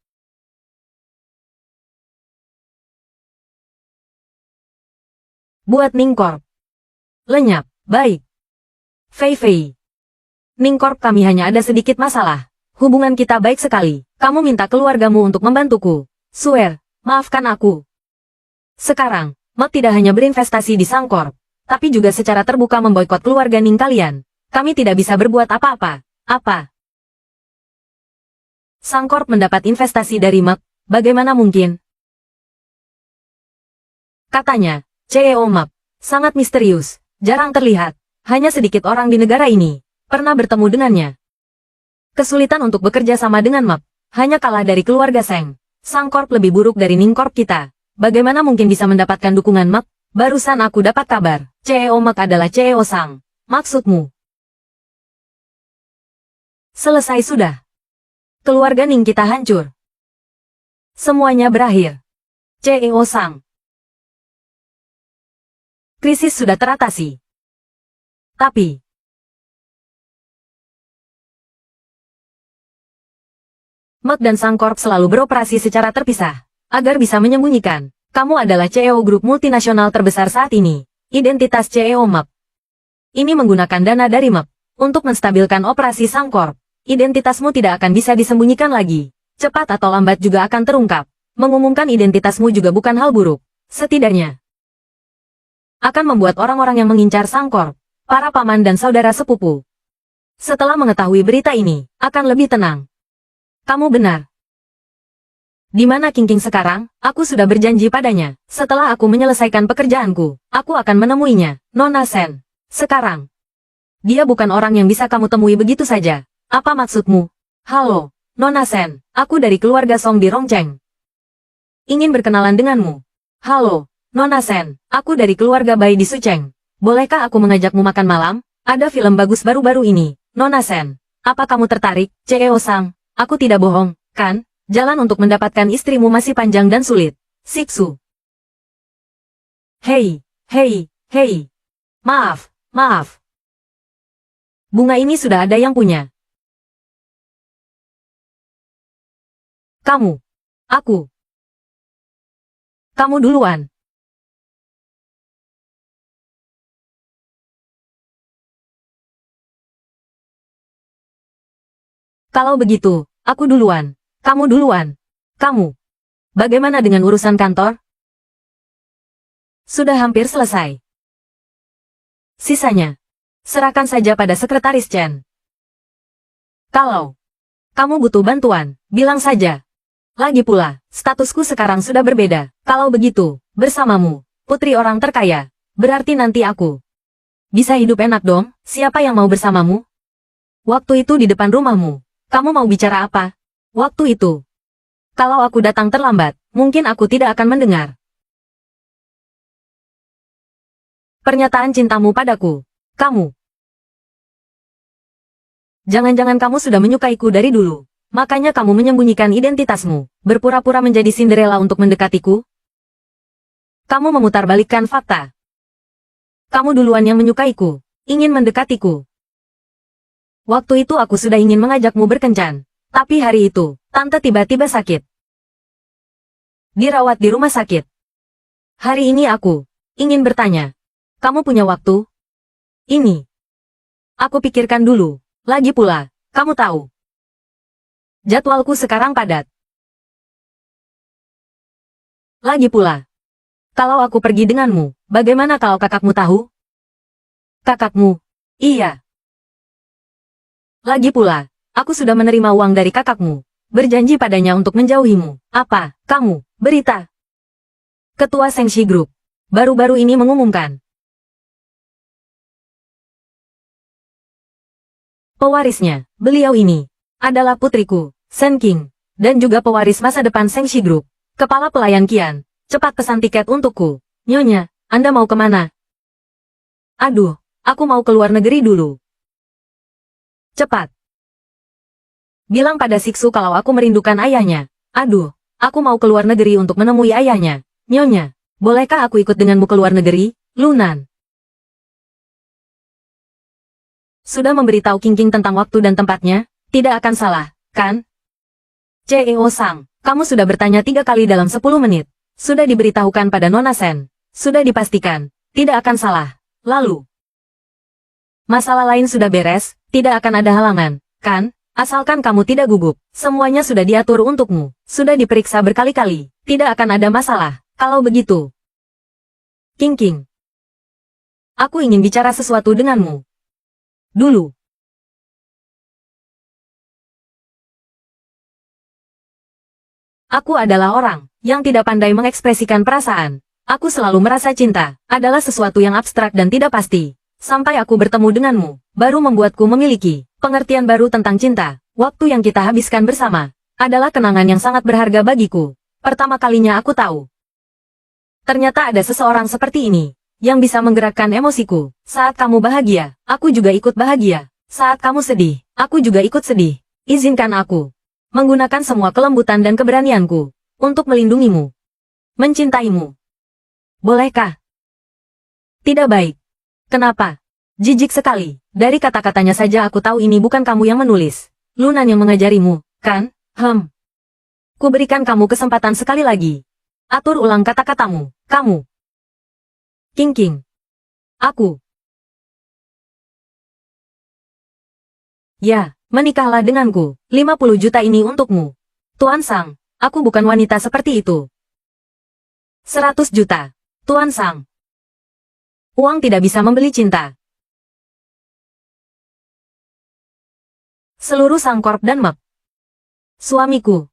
Buat Ning Corp. Lenyap, baik. Fei. Ning Corp kami hanya ada sedikit masalah. Hubungan kita baik sekali. Kamu minta keluargamu untuk membantuku. Swear, maafkan aku. Sekarang, Mak tidak hanya berinvestasi di Sang Corp, tapi juga secara terbuka memboikot keluarga Ning kalian. Kami tidak bisa berbuat apa-apa. Apa? Sang Corp mendapat investasi dari Mak, bagaimana mungkin? Katanya, CEO Mak, sangat misterius, jarang terlihat, hanya sedikit orang di negara ini pernah bertemu dengannya. Kesulitan untuk bekerja sama dengan Mak, hanya kalah dari keluarga Seng. Sang Corp lebih buruk dari Ning Corp kita. Bagaimana mungkin bisa mendapatkan dukungan Mak? Barusan aku dapat kabar, CEO Mak adalah CEO Sang. Maksudmu? Selesai sudah. Keluarga Ning kita hancur. Semuanya berakhir. CEO Sang. Krisis sudah teratasi. Tapi, Mak dan Sang Corp selalu beroperasi secara terpisah. Agar bisa menyembunyikan, kamu adalah CEO grup multinasional terbesar saat ini. Identitas CEO Mak. Ini menggunakan dana dari Mak untuk menstabilkan operasi Sang Corp. Identitasmu tidak akan bisa disembunyikan lagi. Cepat atau lambat juga akan terungkap. Mengumumkan identitasmu juga bukan hal buruk. Setidaknya akan membuat orang-orang yang mengincar Sangkor, para paman dan saudara sepupu, setelah mengetahui berita ini, akan lebih tenang. Kamu benar. Di mana King sekarang? Aku sudah berjanji padanya. Setelah aku menyelesaikan pekerjaanku, aku akan menemuinya, Nona Sen. Sekarang, dia bukan orang yang bisa kamu temui begitu saja. Apa maksudmu? Halo, Nona Sen. Aku dari keluarga Song di Rongcheng. Ingin berkenalan denganmu. Halo, Nona Sen. Aku dari keluarga Bai di Sucheng. Bolehkah aku mengajakmu makan malam? Ada film bagus baru-baru ini, Nona Sen. Apa kamu tertarik, Ceo Sang? Aku tidak bohong, kan? Jalan untuk mendapatkan istrimu masih panjang dan sulit. Siksu. Hei, hei, hei. Maaf, maaf. Bunga ini sudah ada yang punya. Kamu. Aku. Kamu duluan. Kalau begitu, aku duluan. Kamu duluan. Kamu. Bagaimana dengan urusan kantor? Sudah hampir selesai. Sisanya, serahkan saja pada sekretaris Chen. Kalau kamu butuh bantuan, bilang saja. Lagi pula, statusku sekarang sudah berbeda. Kalau begitu, bersamamu, putri orang terkaya, berarti nanti aku bisa hidup enak dong. Siapa yang mau bersamamu? Waktu itu di depan rumahmu. Kamu mau bicara apa? Waktu itu. Kalau aku datang terlambat, mungkin aku tidak akan mendengar pernyataan cintamu padaku. Kamu. Jangan-jangan kamu sudah menyukaiku dari dulu. Makanya kamu menyembunyikan identitasmu, berpura-pura menjadi Cinderella untuk mendekatiku? Kamu memutarbalikkan fakta. Kamu duluan yang menyukaiku, ingin mendekatiku. Waktu itu aku sudah ingin mengajakmu berkencan. Tapi hari itu, tante tiba-tiba sakit. Dirawat di rumah sakit. Hari ini aku ingin bertanya. Kamu punya waktu? Ini. Aku pikirkan dulu. Lagi pula, kamu tahu. Jadwalku sekarang padat. Lagi pula. Kalau aku pergi denganmu, bagaimana kalau kakakmu tahu? Kakakmu? Iya. Lagi pula, aku sudah menerima uang dari kakakmu. Berjanji padanya untuk menjauhimu. Apa, kamu, berita? Ketua Sengshi Group baru-baru ini mengumumkan. Pewarisnya, beliau ini, adalah putriku, Sen King, dan juga pewaris masa depan Sengshi Group. Kepala pelayan Kian, cepat pesan tiket untukku. Nyonya, Anda mau kemana? Aduh, aku mau keluar negeri dulu. Cepat. Bilang pada Siksu kalau aku merindukan ayahnya. Aduh, aku mau keluar negeri untuk menemui ayahnya. Nyonya, bolehkah aku ikut denganmu keluar negeri? Lunan. Sudah memberitahu King tentang waktu dan tempatnya? Tidak akan salah, kan? CEO Sang, kamu sudah bertanya 3 kali dalam 10 menit. Sudah diberitahukan pada Nona Sen. Sudah dipastikan, tidak akan salah. Lalu, masalah lain sudah beres, tidak akan ada halangan, kan? Asalkan kamu tidak gugup, semuanya sudah diatur untukmu. Sudah diperiksa berkali-kali, tidak akan ada masalah. Kalau begitu, King, aku ingin bicara sesuatu denganmu. Dulu. Aku adalah orang yang tidak pandai mengekspresikan perasaan. Aku selalu merasa cinta adalah sesuatu yang abstrak dan tidak pasti. Sampai aku bertemu denganmu, baru membuatku memiliki pengertian baru tentang cinta. Waktu yang kita habiskan bersama adalah kenangan yang sangat berharga bagiku. Pertama kalinya aku tahu. Ternyata ada seseorang seperti ini yang bisa menggerakkan emosiku. Saat kamu bahagia, aku juga ikut bahagia. Saat kamu sedih, aku juga ikut sedih. Izinkan aku menggunakan semua kelembutan dan keberanianku untuk melindungimu, mencintaimu. Bolehkah? Tidak baik. Kenapa? Jijik sekali. Dari kata-katanya saja aku tahu ini bukan kamu yang menulis. Lunan yang mengajarimu, kan? Ku berikan kamu kesempatan sekali lagi. Atur ulang kata-katamu. Kamu. King. Aku. Ya. Menikahlah denganku, 50 juta ini untukmu. Tuan Sang, aku bukan wanita seperti itu. 100 juta. Tuan Sang. Uang tidak bisa membeli cinta. Seluruh Sangkorp dan Mep. Suamiku.